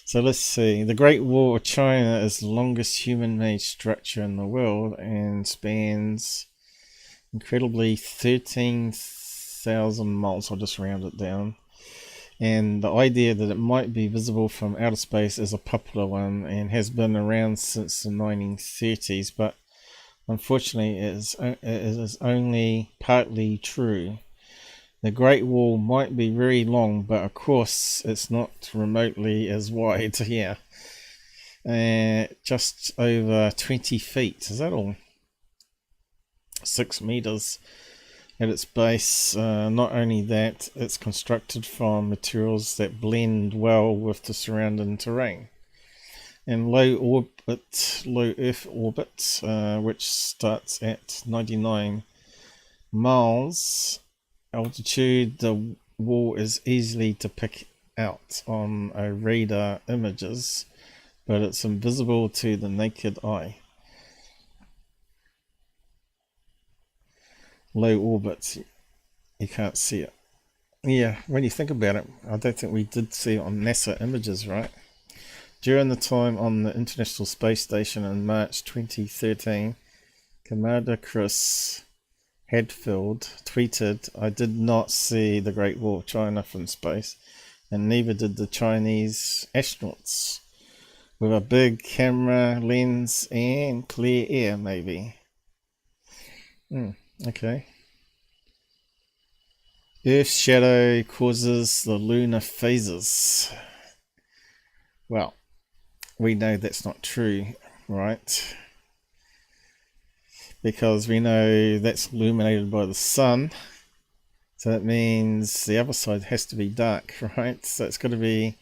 So let's see. The Great Wall of China is the longest human-made structure in the world and spans incredibly 13,000 miles. I'll just round it down. And the idea that it might be visible from outer space is a popular one and has been around since the 1930s, but unfortunately it is only partly true. The Great Wall might be very long, but of course it's not remotely as wide here. Just over 20 feet, is that all? 6 meters. At its base. Not only that, it's constructed from materials that blend well with the surrounding terrain. In low Earth orbit, which starts at 99 miles altitude, the wall is easy to pick out on a radar images, but it's invisible to the naked eye. Low orbit, you can't see it. Yeah, when you think about it, I don't think we did see it on NASA images, right? During the time on the International Space Station in March 2013, Commander Chris Hadfield tweeted, "I did not see the Great Wall of China from space, and neither did the Chinese astronauts. With a big camera lens and clear air, maybe." Okay. Earth's shadow causes the lunar phases. Well, we know that's not true, right? Because we know that's illuminated by the sun. So that means the other side has to be dark, right? So it's got to be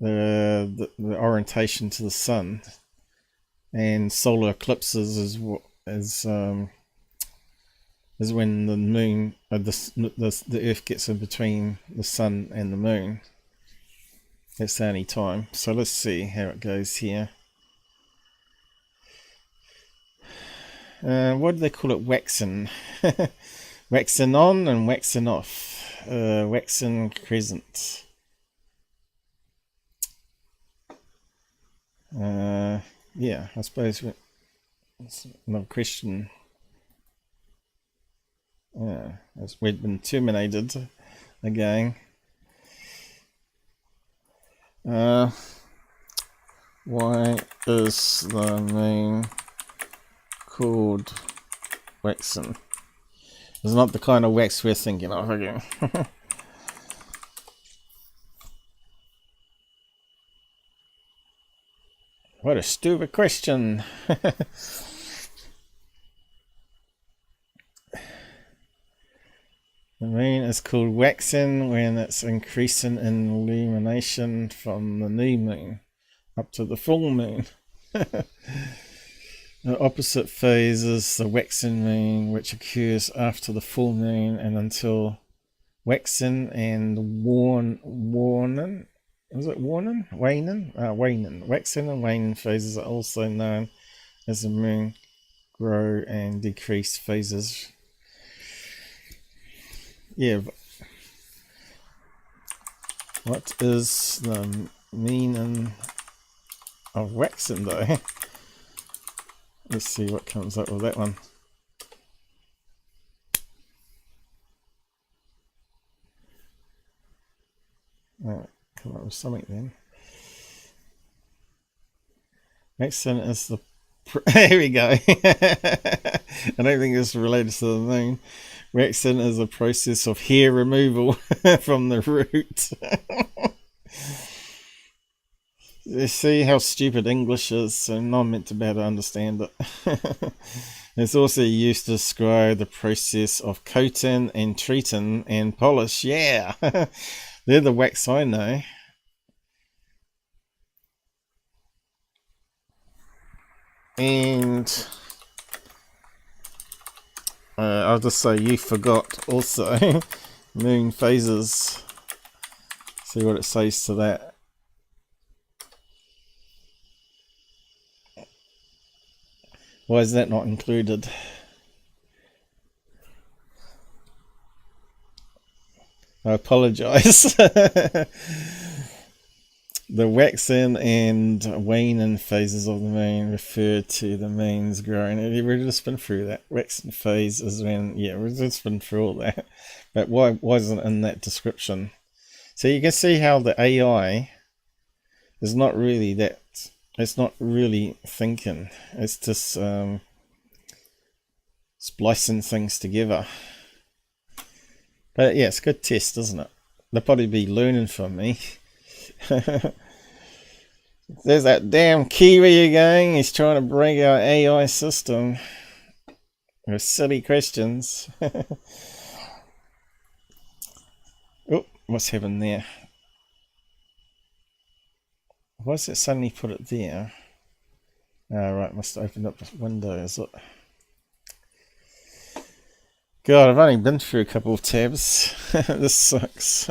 the orientation to the sun. And solar eclipses is is when the moon, the Earth gets in between the sun and the moon. That's the only time. So let's see how it goes here. What do they call it? Waxing. Waxing on and waxing off. Waxing crescent. Yeah, I suppose that's another question. Yeah, we've been terminated again. Why is the moon called waxing? It's not the kind of wax we're thinking of again. What a stupid question. The moon is called waxing when it's increasing in illumination from the new moon up to the full moon. The opposite phase is the waxing moon, which occurs after the full moon and until waxing and waning. Is it waning? Waning? Waning. Waxing and waning phases are also known as the moon grow and decrease phases. Yeah. What is the meaning of waxing though? Let's see what comes up with that one. Alright, come up with something then. Waxing is the... Here we go. I don't think it's related to the moon. Waxing is a process of hair removal from the root. You see how stupid English is, so no one meant to be able to understand it. It's also used to describe the process of coating and treating and polish. Yeah, they're the wax I know. And I'll just say you forgot also moon phases. See what it says to that. Why is that not included? I apologise. The waxing and waning phases of the moon refer to the moon's growing. We've just been through that. Waxing phase is when, yeah, we've just been through all that. But why isn't it in that description? So you can see how the AI is not really that. It's not really thinking. It's just splicing things together. But yeah, it's a good test, isn't it? They'll probably be learning from me. There's that damn Kiwi again. He's trying to break our AI system with silly questions. Oh, what's happened there? Why does it suddenly put it there? Oh, right, must have opened up the window, is it? God, I've only been through a couple of tabs. This sucks.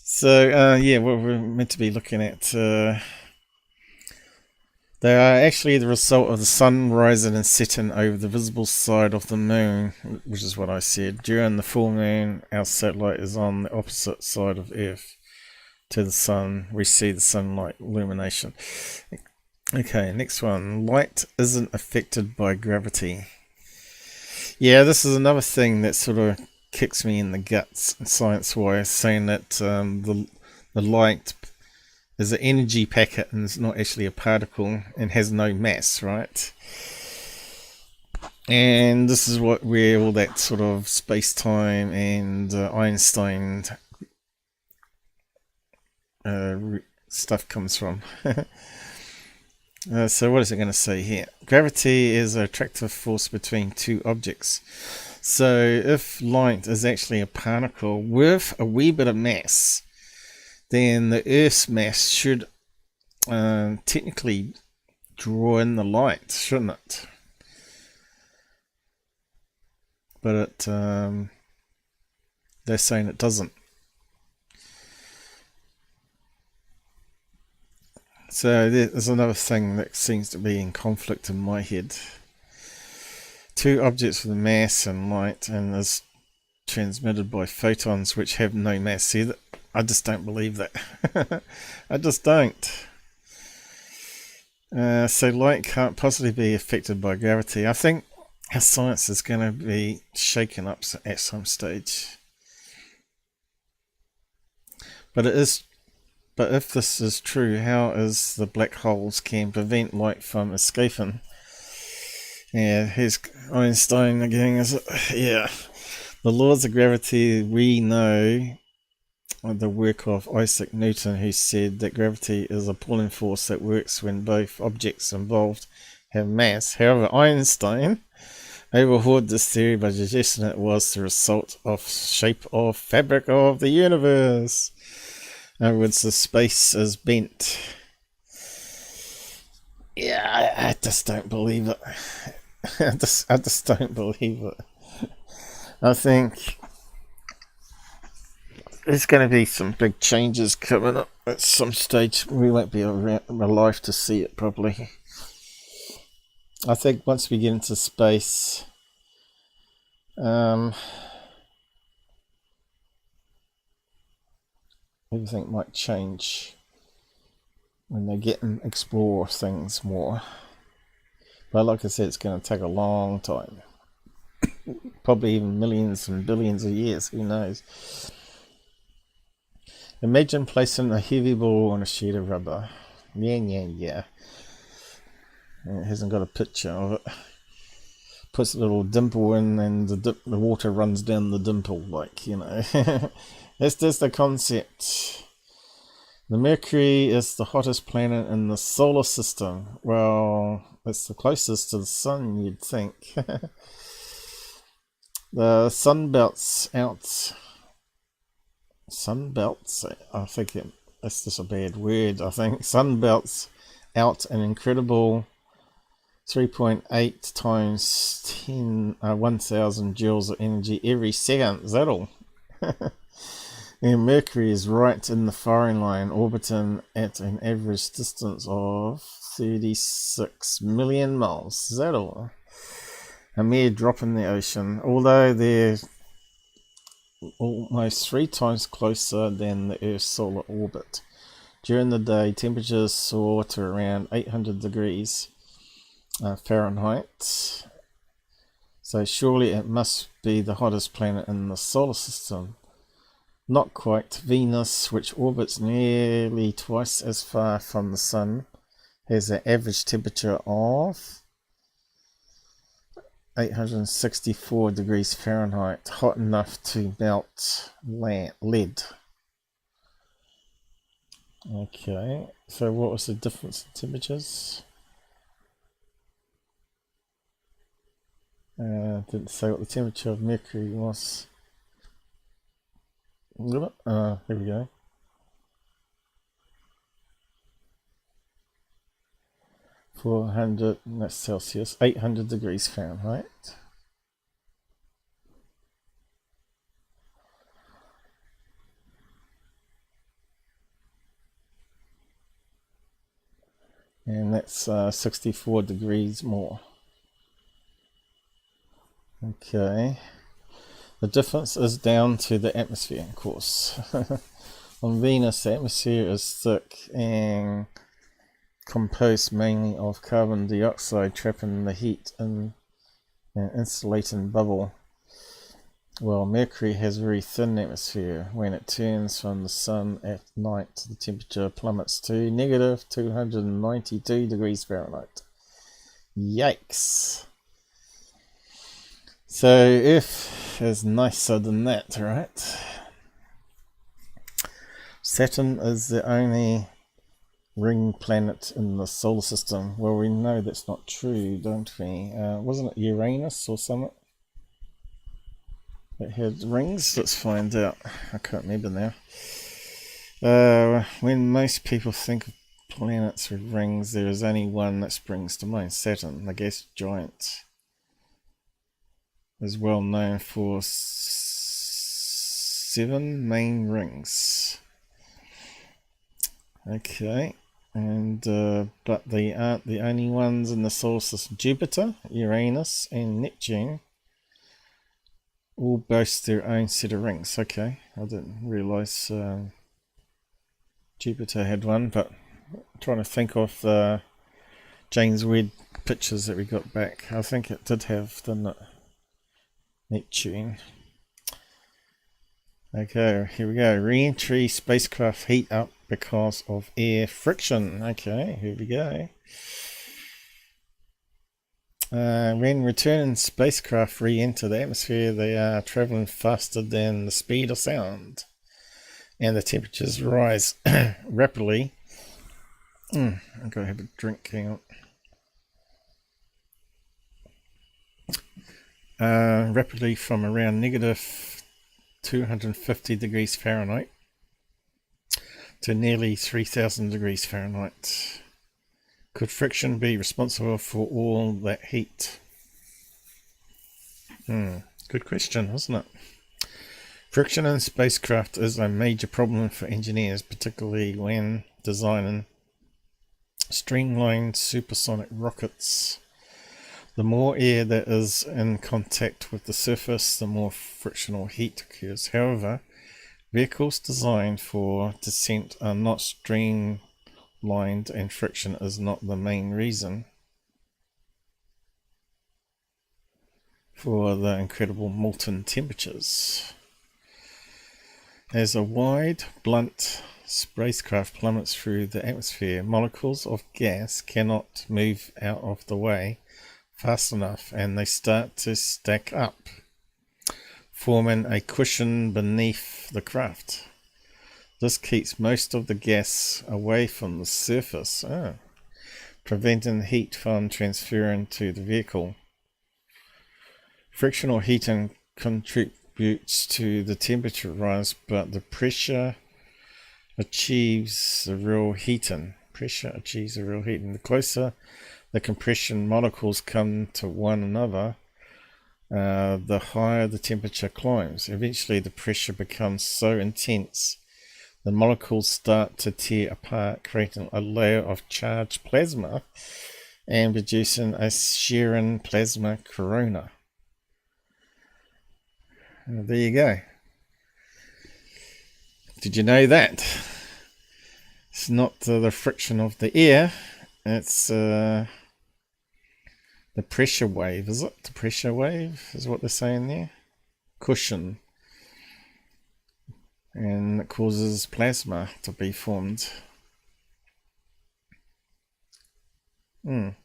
So, yeah, what we're meant to be looking at, they are actually the result of the sun rising and setting over the visible side of the moon, which is what I said. During the full moon, our satellite is on the opposite side of Earth to the sun. We see the sunlight illumination. Okay, next one. Light isn't affected by gravity. Yeah, this is another thing that sort of kicks me in the guts science-wise, saying that the light is an energy packet and it's not actually a particle and has no mass, right? And this is where all that sort of space-time and Einstein stuff comes from. So what is it going to say here? Gravity is an attractive force between two objects. So if light is actually a particle with a wee bit of mass, then the Earth's mass should technically draw in the light, shouldn't it? but they're saying it doesn't. So there's another thing that seems to be in conflict in my head. Two objects with mass and light and is transmitted by photons which have no mass. See, I just don't believe that. I just don't. So light can't possibly be affected by gravity. I think our science is going to be shaken up at some stage. But if this is true, how is the black holes can prevent light from escaping? Yeah, here's Einstein again, is it? Yeah. The laws of gravity we know are the work of Isaac Newton, who said that gravity is a pulling force that works when both objects involved have mass. However, Einstein overhauled this theory by suggesting it was the result of shape of fabric of the universe. In other words, the space is bent. Yeah, I just don't believe it. I just don't believe it. I think there's going to be some big changes coming up at some stage. We won't be alive to see it properly. I think once we get into space, everything might change when they get and explore things more. But like I said, it's going to take a long time. Probably even millions and billions of years, who knows. Imagine placing a heavy ball on a sheet of rubber. Yeah. And it hasn't got a picture of it. Puts a little dimple in and the water runs down the dimple, like, you know. That's just the concept. The Mercury is the hottest planet in the solar system. Well, it's the closest to the sun, you'd think. The sun belts out. Sun belts? I think that's just a bad word, I think. Sun belts out an incredible 3.8 times 1,000 joules of energy every second. Is that all? And Mercury is right in the firing line, orbiting at an average distance of 36 million miles. Is that all? A mere drop in the ocean, although they're almost 3 times closer than the Earth's solar orbit. During the day, temperatures soar to around 800 degrees Fahrenheit. So surely it must be the hottest planet in the solar system. Not quite. Venus, which orbits nearly twice as far from the Sun, has an average temperature of 864 degrees Fahrenheit, hot enough to melt lead. Okay, so what was the difference in temperatures? Didn't say what the temperature of Mercury was. Here we go. 400, that's Celsius, 800 degrees Fahrenheit. And that's 64 degrees more. Okay. The difference is down to the atmosphere, of course. On Venus, the atmosphere is thick and composed mainly of carbon dioxide, trapping the heat in an insulating bubble. Well, Mercury has a very thin atmosphere. When it turns from the sun at night, the temperature plummets to negative 292 degrees Fahrenheit. Yikes! So Earth is nicer than that, right? Saturn is the only ring planet in the solar system. Well, we know that's not true, don't we? Wasn't it Uranus or something that had rings? Let's find out. I can't remember now. When most people think of planets with rings, there is only one that springs to mind: Saturn, the gas giant. is well known for 7 main rings. Okay, and but they aren't the only ones in the solar system. Jupiter, Uranus, and Neptune all boast their own set of rings. Okay, I didn't realise Jupiter had one, but I'm trying to think of the James Webb pictures that we got back. I think it did have, didn't it? Neptune. Okay, here we go. Re-entry spacecraft heat up because of air friction. Okay, here we go. When returning spacecraft re-enter the atmosphere, they are traveling faster than the speed of sound, and the temperatures rise rapidly. I'm going to have a drink. Hang on. Rapidly from around negative 250 degrees Fahrenheit to nearly 3000 degrees Fahrenheit. Could friction be responsible for all that heat? Good question, isn't it? Friction in spacecraft is a major problem for engineers, particularly when designing streamlined supersonic rockets. The more air that is in contact with the surface, the more frictional heat occurs. However, vehicles designed for descent are not streamlined, and friction is not the main reason for the incredible molten temperatures. As a wide, blunt spacecraft plummets through the atmosphere, molecules of gas cannot move out of the way fast enough, and they start to stack up, forming a cushion beneath the craft. This keeps most of the gas away from the surface, preventing heat from transferring to the vehicle. Frictional heating contributes to the temperature rise, but the pressure achieves the real heating. The closer the compression molecules come to one another, the higher the temperature climbs. Eventually the pressure becomes so intense the molecules start to tear apart, creating a layer of charged plasma and producing a shearing plasma corona. There you go. Did you know that? It's not the friction of the air, it's the pressure wave, is it? The pressure wave is what they're saying there. Cushion. And it causes plasma to be formed. Creating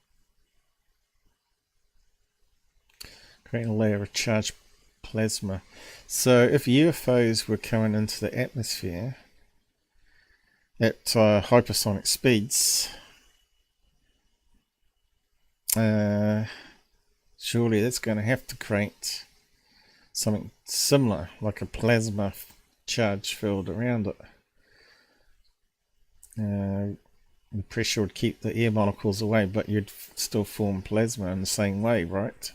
a layer of charged plasma. So if UFOs were coming into the atmosphere at hypersonic speeds, surely that's going to have to create something similar, like a plasma charge field around it. The pressure would keep the air molecules away, but you'd still form plasma in the same way, right?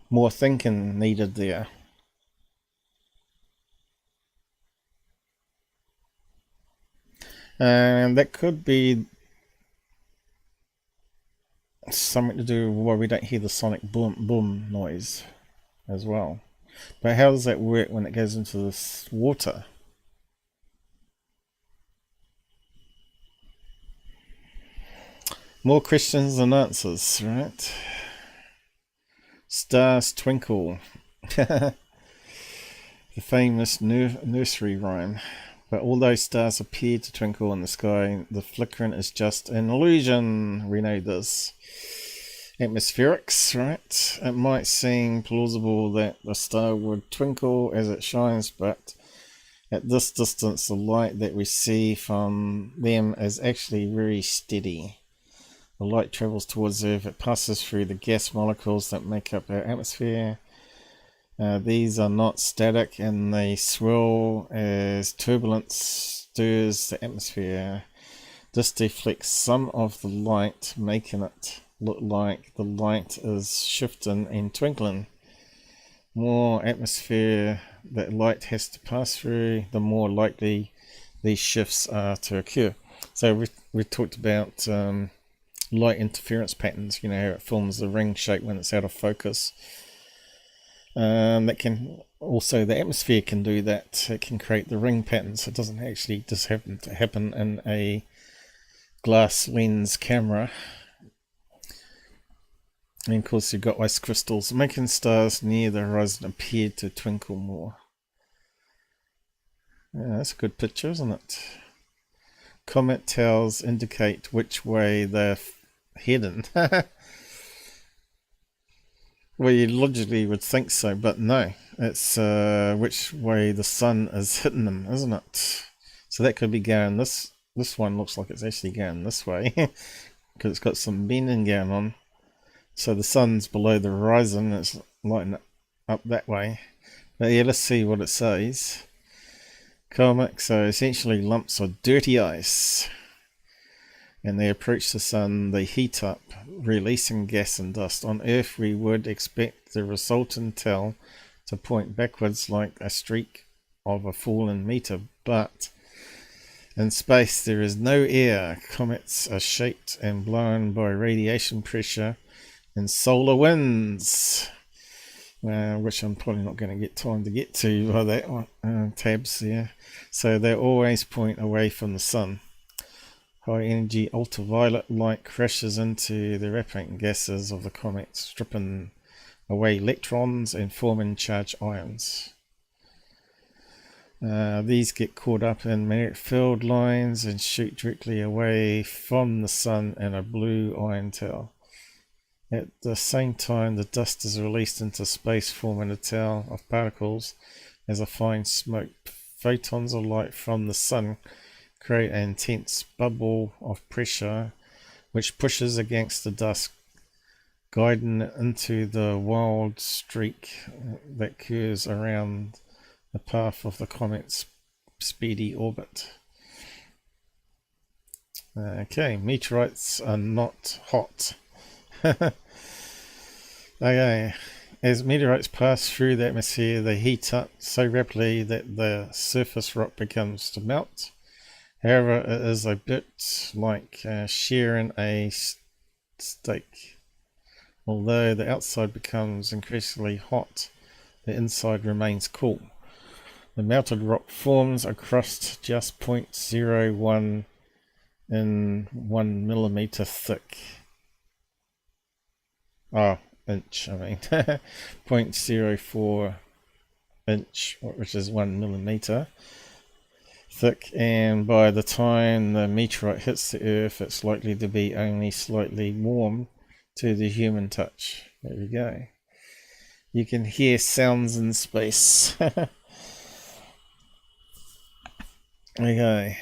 More thinking needed there. And that could be something to do with why we don't hear the sonic boom noise as well. But how does that work when it goes into this water? More questions than answers, right? Stars twinkle. The famous nursery rhyme. But although stars appear to twinkle in the sky, the flickering is just an illusion. We know this. Atmospherics, right? It might seem plausible that the star would twinkle as it shines, but at this distance, the light that we see from them is actually very steady. The light travels towards Earth. It passes through the gas molecules that make up our atmosphere. These are not static, and they swirl as turbulence stirs the atmosphere. This deflects some of the light, making it look like the light is shifting and twinkling. More atmosphere that light has to pass through, the more likely these shifts are to occur. So we talked about light interference patterns, you know, how it forms the ring shape when it's out of focus. That can also, the atmosphere can do that. It can create the ring patterns. It doesn't actually just happen to happen in a glass lens camera. And of course you've got ice crystals making stars near the horizon appear to twinkle more. Yeah, that's a good picture, isn't it? Comet tails indicate which way they're heading. Well, you logically would think so, but no. It's which way the sun is hitting them, isn't it? So that could be going this one looks like it's actually going this way because it's got some bending going on. So the sun's below the horizon, it's lighting up that way. But yeah, let's see what it says. Comet, so essentially lumps of dirty ice. And they approach the sun, they heat up, releasing gas and dust. On Earth, we would expect the resultant tail to point backwards like a streak of a fallen meteor, but in space there is no air. Comets are shaped and blown by radiation pressure and solar winds, which I'm probably not going to get time to get to by that tabs there. So they always point away from the sun. High energy ultraviolet light crashes into the wrapping gases of the comet, stripping away electrons and forming charged ions. These get caught up in magnetic field lines and shoot directly away from the sun in a blue ion tail. At the same time, the dust is released into space, forming a tail of particles as a fine smoke. Photons of light from the sun create an intense bubble of pressure which pushes against the dust, guiding it into the wild streak that curves around the path of the comet's speedy orbit. Okay, meteorites are not hot. Okay, as meteorites pass through the atmosphere, they heat up so rapidly that the surface rock becomes to melt. However, it is a bit like shearing a steak. Although the outside becomes increasingly hot, the inside remains cool. The melted rock forms a crust just 0.01 in 1 millimeter thick. Inch, I mean. 0.04 inch, which is 1 millimeter thick, and by the time the meteorite hits the Earth, it's likely to be only slightly warm to the human touch. There we go. You can hear sounds in space. Okay.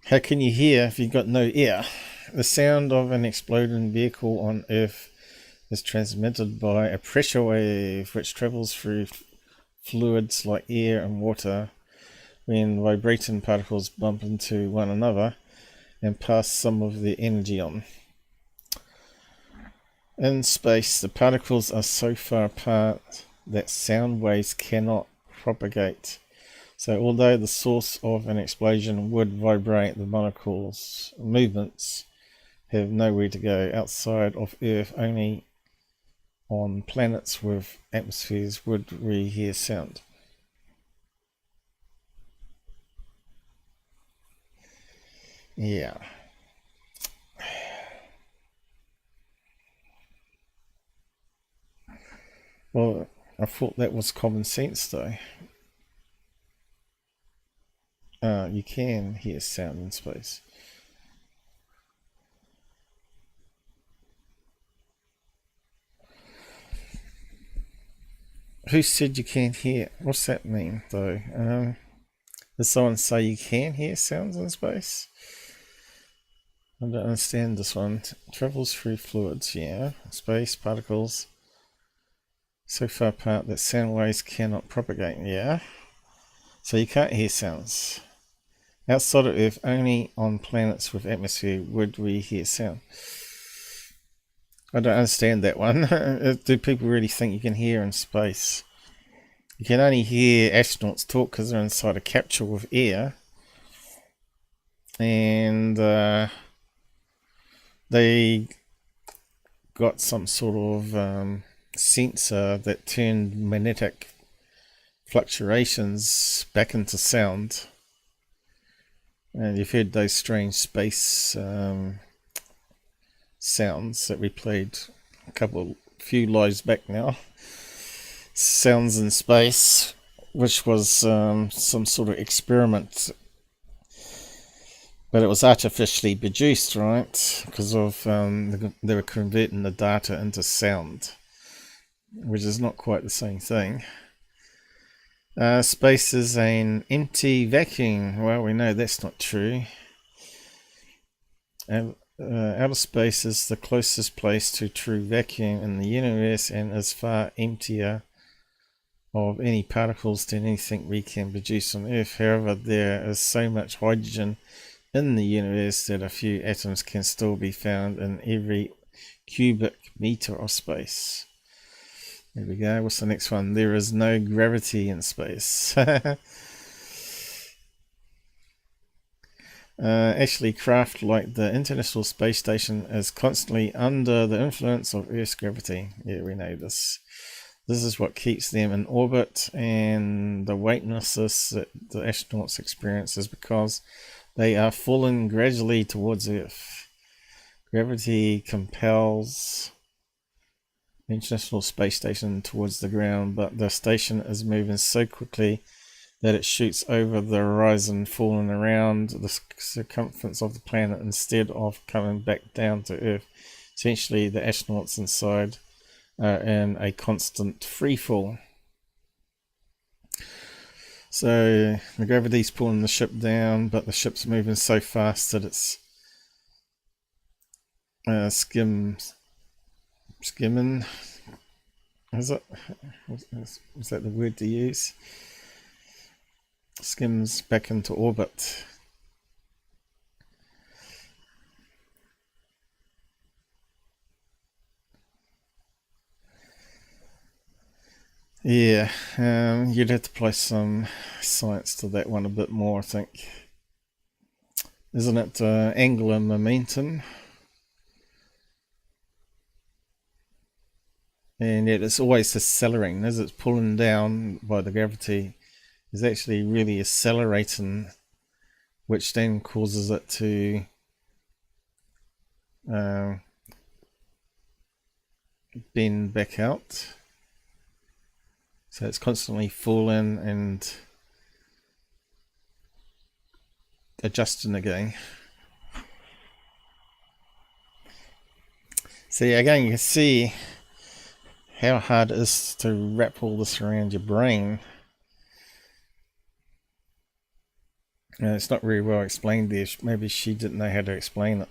How can you hear if you've got no air? The sound of an exploding vehicle on Earth is transmitted by a pressure wave which travels through fluids like air and water when vibrating particles bump into one another and pass some of their energy on. In space, the particles are so far apart that sound waves cannot propagate. So although the source of an explosion would vibrate, the molecules' movements have nowhere to go outside of Earth. Only on planets with atmospheres would we hear sound. Yeah. Well, I thought that was common sense though. You can hear sound in space. Who said you can't hear? What's that mean though? Did someone say you can hear sounds in space? I don't understand this one. Travels through fluids, yeah. Space, particles so far apart that sound waves cannot propagate, yeah. So you can't hear sounds. Outside of Earth, only on planets with atmosphere would we hear sound. I don't understand that one. Do people really think you can hear in space? You can only hear astronauts talk because they're inside a capsule with air. And they got some sort of sensor that turned magnetic fluctuations back into sound. And you've heard those strange space sounds that we played few lives back now. Sounds in Space, which was some sort of experiment, but it was artificially produced, right? Because of they were converting the data into sound, which is not quite the same thing. Space is an empty vacuum. Well, we know that's not true. Outer space is the closest place to true vacuum in the universe and is far emptier of any particles than anything we can produce on Earth. However, there is so much hydrogen in the universe that a few atoms can still be found in every cubic meter of space. There we go. What's the next one? There is no gravity in space. Actually, craft like the International Space Station is constantly under the influence of Earth's gravity. Yeah, we know this. This is what keeps them in orbit, and the weightlessness that the astronauts experience is because they are falling gradually towards Earth. Gravity compels the International Space Station towards the ground, but the station is moving so quickly that it shoots over the horizon, falling around the circumference of the planet instead of coming back down to Earth. Essentially, the astronauts inside are in a constant free fall. So the gravity's pulling the ship down, but the ship's moving so fast that it's skimming. Is it? Is that the word to use? Skims back into orbit. Yeah, you'd have to apply some science to that one a bit more, I think. Isn't it angular momentum? And yet it's always accelerating. As it's pulling down by the gravity, is actually really accelerating, which then causes it to bend back out. So it's constantly falling and adjusting again. So yeah, again, you can see how hard it is to wrap all this around your brain. It's not very well explained there. Maybe she didn't know how to explain it.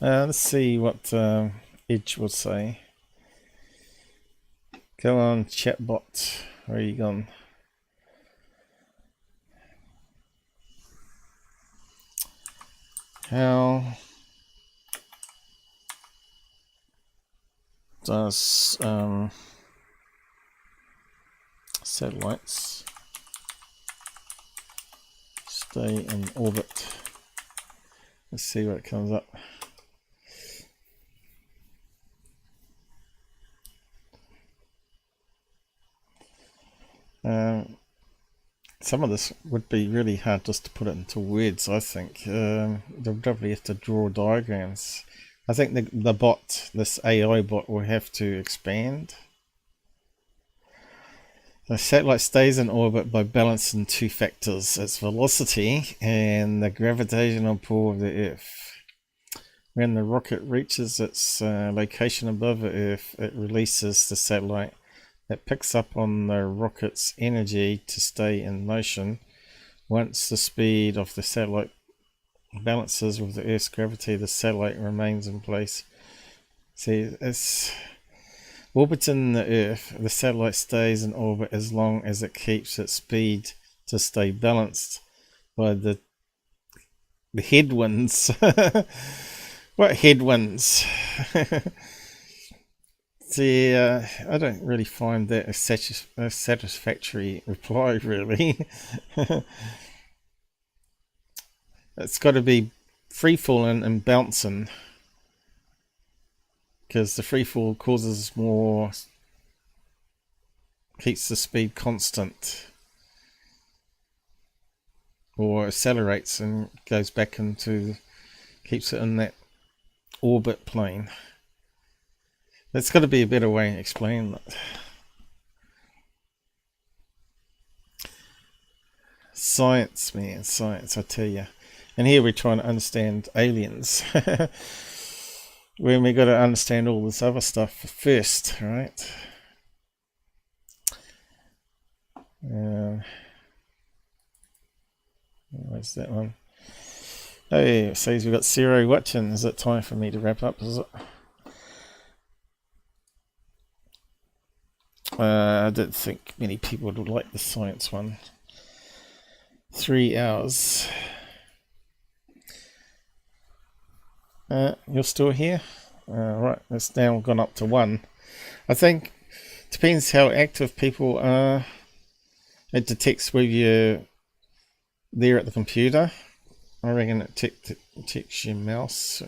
Let's see what Edge would say. Go on, chatbot. Where are you gone? How does satellites stay in orbit? Let's see what comes up. Some of this would be really hard just to put it into words, I think. They'll probably have to draw diagrams. I think the bot, this AI bot, will have to expand. The satellite stays in orbit by balancing two factors: its velocity and the gravitational pull of the Earth. When the rocket reaches its location above the Earth, it releases the satellite. It picks up on the rocket's energy to stay in motion. Once the speed of the satellite balances with the Earth's gravity, the satellite remains in place. See, it's orbiting the Earth. The satellite stays in orbit as long as it keeps its speed to stay balanced by the headwinds. What headwinds? See, I don't really find that a satisfactory reply, really. It's got to be free falling and bouncing, because the free fall causes more, keeps the speed constant, or accelerates and goes back into, keeps it in that orbit plane. There's got to be a better way to explain that. Science, man, science, I tell you. And here we're trying to understand aliens. When we got to understand all this other stuff first, right? Where's that one? Hey, it says we've got 0 watching. Is it time for me to wrap up? Is it? I don't think many people would like the science one. 3 hours. You're still here? Right, it's now gone up to 1. I think depends how active people are. It detects whether you're there at the computer. I reckon it detects your mouse.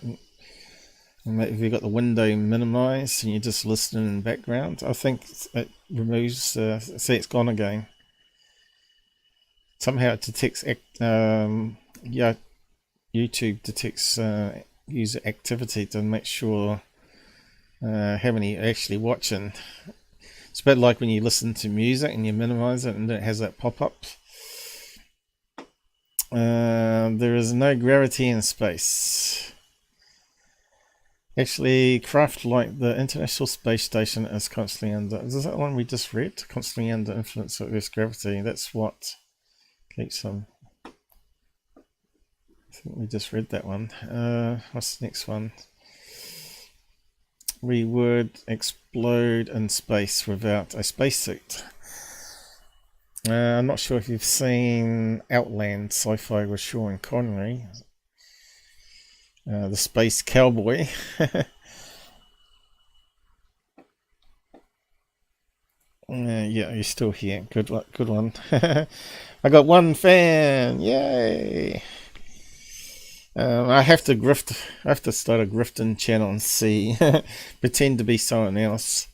And if you've got the window minimized and you're just listening in the background, I think it removes, see, it's gone again. Somehow it detects, yeah, YouTube detects user activity to make sure how many are actually watching. It's a bit like when you listen to music and you minimize it and it has that pop-up. There is no gravity in space. Actually, craft like the International Space Station is constantly under... Is that one we just read? Constantly under influence of Earth's gravity. That's what keeps them... I think we just read that one. What's the next one? We would explode in space without a spacesuit. I'm not sure if you've seen Outland sci-fi with Sean Connery. The space cowboy. Yeah, you're still here. Good one. I got 1 fan. Yay! I have to grift. I have to start a grifting channel and see. Pretend to be someone else.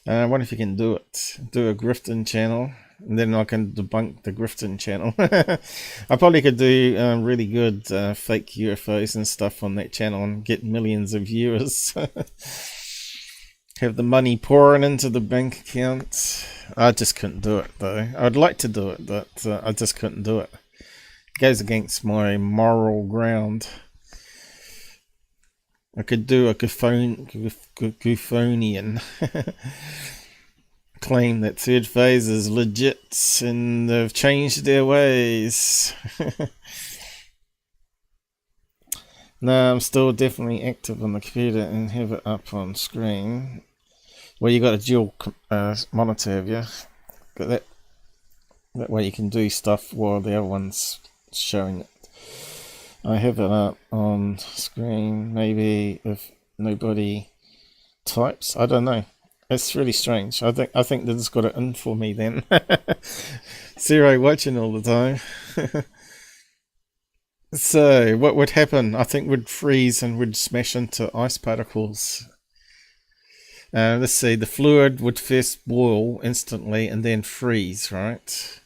I wonder if you can do it. Do a grifting channel. And then I can debunk the grifting channel. I probably could do really good fake UFOs and stuff on that channel and get millions of viewers. Have the money pouring into the bank account. I just couldn't do it though. I'd like to do it, but I just couldn't do it. It goes against my moral ground. I could do a Goophonian. Claim that third phase is legit and they've changed their ways. No, I'm still definitely active on the computer and have it up on screen. Well, you got a dual monitor, have you? Got that. That way you can do stuff while the other one's showing it. I have it up on screen. Maybe if nobody types, I don't know. It's really strange. I think this has got it in for me then. 0 watching all the time. So what would happen? I think would freeze and would smash into ice particles. Let's see. The fluid would first boil instantly and then freeze, right?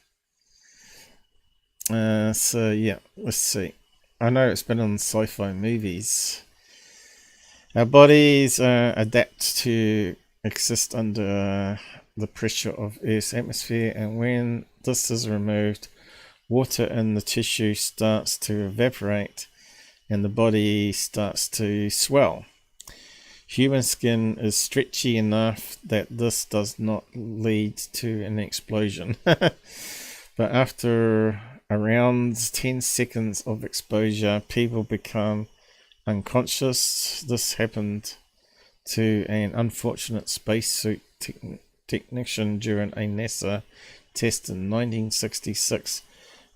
So yeah, let's see. I know it's been on sci-fi movies. Our bodies adapt to exist under the pressure of Earth's atmosphere, and when this is removed, water in the tissue starts to evaporate and the body starts to swell. Human skin is stretchy enough that this does not lead to an explosion. But after around 10 seconds of exposure, people become unconscious. This happened to an unfortunate spacesuit technician during a NASA test in 1966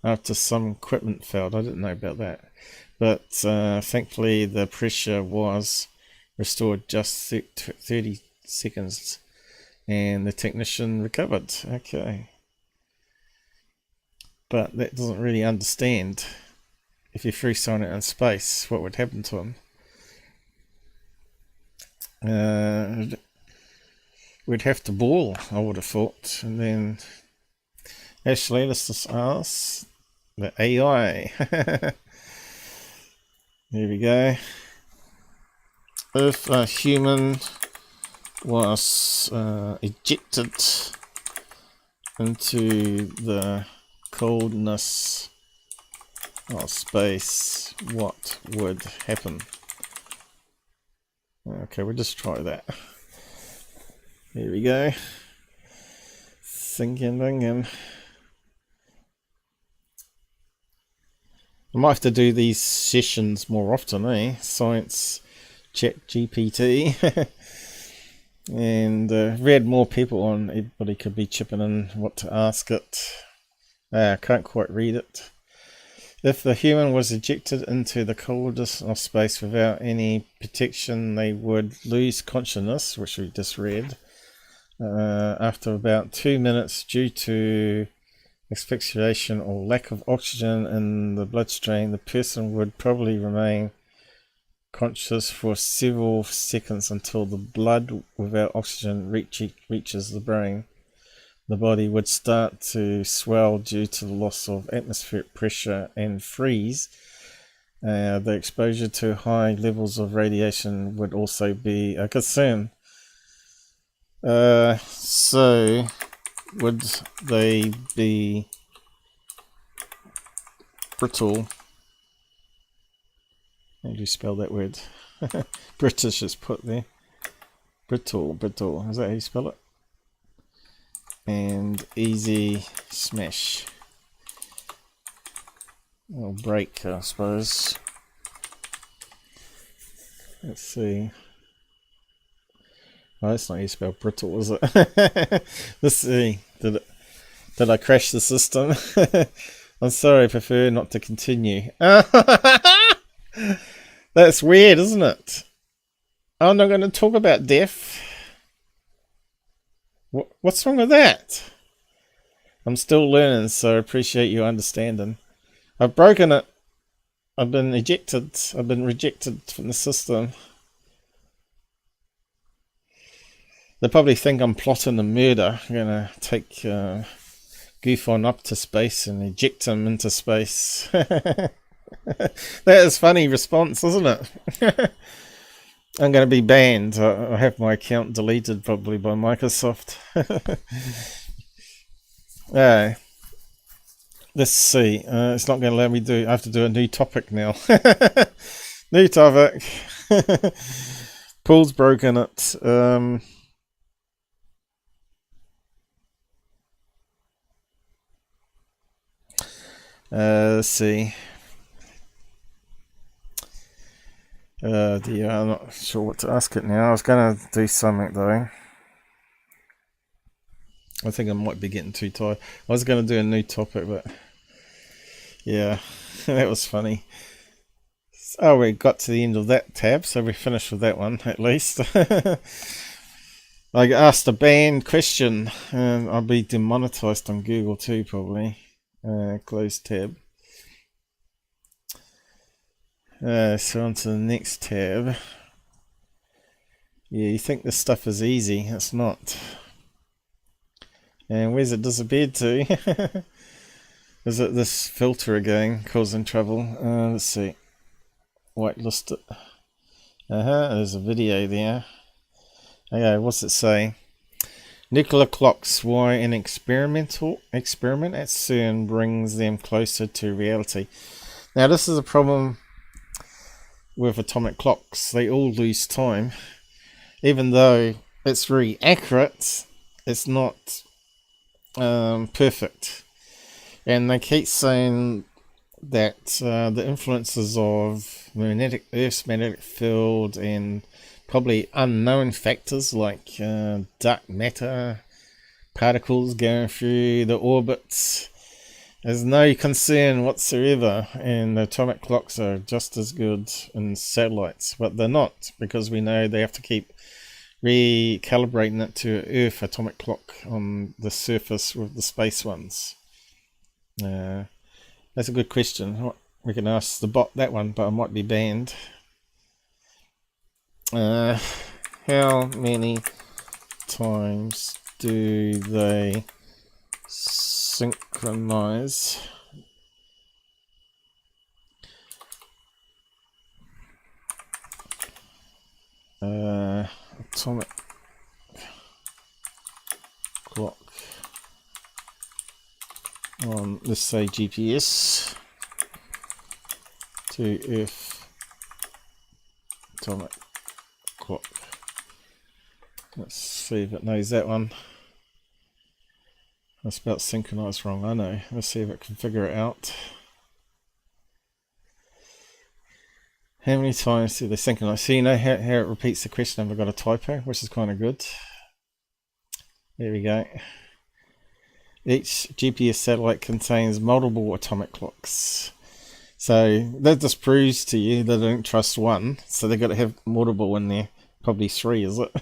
after some equipment failed. I didn't know about that. But thankfully the pressure was restored just 30 seconds and the technician recovered. Okay. But that doesn't really understand if you freestyle it in space, what would happen to him. We'd have to ball, I would have thought. And then actually let's just ask the AI. There we go. If a human was ejected into the coldness of space, what would happen? Okay, we'll just try that. Here we go. Thinking. I might have to do these sessions more often, Science ChatGPT. And we had more people on, everybody could be chipping in what to ask it. I can't quite read it. If the human was ejected into the coldest of space without any protection, they would lose consciousness, which we just read, after about 2 minutes due to asphyxiation or lack of oxygen in the bloodstream. The person would probably remain conscious for several seconds until the blood without oxygen reaches the brain. The body would start to swell due to the loss of atmospheric pressure and freeze. The exposure to high levels of radiation would also be a concern. So would they be brittle? How do you spell that word? British is put there. Brittle. Is that how you spell it? And easy smash. Or break, I suppose. Let's see. Oh, that's not how you spell brittle, is it? Let's see. Did I crash the system? I'm sorry, I prefer not to continue. That's weird, isn't it? I'm not going to talk about death. What's wrong with that? I'm still learning, so I appreciate you understanding. I've broken it. I've been ejected. I've been rejected from the system. They probably think I'm plotting a murder. I'm going to take Goof on up to space and eject him into space. That is a funny response, isn't it? I'm going to be banned. I have my account deleted probably by Microsoft. Let's see. It's not going to let me do. I have to do a new topic now. New topic. Paul's broken it. Let's see. Dear, I'm not sure what to ask it now. I was going to do something though. I think I might be getting too tired. I was going to do a new topic, but yeah, that was funny. Oh, we got to the end of that tab, so we finished with that one at least. I asked a banned question, and I'll be demonetized on Google too, probably. Close tab. So on to the next tab. Yeah, you think this stuff is easy. It's not. And where's it disappeared to? Is it this filter again causing trouble? Let's see. Whitelist it. There's a video there. Okay, what's it say? Nuclear clocks, why an experiment at CERN brings them closer to reality. Now this is a problem with atomic clocks. They all lose time. Even though it's very accurate, it's not perfect. And they keep saying that the influences of Earth's magnetic field and probably unknown factors like dark matter, particles going through the orbits, There's no concern whatsoever, and the atomic clocks are just as good in satellites, but they're not, because we know they have to keep recalibrating it to Earth atomic clock on the surface with the space ones. That's a good question. We can ask the bot that one, but it might be banned. How many times do they synchronize atomic clock on, let's say, GPS to Earth atomic clock? Let's see if it knows that one. I spelled synchronize wrong, I know. Let's see if it can figure it out. How many times do they synchronize? So you know how it repeats the question if I got a typo, which is kind of good. There we go. Each GPS satellite contains multiple atomic clocks. So that just proves to you they don't trust one, so they've got to have multiple in there. Probably 3, is it?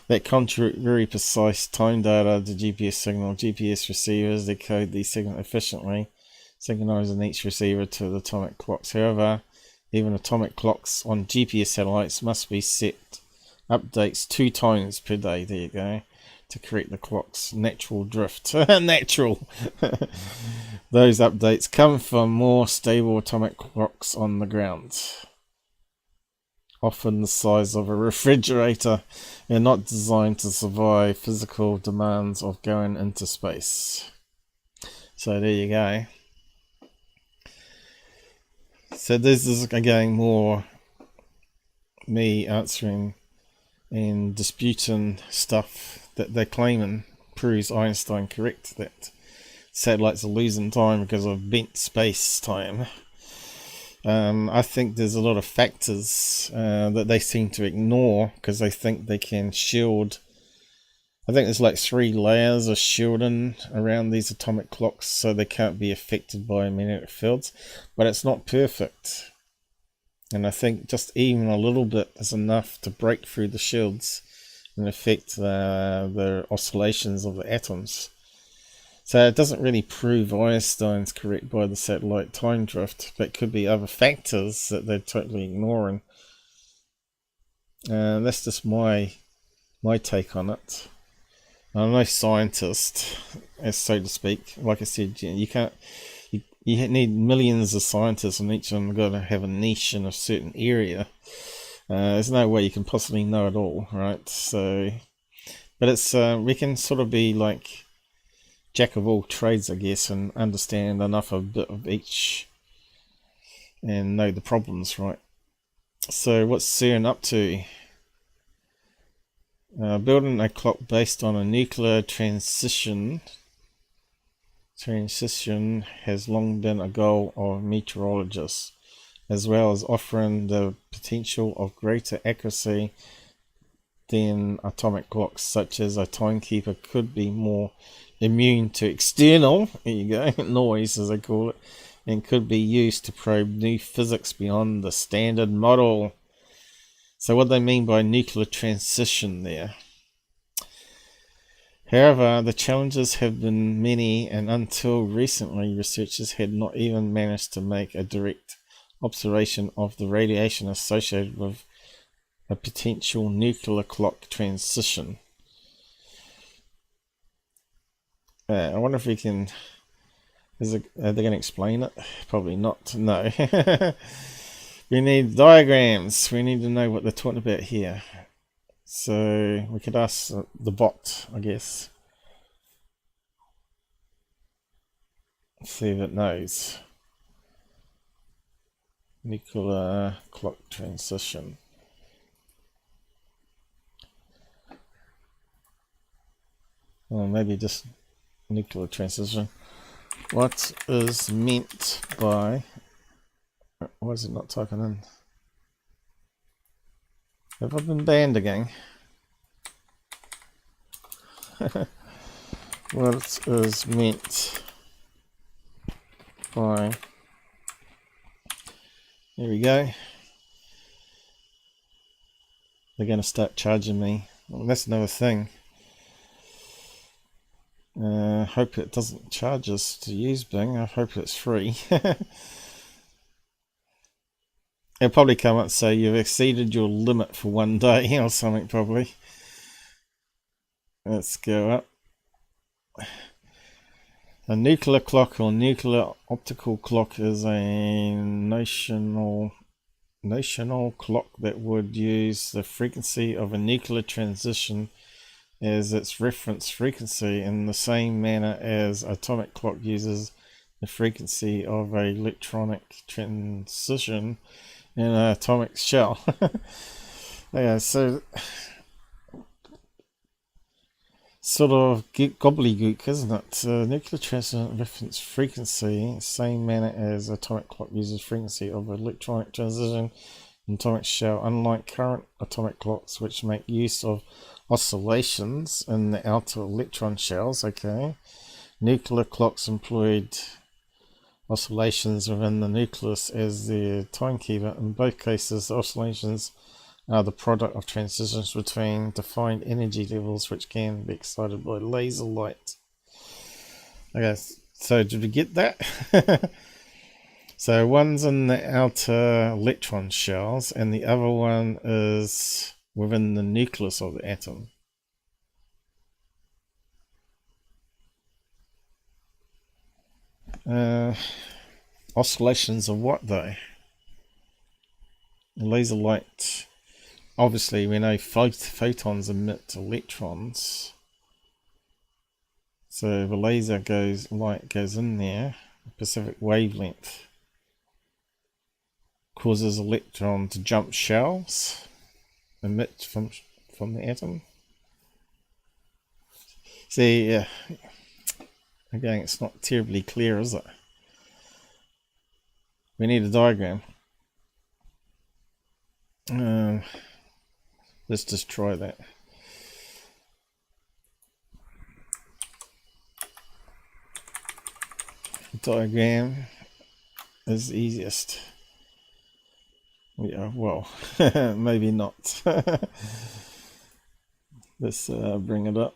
That contribute very precise time data to GPS signal. GPS receivers decode these signals efficiently, synchronizing each receiver to the atomic clocks. However, even atomic clocks on GPS satellites must be set updates 2 times per day. There you go. To correct the clock's natural drift. Natural. Those updates come from more stable atomic clocks on the ground, often the size of a refrigerator, and not designed to survive physical demands of going into space. So there you go. So this is again more me answering and disputing stuff that they're claiming proves Einstein correct, that satellites are losing time because of bent space time. I think there's a lot of factors that they seem to ignore because they think they can shield. I think there's like 3 layers of shielding around these atomic clocks so they can't be affected by magnetic fields, but it's not perfect. And I think just even a little bit is enough to break through the shields and affect the oscillations of the atoms. So it doesn't really prove Einstein's correct by the satellite time drift, but it could be other factors that they're totally ignoring. That's just my take on it. I'm no scientist, as so to speak. Like I said, you can't. You need millions of scientists, and each of them got to have a niche in a certain area. There's no way you can possibly know it all, right? So, but it's we can sort of be like jack of all trades, I guess, and understand enough a bit of each and know the problems, right? So what's CERN up to? Building a clock based on a nuclear transition has long been a goal of meteorologists, as well as offering the potential of greater accuracy than atomic clocks, such as a timekeeper could be more immune to external, there you go, noise as they call it, and could be used to probe new physics beyond the standard model. So what they mean by nuclear transition there. However, the challenges have been many, and until recently researchers had not even managed to make a direct observation of the radiation associated with a potential nuclear clock transition. I wonder if we can. Are they going to explain it? Probably not. No. We need diagrams. We need to know what they're talking about here. So we could ask the bot, I guess. See if it knows. Nuclear clock transition. Or maybe just nuclear transition. What is meant by... Why is it not typing in? Have I been banned again? What is meant Fine. There we go. They're going to start charging me. Well, that's another thing. Hope it doesn't charge us to use Bing. I hope it's free. It'll probably come up and say you've exceeded your limit for 1 day or something probably. Let's go up. A nuclear clock or nuclear optical clock is a notional clock that would use the frequency of a nuclear transition as its reference frequency in the same manner as atomic clock uses the frequency of an electronic transition in an atomic shell. Yeah, so sort of gobbledygook, isn't it? Nuclear transition reference frequency, same manner as atomic clock uses frequency of electronic transition in atomic shell. Unlike current atomic clocks, which make use of oscillations in the outer electron shells, okay, nuclear clocks employed oscillations within the nucleus as their timekeeper. In both cases, the oscillations are the product of transitions between defined energy levels which can be excited by laser light. Okay, so did we get that? So one's in the outer electron shells and the other one is within the nucleus of the atom. Oscillations of what though? Laser light. Obviously, we know photons emit electrons. So the laser light goes in there, specific wavelength, causes electron to jump shells, emit from the atom. See, again, it's not terribly clear, is it? We need a diagram. Let's just try that. Diagram is easiest. Yeah, well, maybe not. Let's bring it up.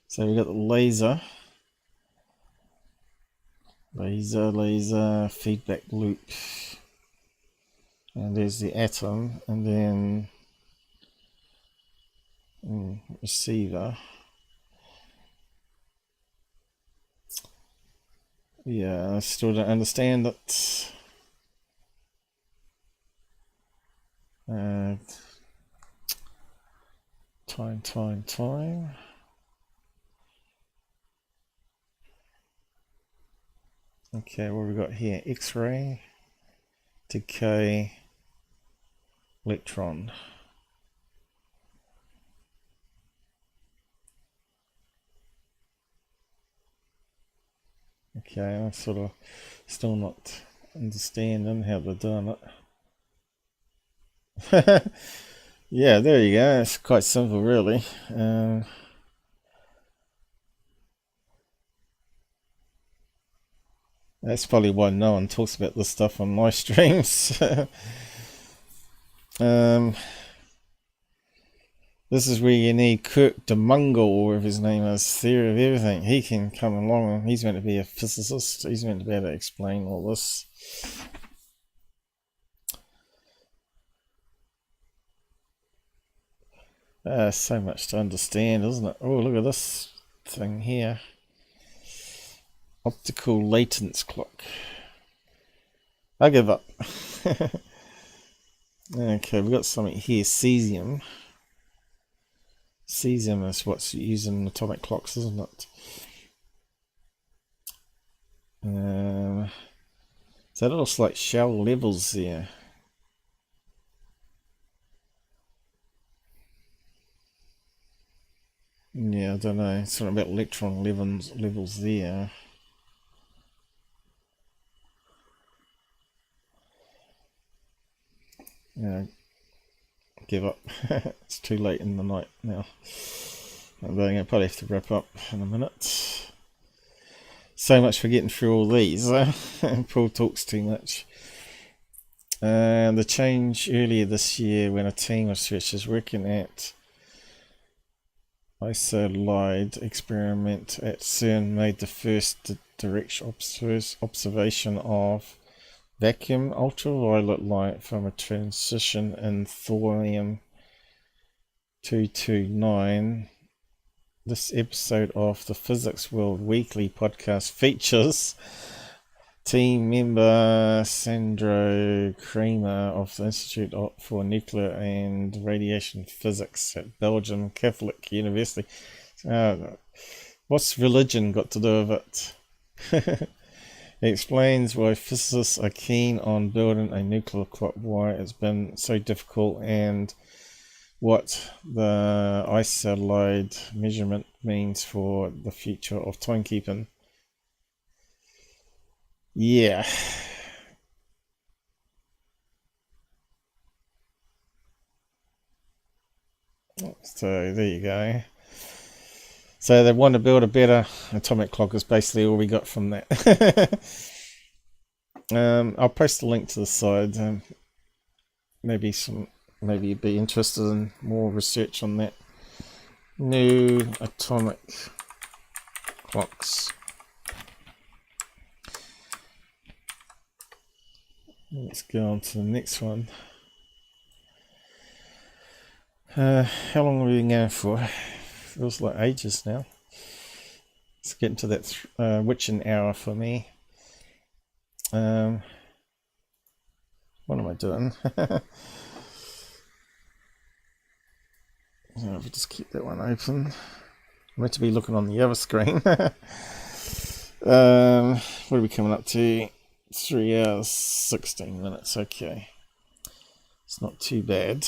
So we got the laser, feedback loop, and there's the atom, and then receiver. Yeah, I still don't understand it. Time. Okay, what have we got here? X-ray, decay, electron. Okay, I'm sort of still not understanding how they're doing it. Yeah, there you go. It's quite simple, really. That's probably why no one talks about this stuff on my streams. This is where you need Kirk DeMungle, or whatever his name is, theory of everything. He can come along, and he's meant to be a physicist. He's meant to be able to explain all this. So much to understand, isn't it? Oh, look at this thing here. Optical latence clock. I give up. Okay, we've got something here. Cesium. Cesium is what's used in atomic clocks, isn't it? So it looks like shell levels there. Yeah, I don't know. It's something about electron levels there. Yeah, give up. It's too late in the night now. I'm going to probably have to wrap up in a minute. So much for getting through all these. Paul talks too much. The change earlier this year when a team of researchers working at Pleiades experiment at CERN made the first direct observation of vacuum ultraviolet light from a transition in thorium-229. This episode of the Physics World Weekly podcast features team member Sandro Kramer of the Institute for Nuclear and Radiation Physics at Belgium Catholic University. What's religion got to do with it? It explains why physicists are keen on building a nuclear clock, why it's been so difficult, and what the ice satellite measurement means for the future of timekeeping. Yeah. So there you go. So they want to build a better atomic clock is basically all we got from that. I'll post a link to the side. Maybe you'd be interested in more research on that. New atomic clocks. Let's go on to the next one. How long have we been going for? Feels like ages now. Let's get into that witching hour for me. What am I doing? If we just keep that one open. I'm meant to be looking on the other screen. What are we coming up to? 3 hours 16 minutes. Okay, it's not too bad.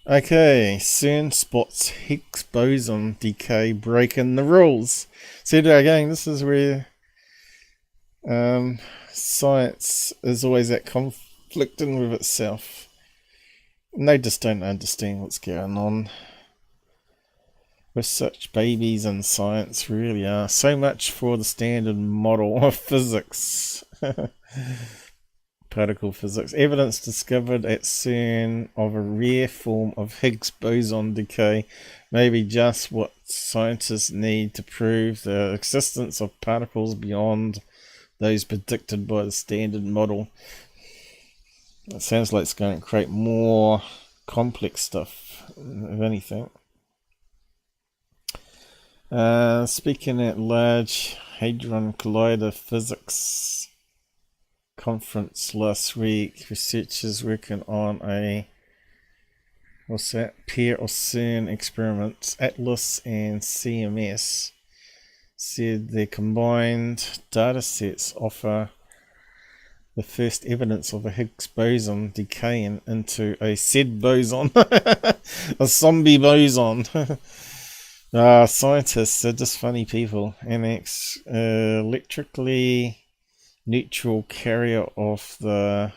Okay, CERN spots Higgs Boson Decay breaking the rules. See there again, this is where science is always at conflicting with itself. And they just don't understand what's going on. We're such babies in science, really are. So much for the standard model of physics. Particle physics. Evidence discovered at CERN of a rare form of Higgs boson decay may be just what scientists need to prove the existence of particles beyond those predicted by the standard model. It sounds like it's going to create more complex stuff, if anything. Speaking at Large Hadron Collider Physics conference last week, researchers working on a pair of CERN experiments, Atlas and CMS, said their combined data sets offer the first evidence of a Higgs boson decaying into a said boson, a zombie boson. Scientists are just funny people. An electrically neutral carrier of the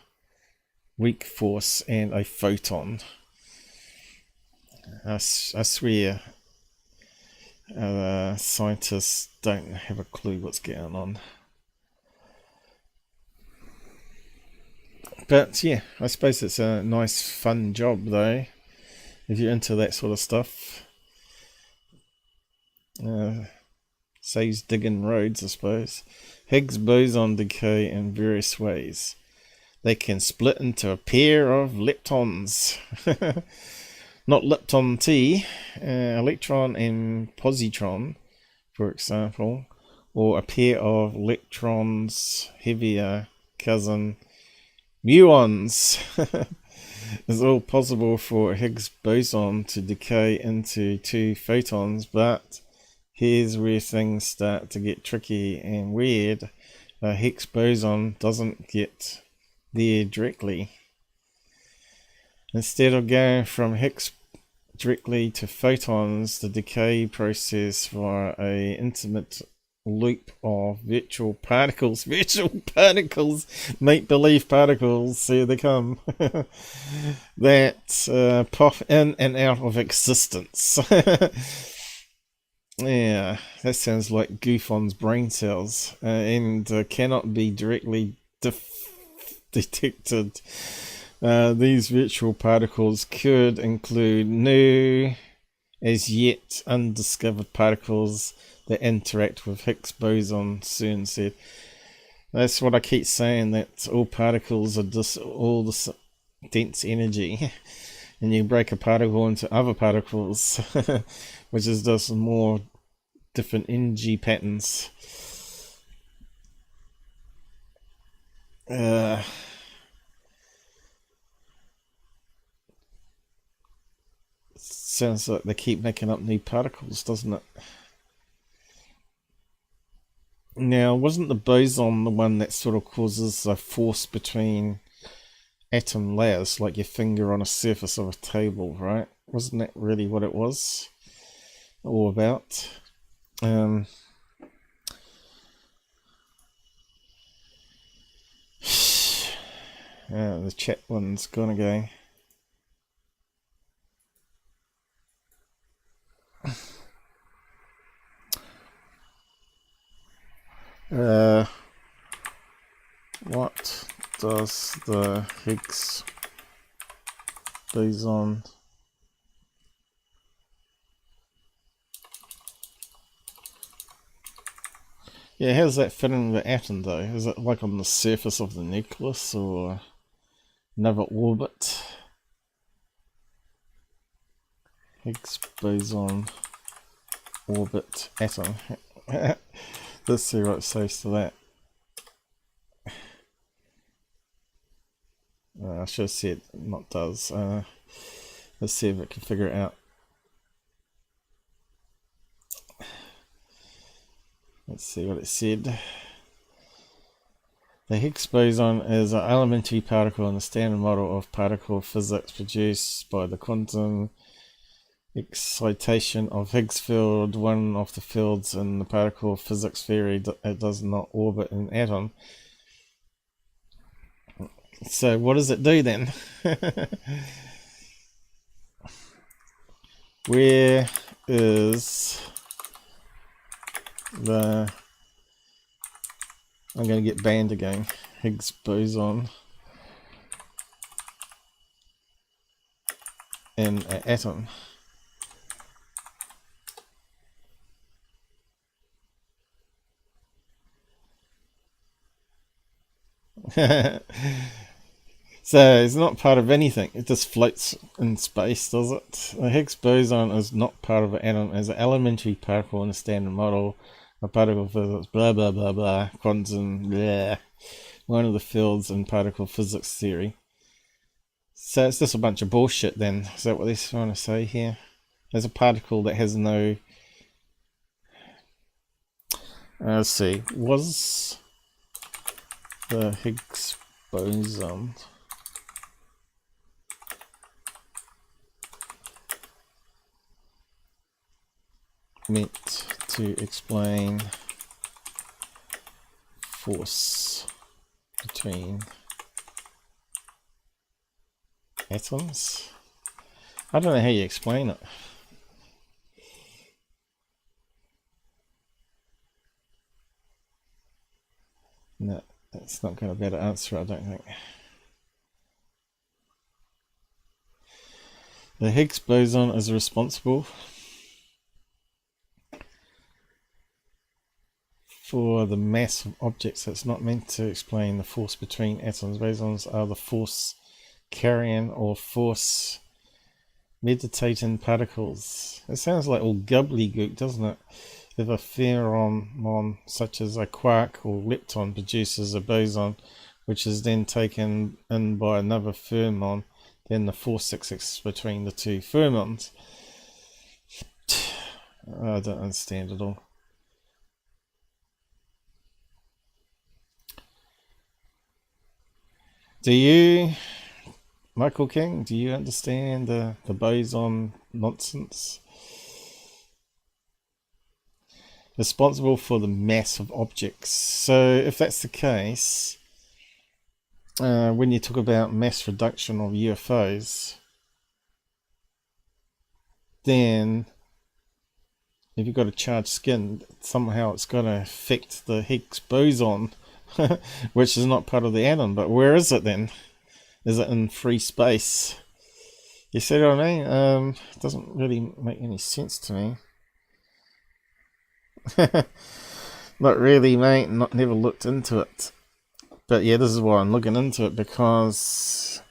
weak force and a photon. I swear scientists don't have a clue what's going on. But yeah, I suppose it's a nice fun job though, if you're into that sort of stuff. Saves digging roads, I suppose. Higgs boson decay in various ways. They can split into a pair of leptons. Not lepton T, electron and positron, for example, or a pair of electrons, heavier cousin muons. It's all possible for a Higgs boson to decay into two photons, but here's where things start to get tricky and weird. A Higgs boson doesn't get there directly. Instead of going from Higgs directly to photons, the decay process via a intimate loop of virtual particles, make-believe particles, here they come, that pop in and out of existence. Yeah, that sounds like Goofon's brain cells, and cannot be directly detected. These virtual particles could include new, as yet undiscovered particles that interact with Higgs boson, CERN said. That's what I keep saying, that all particles are just all this dense energy. And you break a particle into other particles, which is just more different energy patterns. Sounds like they keep making up new particles, doesn't it? Now, wasn't the boson the one that sort of causes a force between atom layers, like your finger on a surface of a table, right? Wasn't that really what it was all about? The chat one's gone again. What does the Higgs boson Yeah, how does that fit in the atom though? Is it like on the surface of the nucleus or another orbit? Higgs boson orbit atom. Let's see what it says to that. I should have said not does. Let's see if it can figure it out. Let's see what it said. The Higgs boson is an elementary particle in the standard model of particle physics produced by the quantum excitation of Higgs field, one of the fields in the particle physics theory. It does not orbit an atom. So what does it do then? Where is the... I'm going to get banned again. Higgs boson in an atom. So it's not part of anything. It just floats in space, does it? The Higgs boson is not part of an atom as an elementary particle in the standard model of particle physics, blah blah blah blah, quantum, blah, one of the fields in particle physics theory. So it's just a bunch of bullshit then. Is that what they're trying to say here? There's a particle that has no... let's see. Was the Higgs boson meant to explain force between atoms? I don't know how you explain it. No, that's not going to be able to answer, I don't think. The Higgs boson is responsible for the mass of objects. It's not meant to explain the force between atoms. Bosons are the force carrying or force meditating particles. It sounds like all gobbledygook, doesn't it? If a fermion, such as a quark or lepton, produces a boson, which is then taken in by another fermion, then the force exists between the two fermions. I don't understand it all. Do you, Michael King, do you understand the boson nonsense? Responsible for the mass of objects. So if that's the case, when you talk about mass reduction of UFOs, then if you've got a charged skin, somehow it's going to affect the Higgs boson, which is not part of the atom. But where is it then? Is it in free space? You see what I mean? It doesn't really make any sense to me. Not really, mate. Never looked into it. But yeah, this is why I'm looking into it, because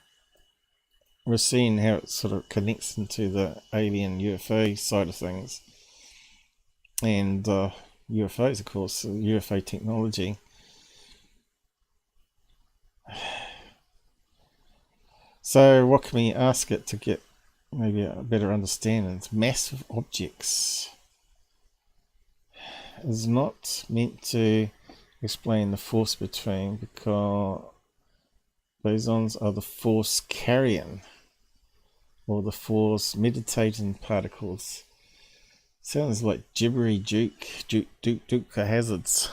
we're seeing how it sort of connects into the alien UFO side of things. And UFOs, of course, UFO technology. So what can we ask it to get maybe a better understanding? It's massive objects. Is not meant to explain the force between, because bosons are the force carrying or the force meditating particles. Sounds like gibbery Duke hazards.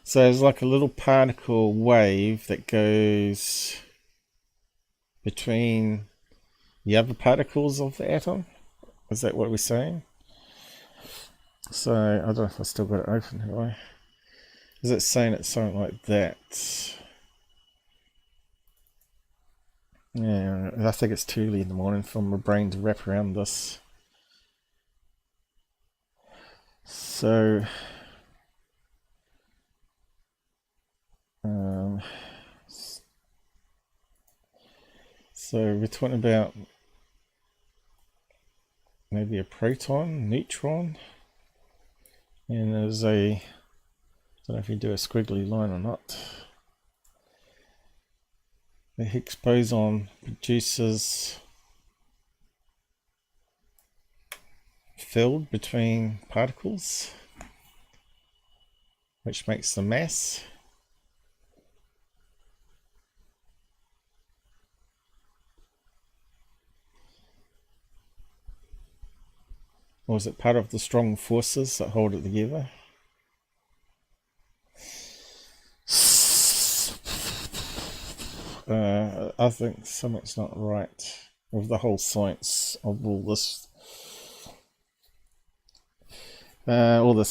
So it's like a little particle wave that goes between the other particles of the atom. Is that what we're saying? So I don't know if I still got it open, have I? Is it saying it's something like that? Yeah, I think it's too early in the morning for my brain to wrap around this. So we're talking about maybe a proton, neutron, and there's a, I don't know if you do a squiggly line or not. The Higgs boson produces field between particles, which makes the mass. Or is it part of the strong forces that hold it together? I think something's not right with the whole science of all this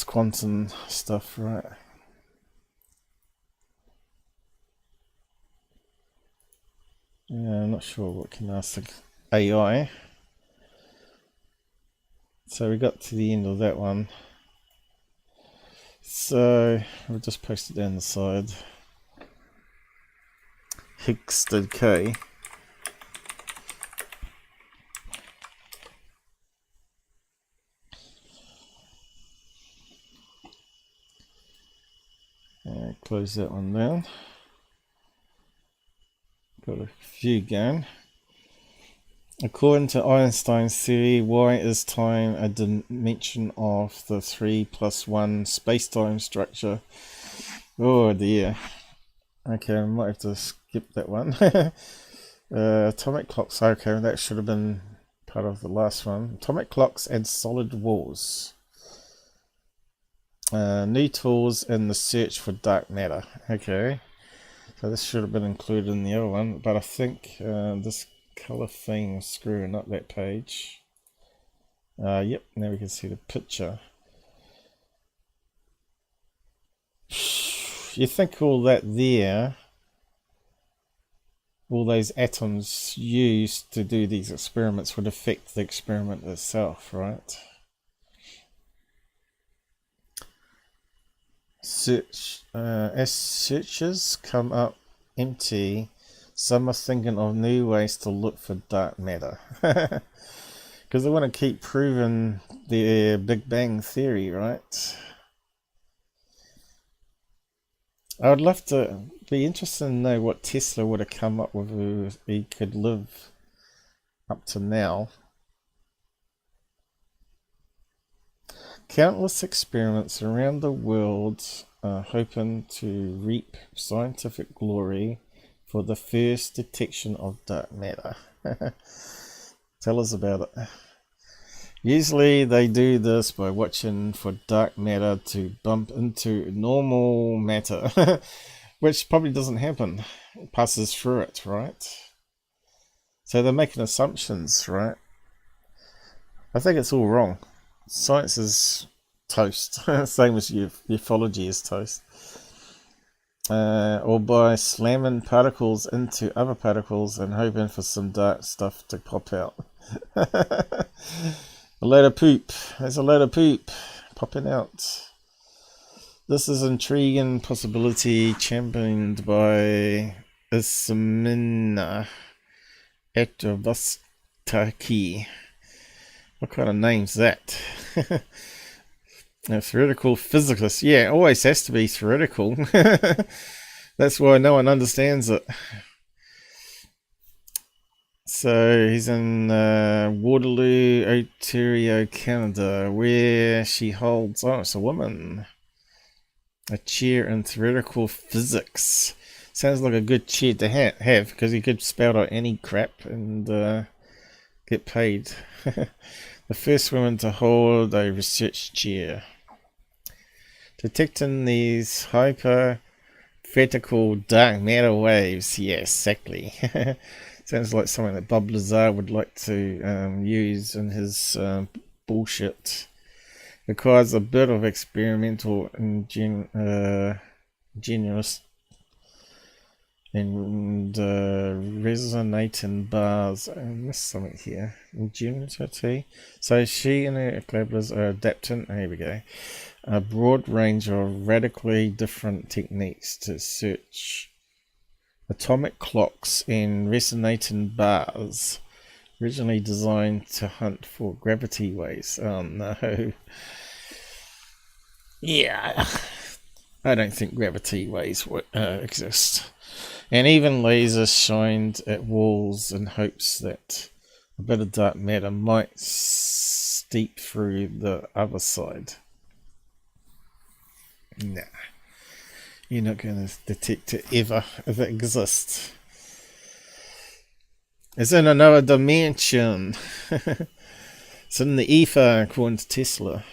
quantum stuff, right? Yeah, I'm not sure what can ask the AI. So we got to the end of that one. So we'll just post it down the side. Higgs Decay. Close that one down. Got a few going. According to Einstein's theory, why is time a dimension of the 3+1 space-time structure? Oh dear. Okay, I might have to skip that one. Atomic clocks, okay, that should have been part of the last one. Atomic clocks and solid walls. New tools in the search for dark matter. Okay, so this should have been included in the other one, but I think this color thing was screwing up that page. Yep, now we can see the picture. You think all that there, all those atoms used to do these experiments would affect the experiment itself, right? As searches come up empty, some are thinking of new ways to look for dark matter. Because they want to keep proving their Big Bang theory, right? I would love to be interested to know what Tesla would have come up with if he could live up to now. Countless experiments around the world are hoping to reap scientific glory for the first detection of dark matter. Tell us about it. Usually they do this by watching for dark matter to bump into normal matter, which probably doesn't happen. It passes through it, right? So they're making assumptions, right? I think it's all wrong. Science is toast. Same as ufology is toast. Or by slamming particles into other particles and hoping for some dark stuff to pop out. A load of poop. There's a load of poop popping out. This is intriguing possibility championed by Ismina Etrovastaki. What kind of name's that? A theoretical physicist. Yeah, it always has to be theoretical. That's why no one understands it. So he's in Waterloo, Ontario, Canada, where she holds, oh, it's a woman, a chair in theoretical physics. Sounds like a good chair to have, because you could spout out any crap and get paid. The first woman to hold a research chair. Detecting these hypothetical dark matter waves. Yeah, exactly. Sounds like something that Bob Lazar would like to use in his bullshit. Requires a bit of experimental ingenious and resonating bars. I missed something here. Ingenuity. So she and her collaborators are adapting. Here we go. A broad range of radically different techniques to search atomic clocks and resonating bars, originally designed to hunt for gravity waves. Oh no. Yeah. I don't think gravity waves exist. And even lasers shined at walls in hopes that a bit of dark matter might seep through the other side. Nah. You're not going to detect it ever if it exists. It's in another dimension. It's in the ether, according to Tesla.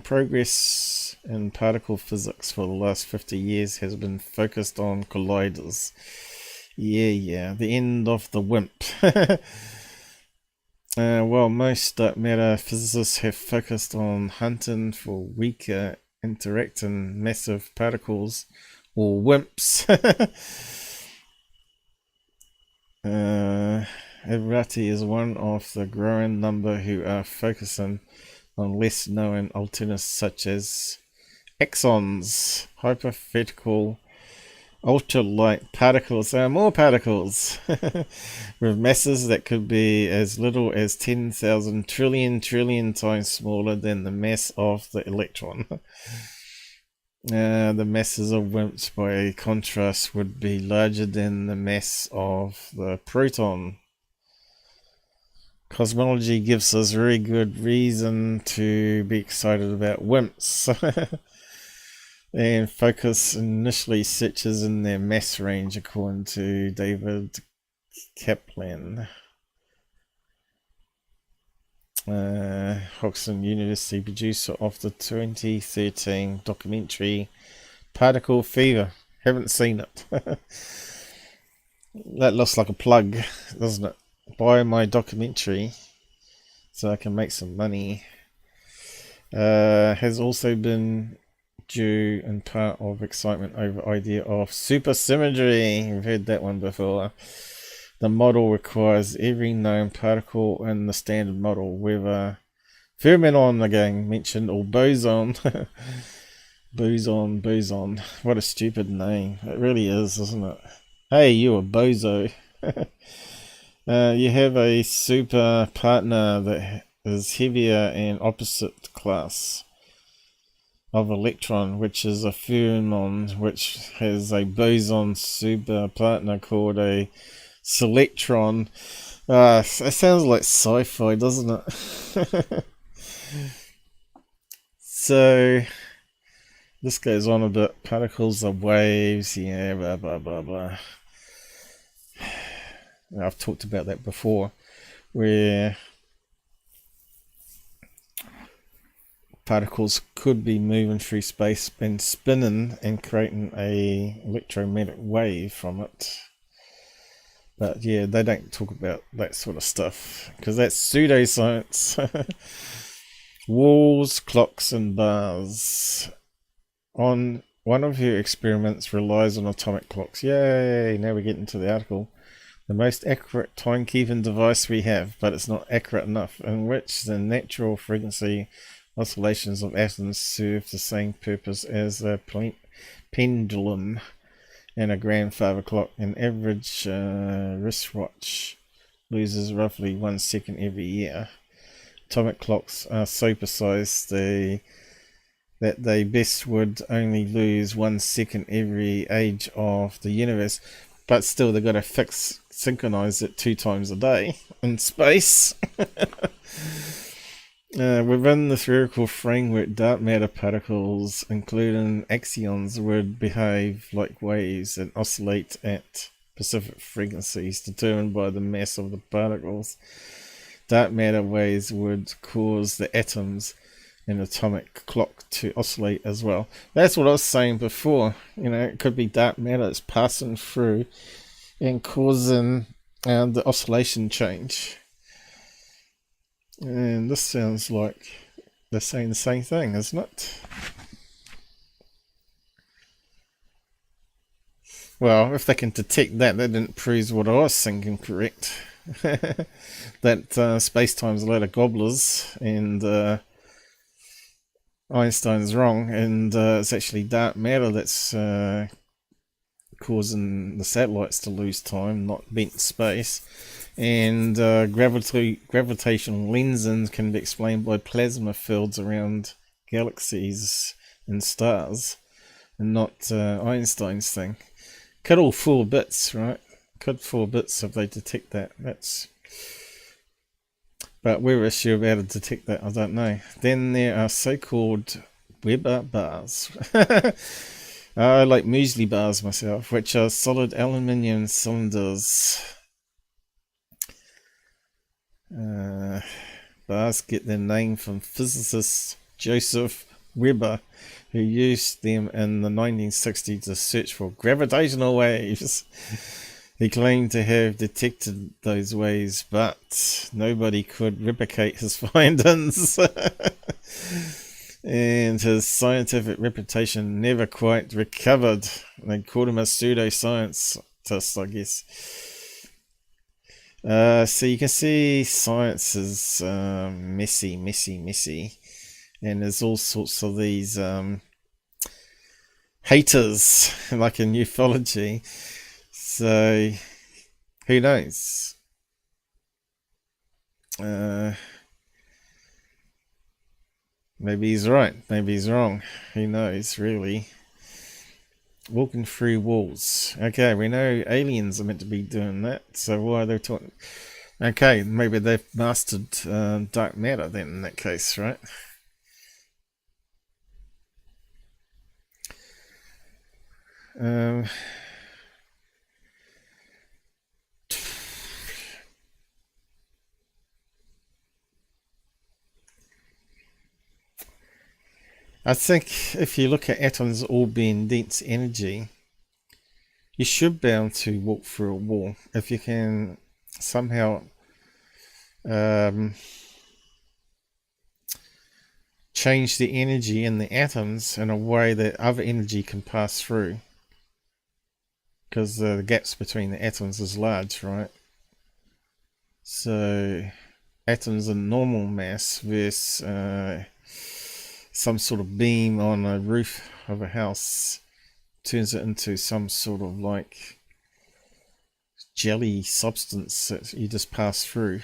Progress in particle physics for the last 50 years has been focused on colliders. Yeah, the end of the WIMP. While most dark matter physicists have focused on hunting for weaker interacting massive particles, or WIMPs, Evrati is one of the growing number who are focusing on less known alternatives such as exons, hypothetical ultralight particles. There are more particles with masses that could be as little as 10,000 trillion times smaller than the mass of the electron. The masses of WIMPs, by contrast, would be larger than the mass of the proton. Cosmology gives us very good reason to be excited about WIMPs. And focus initially searches in their mass range, according to David Kaplan. Hoxton University producer of the 2013 documentary Particle Fever. Haven't seen it. That looks like a plug, doesn't it? Buy my documentary so I can make some money. Has also been due in part of excitement over idea of supersymmetry. We've heard that one before. The model requires every known particle in the standard model, whether fermion again mentioned or boson. Boson. What a stupid name. It really is, isn't it? Hey, you a bozo. You have a super partner that is heavier and opposite class of electron, which is a fermion, which has a boson super partner called a selectron. It sounds like sci-fi, doesn't it? So this goes on a bit. Particles are waves, yeah, blah blah blah blah. I've talked about that before, where particles could be moving through space and spinning and creating a electromagnetic wave from it. But yeah, they don't talk about that sort of stuff because that's pseudoscience. Walls, clocks, and bars. On one of her experiments relies on atomic clocks. Yay! Now we get into the article. The most accurate timekeeping device we have, but it's not accurate enough, in which the natural frequency oscillations of atoms serve the same purpose as a pendulum and a grandfather clock. An average wristwatch loses roughly 1 second every year. Atomic clocks are so precise that they best would only lose 1 second every age of the universe, but still they've got to synchronize it 2 times a day in space. Within the spherical framework, dark matter particles, including axions, would behave like waves and oscillate at specific frequencies determined by the mass of the particles. Dark matter waves would cause the atoms and atomic clock to oscillate as well. That's what I was saying before. You know, it could be dark matter that's passing through and causing the oscillation change. And this sounds like they're saying the same thing, isn't it? Well, if they can detect that, that didn't prove what I was thinking correct. That space-time's a load of gobblers and Einstein's wrong, and it's actually dark matter that's causing the satellites to lose time, not bent space. And gravitational lensing can be explained by plasma fields around galaxies and stars, and not Einstein's thing. Could all 4 bits, right? Could 4 bits if they detect that. But whether she'll be able to detect that, I don't know. Then there are so-called Weber bars. I like muesli bars myself, which are solid aluminium cylinders. Bars get their name from physicist Joseph Weber, who used them in the 1960s to search for gravitational waves. He claimed to have detected those waves, but nobody could replicate his findings. And his scientific reputation never quite recovered. They called him a pseudoscientist, I guess. So you can see science is messy. And there's all sorts of these haters, like in ufology. So, who knows? Maybe he's right, maybe he's wrong. Who knows, really? Walking through walls. Okay, we know aliens are meant to be doing that, so why are they talking? Okay, maybe they've mastered dark matter then in that case, right? I think if you look at atoms all being dense energy, you should be able to walk through a wall if you can somehow change the energy in the atoms in a way that other energy can pass through, because the gaps between the atoms is large, right? So atoms in normal mass versus some sort of beam on a roof of a house turns it into some sort of like jelly substance that you just pass through.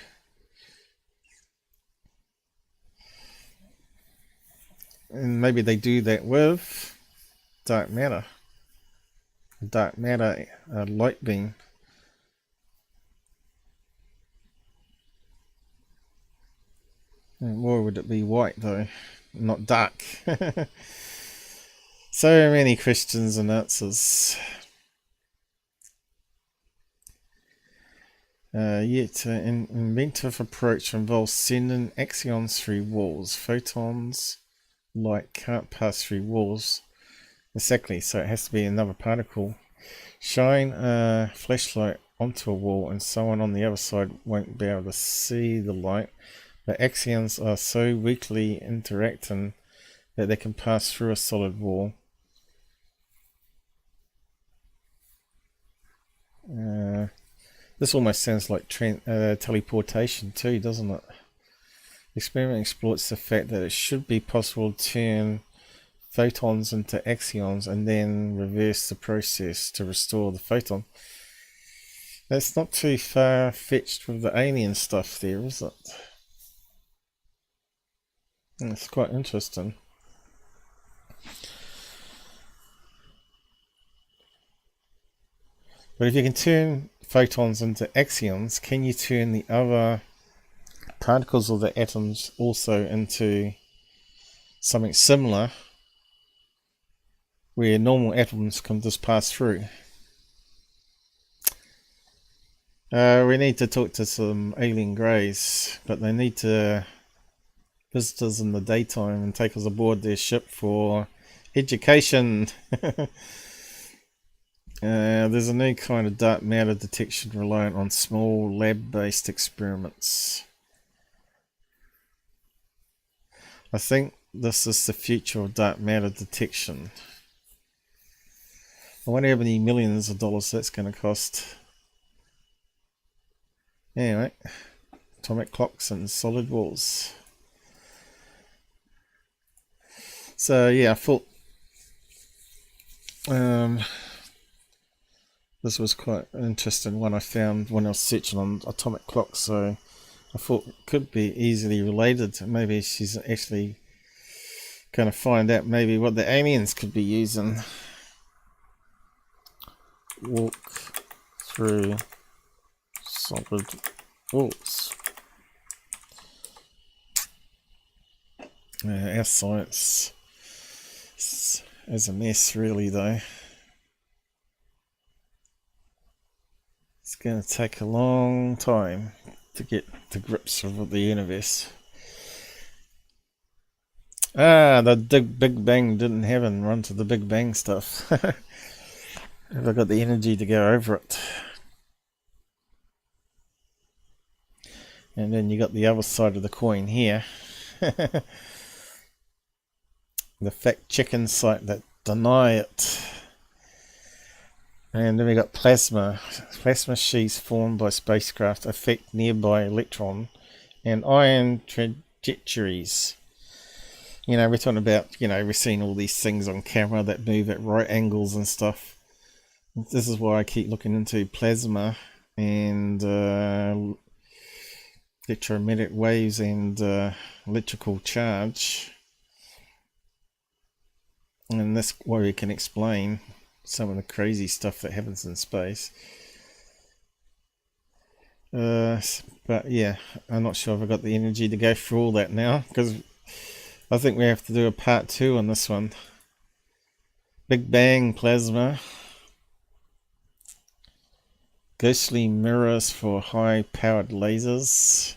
And maybe they do that with dark matter. Dark matter, a light beam. And why would it be white though? Not dark. So many questions and answers. Yet an inventive approach involves sending axions through walls. Photons, light can't pass through walls. Exactly, so it has to be another particle. Shine a flashlight onto a wall, and someone on the other side won't be able to see the light. But axions are so weakly interacting that they can pass through a solid wall. This almost sounds like teleportation too, doesn't it? The experiment exploits the fact that it should be possible to turn photons into axions and then reverse the process to restore the photon. That's not too far-fetched with the alien stuff there, is it? It's quite interesting. But if you can turn photons into axions, can you turn the other particles of the atoms also into something similar, where normal atoms can just pass through? We need to talk to some alien greys, but they need to visit us in the daytime and take us aboard their ship for education. There's a new kind of dark matter detection reliant on small lab-based experiments. I think this is the future of dark matter detection. I wonder how many millions of dollars that's going to cost. Anyway, atomic clocks and solid walls. So yeah, I thought this was quite an interesting one I found when I was searching on atomic clocks, so I thought it could be easily related. Maybe she's actually going to find out maybe what the aliens could be using. Walk through solid walls. Our science is a mess really though. It's going to take a long time to get to grips with the universe. The Big Bang didn't happen. Run to the Big Bang stuff. Have I got the energy to go over it? And then you got the other side of the coin here. The fact-checking site that deny it. And then we got plasma. Plasma sheaths formed by spacecraft affect nearby electron and ion trajectories. You know, we're talking about, you know, we're seeing all these things on camera that move at right angles and stuff. This is why I keep looking into plasma and electromagnetic waves and electrical charge. And that's why we can explain some of the crazy stuff that happens in space. But yeah, I'm not sure if I've got the energy to go through all that now, because I think we have to do a part 2 on this one. Big Bang plasma. Ghostly mirrors for high-powered lasers.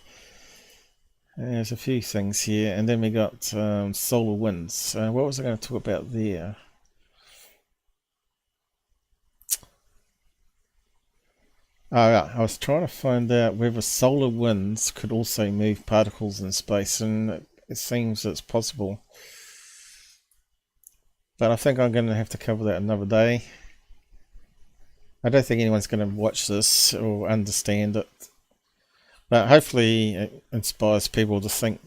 There's a few things here, and then we got solar winds. What was I going to talk about there? Oh, yeah, I was trying to find out whether solar winds could also move particles in space, and it seems it's possible. But I think I'm going to have to cover that another day. I don't think anyone's going to watch this or understand it. But hopefully it inspires people to think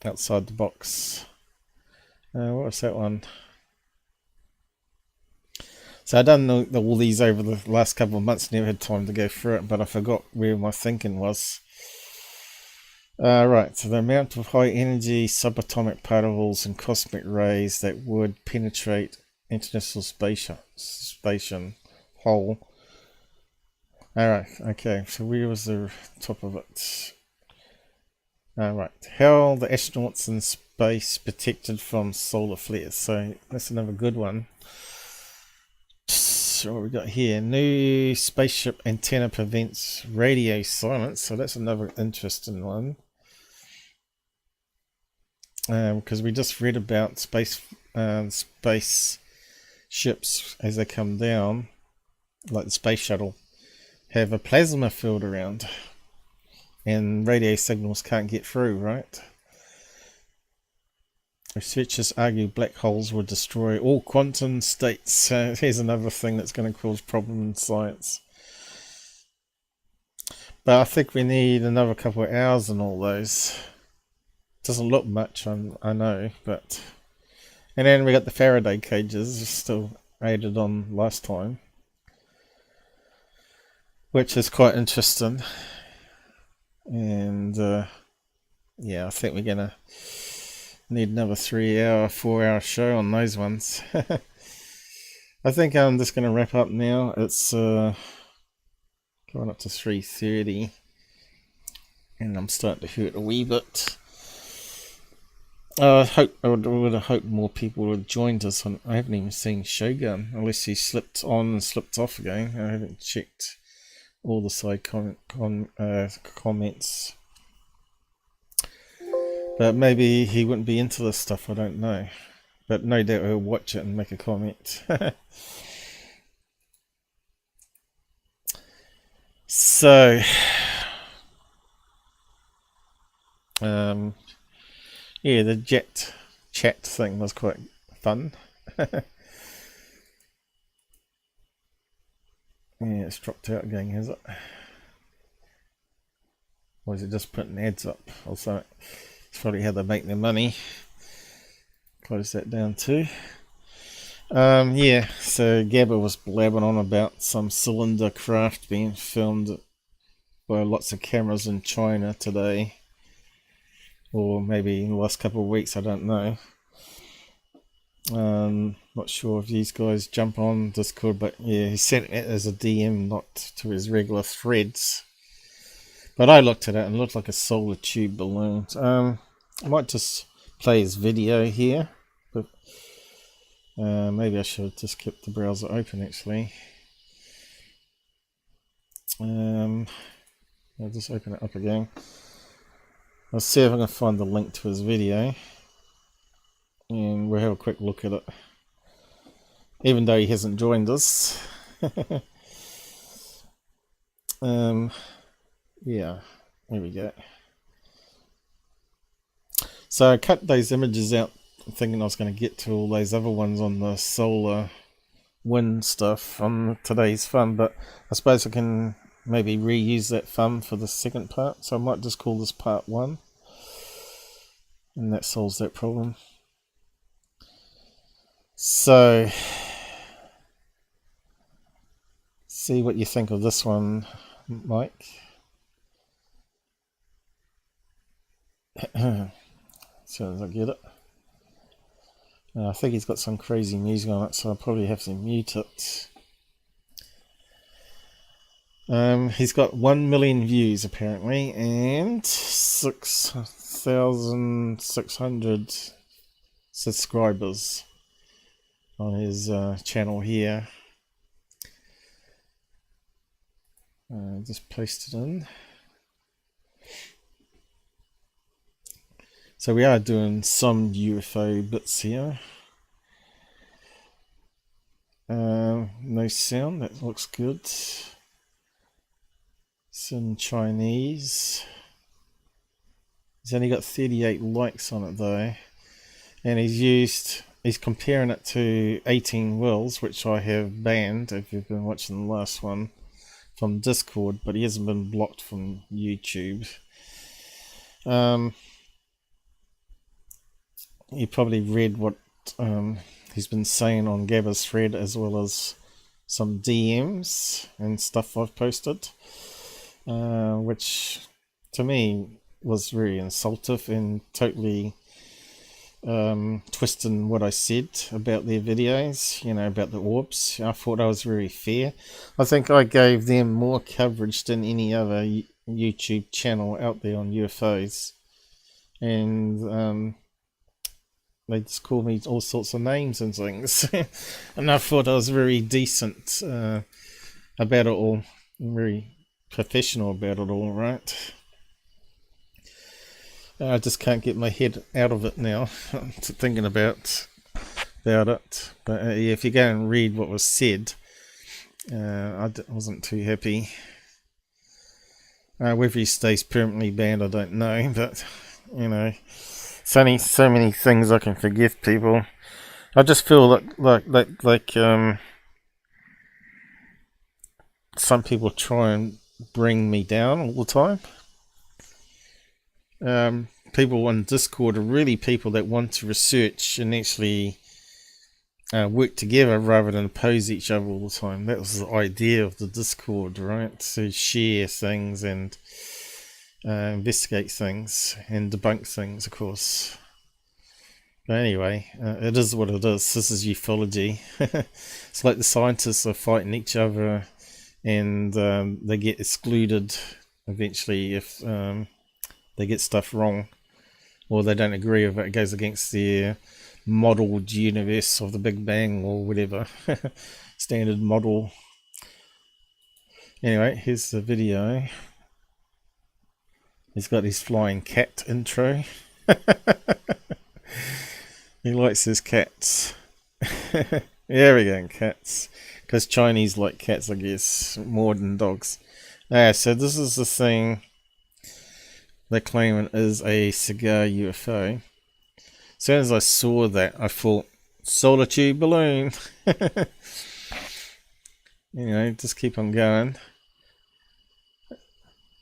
outside the box. What was that one? So I've done all these over the last couple of months, never had time to go through it, but I forgot where my thinking was. Right, so the amount of high energy subatomic particles and cosmic rays that would penetrate International Space Station hole. Alright, okay, so where was the top of it? Alright, how the astronauts in space protected from solar flares. So that's another good one. So what we got here, new spaceship antenna prevents radio silence. So that's another interesting one. Because we just read about space ships as they come down, like the space shuttle. have a plasma field around, and radio signals can't get through, right? Researchers argue black holes will destroy all quantum states. Here's another thing that's going to cause problem in science. But I think we need another couple of hours and all those. Doesn't look much, I know, but... And then we got the Faraday cages, still added on last time, which is quite interesting. And yeah, I think we're going to need another 4-hour show on those ones. I think I'm just going to wrap up now. It's going up to 3:30, and I'm starting to hurt a wee bit. I would have hoped more people would have joined us. I haven't even seen Shogun, unless he slipped on and slipped off again. I haven't checked all the side comments. But maybe he wouldn't be into this stuff, I don't know. But no doubt he'll watch it and make a comment. So, yeah, the chat thing was quite fun. Yeah, it's dropped out again, has it? Or is it just putting ads up or something? It's probably how they make their money. Close that down too. Yeah, so Gabber was blabbing on about some cylinder craft being filmed by lots of cameras in China today. Or maybe in the last couple of weeks, I don't know. Not sure if these guys jump on Discord, but yeah, he sent it as a DM, not to his regular threads. But I looked at it and it looked like a solar tube balloon. I might just play his video here, but maybe I should have just kept the browser open actually. I'll just open it up again. I'll see if I can find the link to his video, and we'll have a quick look at it, even though he hasn't joined us. Yeah, there we go. So I cut those images out thinking I was going to get to all those other ones on the solar wind stuff on today's fun, but I suppose I can maybe reuse that fun for the second part, so I might just call this part 1, and that solves that problem. So see what you think of this one, Mike. As soon as I get it. I think he's got some crazy music on it, so I'll probably have to mute it. He's got 1 million views apparently, and 6,600 subscribers on his channel here. Just paste it in. So we are doing some UFO bits here. No sound, that looks good. It's in Chinese. He's only got 38 likes on it though. And he's comparing it to 18 Wills, which I have banned if you've been watching the last one, from Discord, but he hasn't been blocked from YouTube. You probably read what he's been saying on Gabber's thread, as well as some DMs and stuff I've posted, which to me was very insultive and totally twisting what I said about their videos, you know, about the orbs. I thought I was very fair. I think I gave them more coverage than any other YouTube channel out there on UFOs, and they just call me all sorts of names and things. And I thought I was very decent about it all, very professional about it all, right? I just can't get my head out of it now, thinking about it. But yeah, if you go and read what was said, I wasn't too happy. Whether he stays permanently banned, I don't know, but you know, it's only so many things I can forgive people. I just feel like some people try and bring me down all the time. People on Discord are really people that want to research and actually work together rather than oppose each other all the time. That was the idea of the Discord, right? To share things and investigate things and debunk things, of course. But anyway, it is what it is. This is ufology. It's like the scientists are fighting each other, and they get excluded eventually if they get stuff wrong, or they don't agree with it. It goes against their modeled universe of the Big Bang or whatever standard model. Anyway, here's the video. He's got his flying cat intro. He likes his cats. There we go, cats. Because Chinese like cats, I guess, more than dogs. So this is the thing they claim it is a cigar UFO. As soon as I saw that, I thought, solar tube balloon. You know, just keep on going.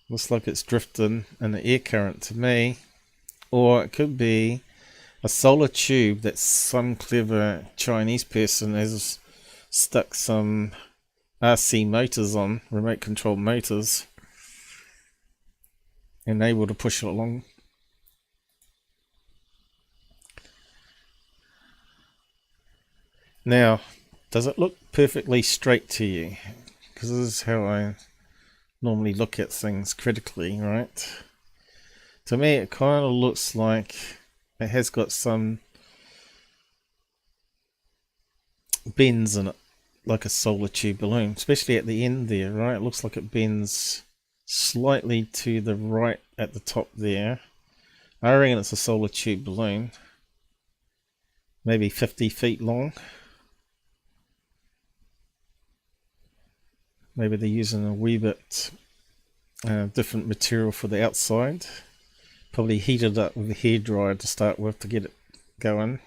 Looks like it's drifting in the air current to me. Or it could be a solar tube that some clever Chinese person has stuck some RC motors on, remote control motors, and able to push it along. Now, does it look perfectly straight to you? Because this is how I normally look at things critically, right? To me, it kind of looks like it has got some bends in it, like a solar tube balloon, especially at the end there, right? It looks like it bends slightly to the right at the top there. I reckon it's a solar tube balloon, maybe 50 feet long. Maybe they're using a wee bit different material for the outside. Probably heated up with a hairdryer to start with to get it going. It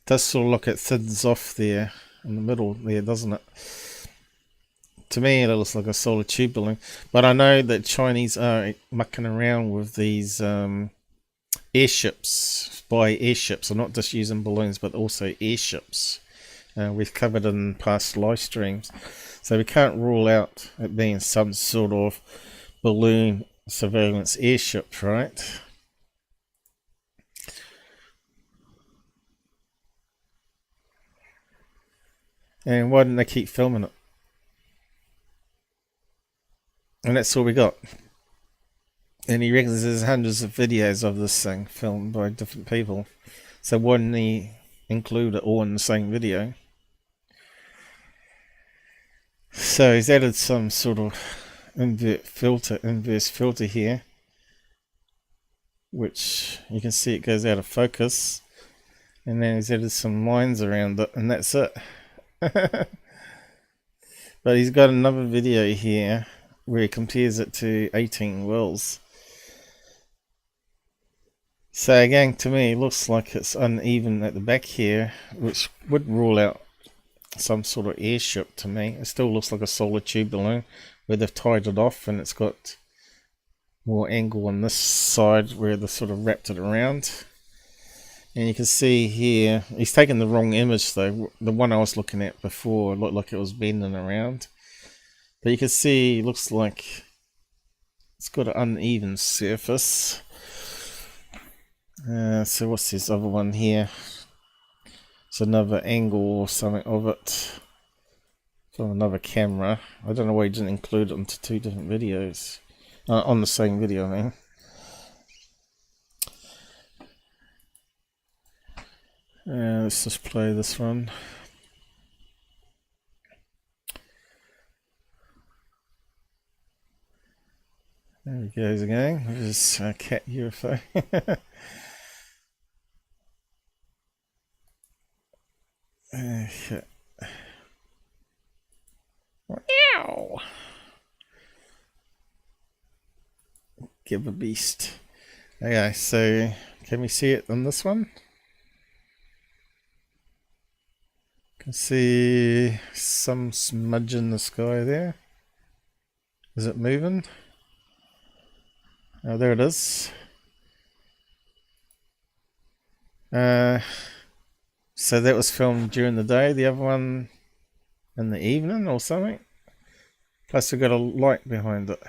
does sort of look it thins off there in the middle there, doesn't it? To me it looks like a solar tube balloon. But I know that Chinese are mucking around with these airships, spy airships. They're not just using balloons but also airships. We've covered in past live streams, so we can't rule out it being some sort of balloon surveillance airship, right? And why didn't they keep filming it? And that's all we got. And he reckons there's hundreds of videos of this thing filmed by different people, so why didn't he include it all in the same video? So he's added some sort of inverse filter here, which you can see it goes out of focus, and then he's added some lines around it, and that's it. But he's got another video here where he compares it to 18 wells. So again, to me it looks like it's uneven at the back here, which would rule out some sort of airship to me. It still looks like a solar tube balloon where they've tied it off, and it's got more angle on this side where they sort of wrapped it around. And you can see here, he's taken the wrong image though. The one I was looking at before looked like it was bending around. But you can see it looks like it's got an uneven surface. So what's this other one here? It's another angle or something of it from another camera. I don't know why he didn't include it into two different videos. On the same video, I mean. Let's just play this one. There he goes again. There's a cat UFO. Okay. Meow. Gabber beast. Okay, so can we see it on this one? Can see some smudge in the sky there. Is it moving? Oh, there it is. So that was filmed during the day, the other one in the evening or something. Plus we've got a light behind it,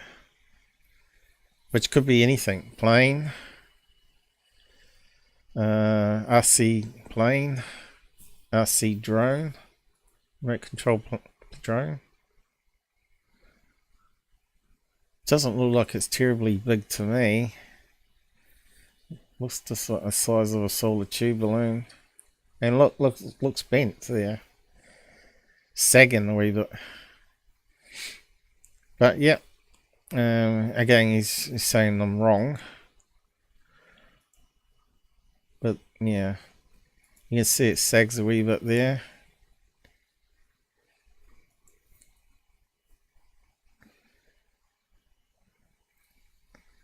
which could be anything. Plane, RC plane, RC drone, remote control drone. Doesn't look like it's terribly big to me. Looks just like the size of a solar tube balloon. And looks bent there. Sagging a wee bit. But yeah, again he's saying I'm wrong. But yeah, you can see it sags a wee bit there.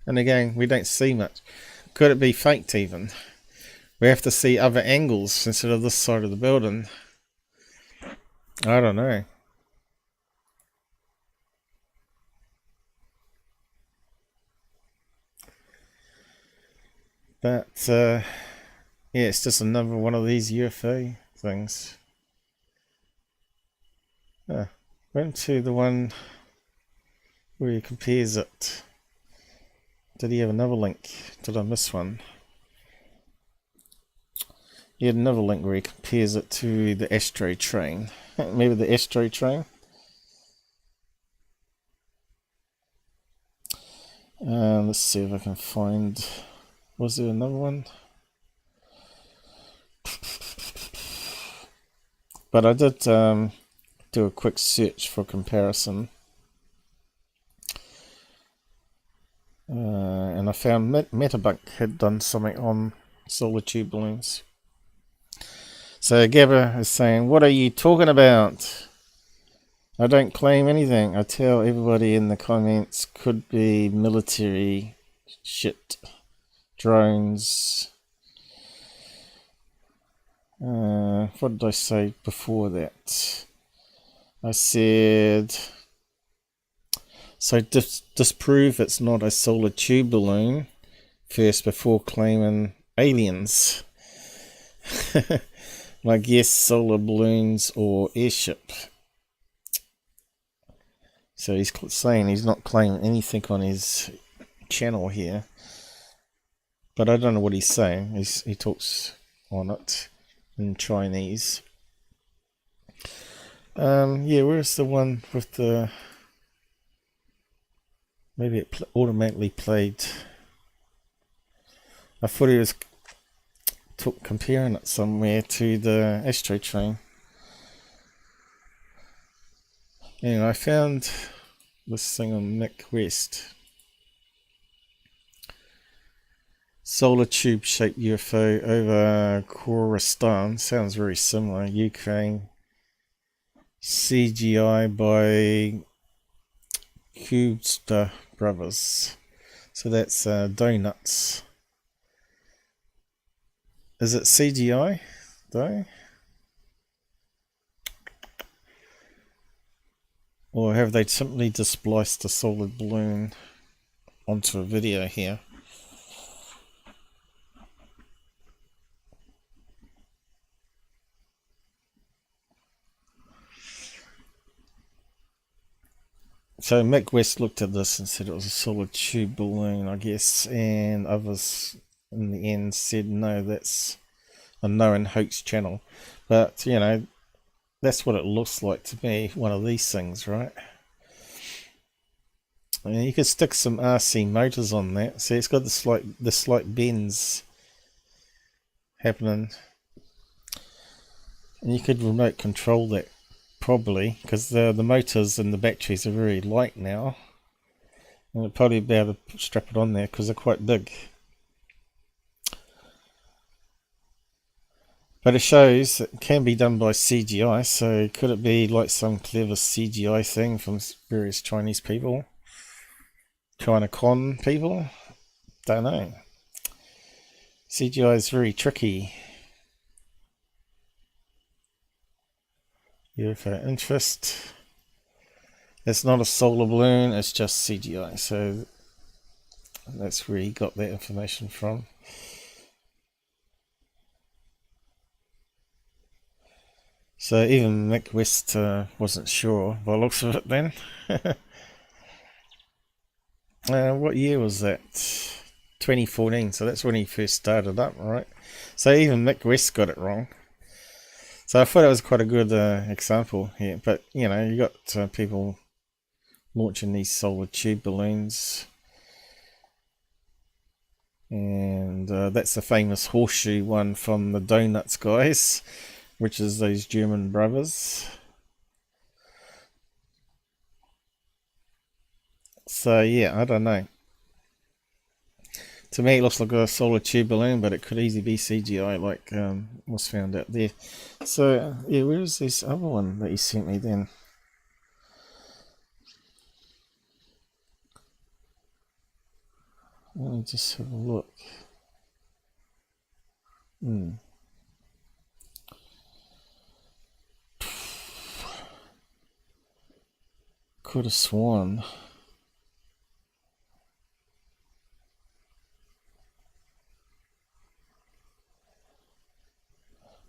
And again, we don't see much. Could it be faked even? We have to see other angles instead of this side of the building. I don't know. But yeah, it's just another one of these UFO things. Went to the one where he compares it. Did he have another link? Did I miss one? He had another link where he compares it to the Astro train. Maybe the Astro train. Let's see if I can find. Was there another one? But I did do a quick search for comparison. And I found Metabunk had done something on solar tube balloons. So Gabber is saying, what are you talking about? I don't claim anything. I tell everybody in the comments could be military shit. Drones. What did I say before that? I said... So disprove it's not a solar tube balloon first before claiming aliens. Like yes, solar balloons or airship. So he's saying he's not claiming anything on his channel here. But I don't know what he's saying. He talks on it in Chinese. Yeah, where's the one with the... Maybe it automatically played. I thought he was comparing it somewhere to the Astro train. And I found this thing on Nick West. Solar tube shaped UFO over Khorasan. Sounds very similar. Ukraine. CGI by Cubester Brothers. So that's Donuts. Is it CGI though? Or have they simply just spliced a solid balloon onto a video here? So Mick West looked at this and said it was a solid tube balloon, I guess, and others in the end said no, that's a known hoax channel. But, you know, that's what it looks like to me, one of these things, right? And you could stick some RC motors on that. See, it's got the slight bends happening. And you could remote control that. Probably, because the motors and the batteries are very light now. And I'd probably be able to strap it on there because they're quite big. But it shows it can be done by CGI, so could it be like some clever CGI thing from various Chinese people? Trying to con people? Don't know. CGI is very tricky. UFO interest. It's not a solar balloon, it's just CGI. So that's where he got that information from. So even Mick West wasn't sure by the looks of it then. What year was that? 2014, so that's when he first started up, right? So even Mick West got it wrong. So I thought it was quite a good example here. But, you know, you got people launching these solar tube balloons. And that's the famous horseshoe one from the Donuts guys, which is those German brothers. So yeah, I don't know. To me it looks like a solar tube balloon, but it could easily be CGI like was found out there. So yeah, where's this other one that he sent me then? Let me just have a look. Could have sworn.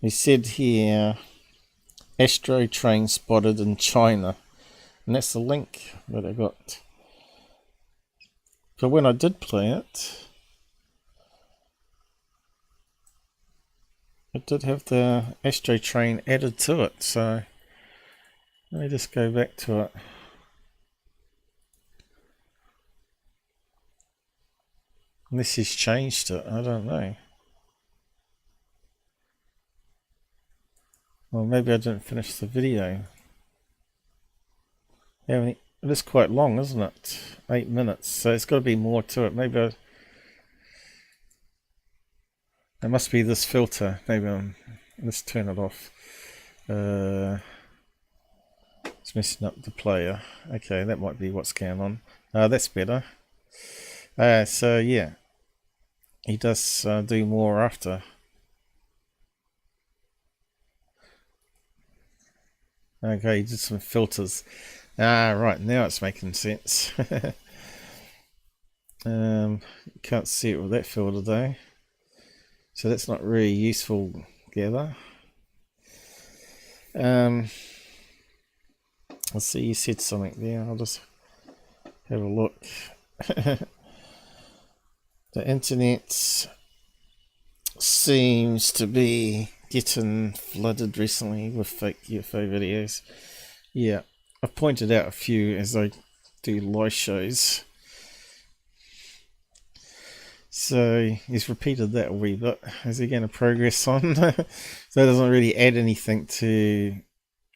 He said here, Astro train spotted in China. And that's the link that I got. But when I did play it, it did have the Astro train added to it. So let me just go back to it. Unless he's changed it, I don't know. Well, maybe I didn't finish the video. Yeah, it is quite long, isn't it? 8 minutes, so it's got to be more to it. Maybe it must be this filter. Maybe let's turn it off. It's messing up the player. Okay, that might be what's going on. That's better. So yeah, he does do more after. Okay, he did some filters. Right, now it's making sense. Can't see it with that filter though. So that's not really useful, Gabber. Let's see, you said something there. I'll just have a look. The internet seems to be getting flooded recently with fake UFO videos. Yeah, I've pointed out a few as I do live shows. So he's repeated that a wee bit. Is he going to progress on? So it doesn't really add anything to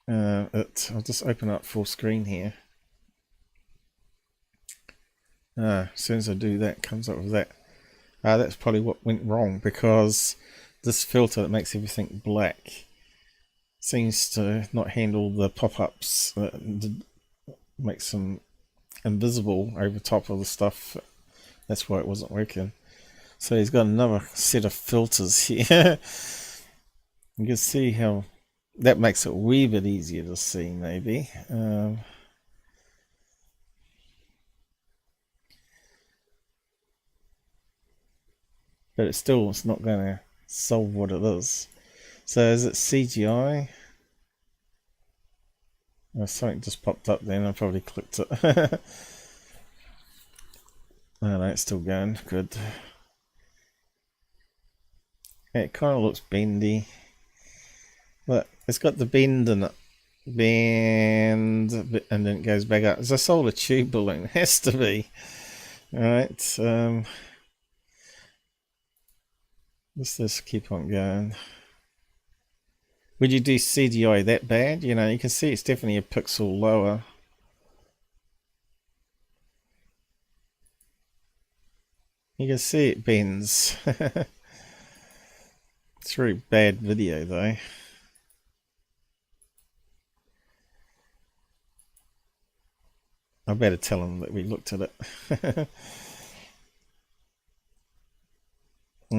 it. I'll just open up full screen here. As soon as I do that, it comes up with that. That's probably what went wrong, because this filter that makes everything black seems to not handle the pop-ups that makes them invisible over top of the stuff. That's why it wasn't working. So he's got another set of filters here. You can see how that makes it a wee bit easier to see, maybe. But it's not going to solve what it is. So is it CGI? Oh, something just popped up then. I probably clicked it. Oh no, it's still going. Good. It kind of looks bendy. Look, it's got the bend in it. Bend, and then it goes back up. It's a solar tube balloon. It has to be. Alright. Let's just keep on going. Would you do CGI that bad? You know, you can see it's definitely a pixel lower. You can see it bends. It's a very bad video though. I better tell him that we looked at it.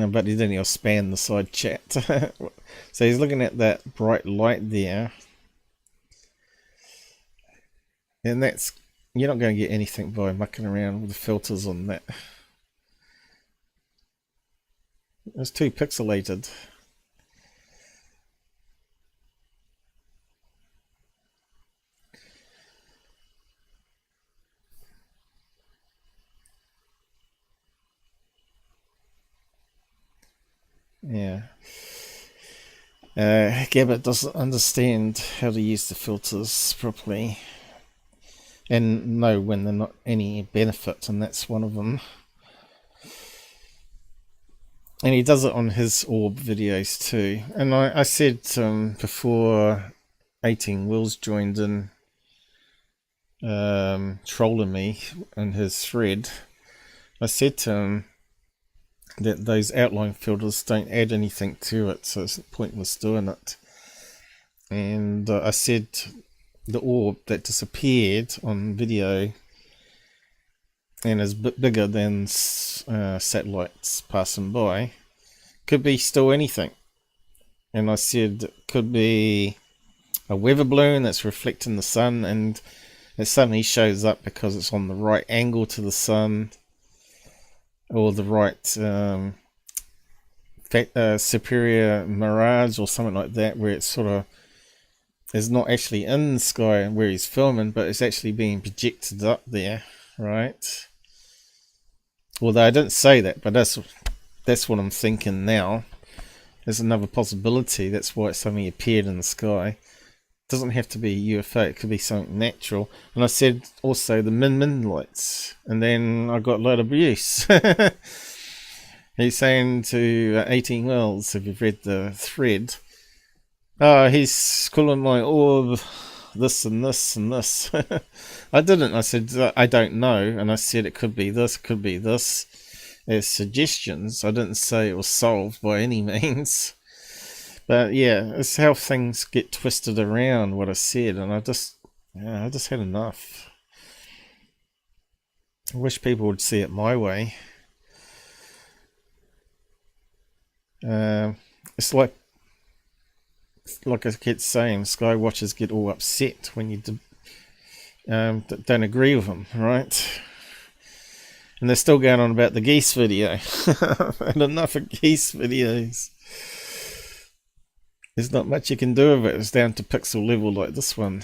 but he didn't span the side chat. So he's looking at that bright light there, and that's, you're not going to get anything by mucking around with the filters on that. It's too pixelated. Yeah. Gabber doesn't understand how to use the filters properly and know when they're not any benefit, and that's one of them. And he does it on his orb videos too. And I said before 18 Wills joined in trolling me in his thread, I said to him that those outline filters don't add anything to it, so it's pointless doing it. And I said the orb that disappeared on video and is a bit bigger than satellites passing by could be still anything. And I said it could be a weather balloon that's reflecting the sun, and it suddenly shows up because it's on the right angle to the sun, or the right superior mirage or something like that, where it's sort of is not actually in the sky where he's filming, but it's actually being projected up there, right? Although I didn't say that, but that's what I'm thinking now. There's another possibility. That's why it suddenly appeared in the sky. It doesn't have to be a UFO. It could be something natural. And I said also the min lights, and then I got a lot of abuse. He's saying to 18 Wells, if you've read the thread, he's calling my orb this and this and this. I didn't. I said, I don't know. And I said it could be this, could be this, as suggestions. I didn't say it was solved by any means. But yeah, it's how things get twisted around what I said. And I just had enough. I wish people would see it my way. It's like I keep saying, sky watchers get all upset when you don't agree with them, right? And they're still going on about the geese video. And enough of geese videos. There's not much you can do with it. It's down to pixel level like this one.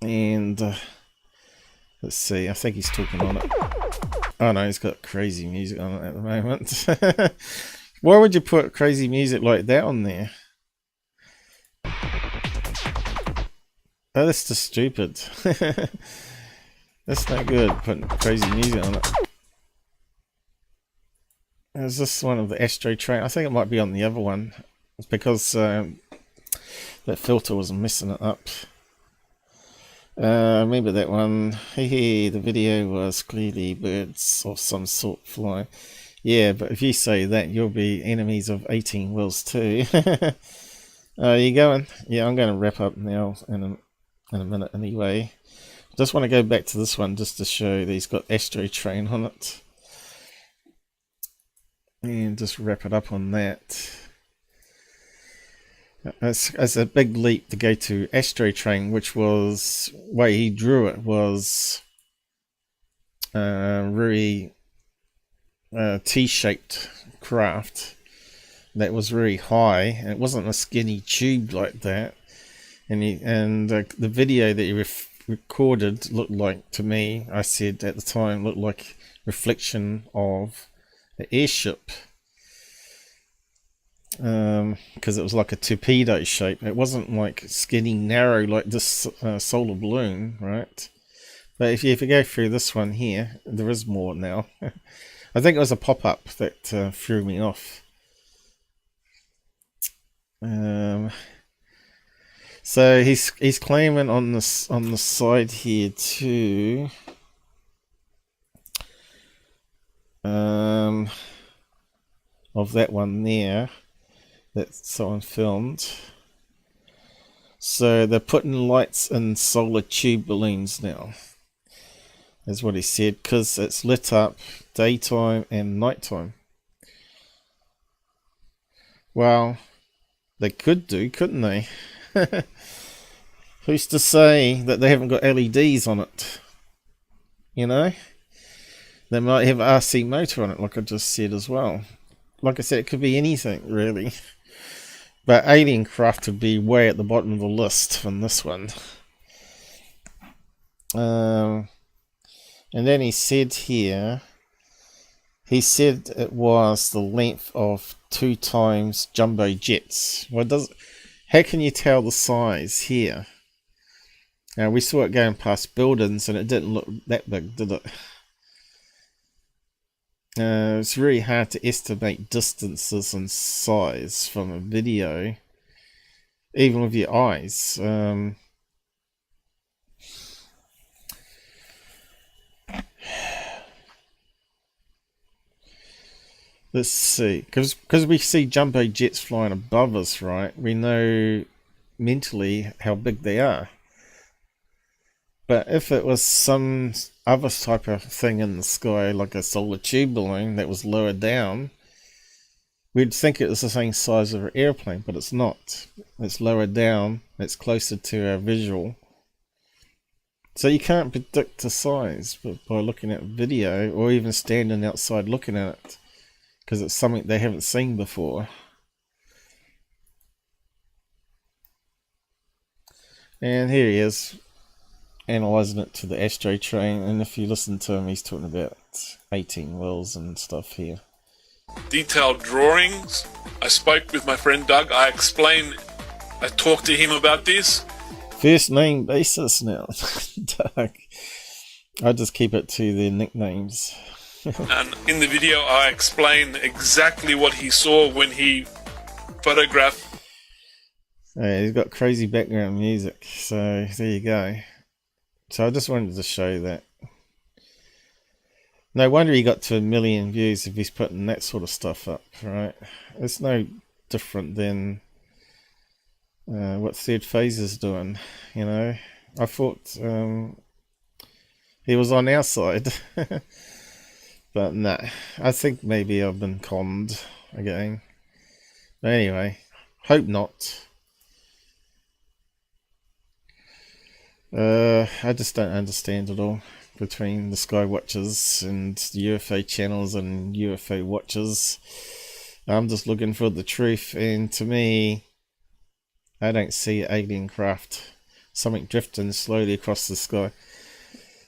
And let's see, I think he's talking on it. Oh no, he's got crazy music on it at the moment. Why would you put crazy music like that on there? Oh, that's just stupid. That's not good, putting crazy music on it. Is this one of the Astro Train? I think it might be on the other one. It's because that filter was messing it up. Remember that one? Hey, the video was clearly birds of some sort fly. Yeah, but if you say that, you'll be enemies of 18 Wills too. Are you going? Yeah, I'm going to wrap up now in a minute anyway. Just want to go back to this one just to show that he's got Astro Train on it. And just wrap it up on that. It's a big leap to go to Astro Train, which was, way he drew it was really T-shaped craft that was very high, and it wasn't a skinny tube like that. And the video that he recorded looked like, to me, I said at the time, looked like reflection of the airship, because it was like a torpedo shape. It wasn't like skinny narrow like this solar balloon, right? But if you go through this one here, there is more now. I think it was a pop-up that threw me off. So he's claiming on the side here too. Of that one there that someone filmed. So they're putting lights in solar tube balloons now. is what he said, because it's lit up daytime and nighttime. Well, they could do, couldn't they? Who's to say that they haven't got LEDs on it? You know? They might have RC motor on it, like I just said as well. Like I said, it could be anything, really. But alien craft would be way at the bottom of the list from this one. And then he said here, he said it was the length of 2 times jumbo jets. Well, how can you tell the size here? Now, we saw it going past buildings and it didn't look that big, did it? It's really hard to estimate distances and size from a video, even with your eyes. Let's see, because we see jumbo jets flying above us, right? We know mentally how big they are. But if it was some other type of thing in the sky, like a solar tube balloon that was lower down, we'd think it was the same size of an airplane, but it's not. It's lower down, it's closer to our visual. So you can't predict the size by looking at video or even standing outside looking at it, because it's something they haven't seen before. And here he is, analysing it to the astro train, and if you listen to him, he's talking about 18 wheels and stuff here.
Detailed drawings. I spoke with my friend Doug. I talked to him about this.
First name basis now. Doug. I just keep it to their nicknames.
And in the video, I explain exactly what he saw when he photographed.
Yeah, he's got crazy background music, so there you go. So I just wanted to show that. No wonder he got to 1 million views if he's putting that sort of stuff up, right? It's no different than what Third Phase is doing, you know. I thought he was on our side. But nah, I think maybe I've been conned again. But anyway, hope not. I just don't understand it all between the Sky Watchers and the UFO channels and UFO watchers. I'm just looking for the truth, and to me, I don't see alien craft, something drifting slowly across the sky.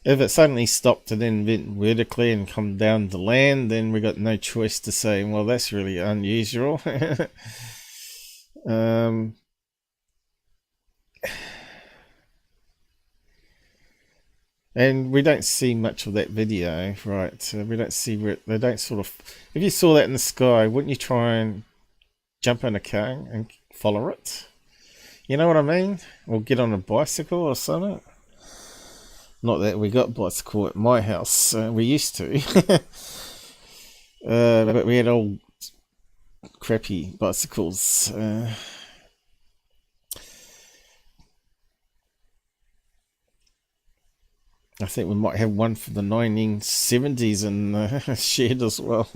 If it suddenly stopped and then went vertically and come down to land, then we got no choice to say, well, that's really unusual. And we don't see much of that video, right? We don't see where they don't sort of. If you saw that in the sky, wouldn't you try and jump in a car and follow it? You know what I mean? Or get on a bicycle or something. Not that we got bicycle at my house. We used to. But we had old crappy bicycles. I think we might have one for the 1970s and shared as well.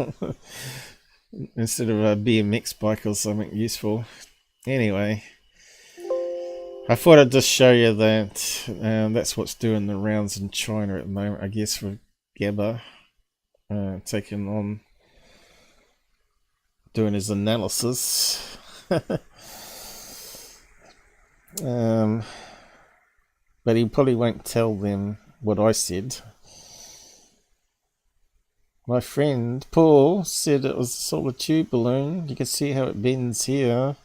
Instead of a BMX bike or something useful. Anyway. I thought I'd just show you that that's what's doing the rounds in China at the moment, I guess, with Gabber taking on, doing his analysis. But he probably won't tell them what I said. My friend Paul said it was a solar tube balloon. You can see how it bends here.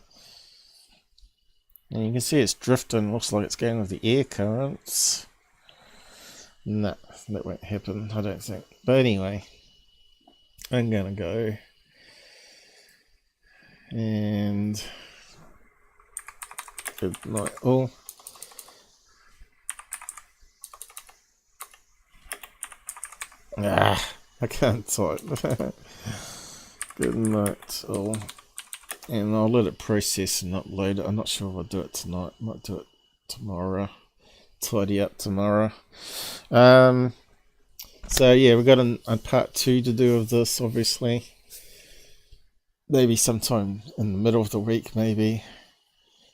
And you can see it's drifting, looks like it's going with the air currents. No, that won't happen, I don't think. But anyway, I'm gonna go. And good night all. I can't type. Good night all. And I'll let it process and upload it. I'm not sure if I'll do it tonight. Might do it tomorrow. Tidy up tomorrow. So yeah, we've got a part 2 to do of this, obviously. Maybe sometime in the middle of the week, maybe.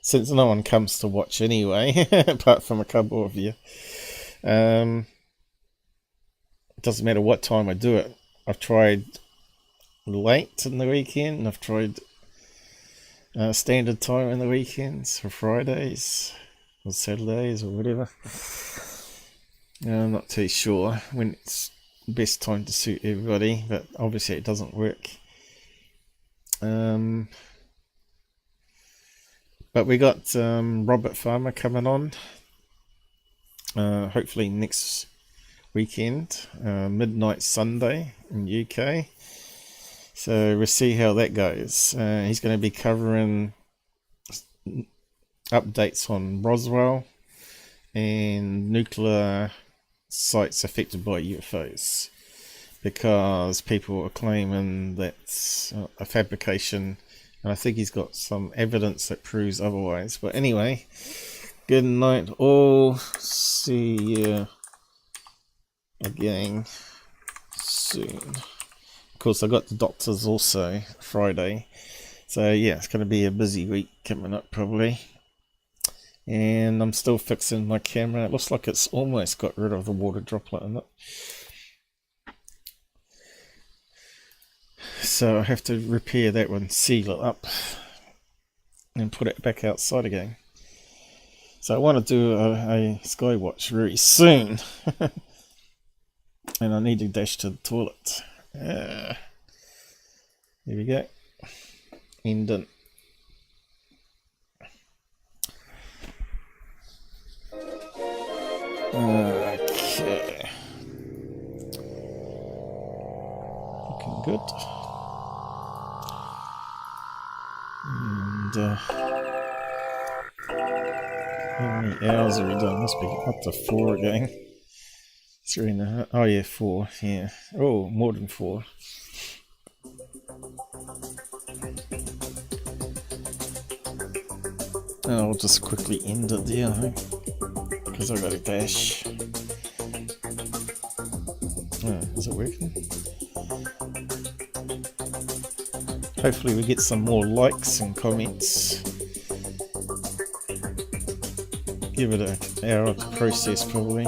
Since no one comes to watch anyway, apart from a couple of you. It doesn't matter what time I do it. I've tried late in the weekend, and I've tried standard time in the weekends, for Fridays, or Saturdays, or whatever. I'm not too sure when it's the best time to suit everybody, but obviously it doesn't work. But we got Robert Farmer coming on, hopefully next weekend, midnight Sunday in UK. So we'll see how that goes. He's going to be covering updates on Roswell and nuclear sites affected by UFOs, because people are claiming that's a fabrication, and I think he's got some evidence that proves otherwise. But anyway, good night all. See you again soon. Of course, I got the doctors also Friday, so yeah, it's going to be a busy week coming up probably. And I'm still fixing my camera. It looks like it's almost got rid of the water droplet in it. So I have to repair that one, seal it up, and put it back outside again. So I want to do a Skywatch very soon. And I need to dash to the toilet. Here we go. End done. Okay. Looking good. And how many hours are we done? Must be up to 4 again. 3.5. Oh yeah, 4. Yeah. Oh, more than 4. I'll just quickly end it there, I think, because I got a dash. Is it working? Hopefully we get some more likes and comments. Give it an hour to process probably.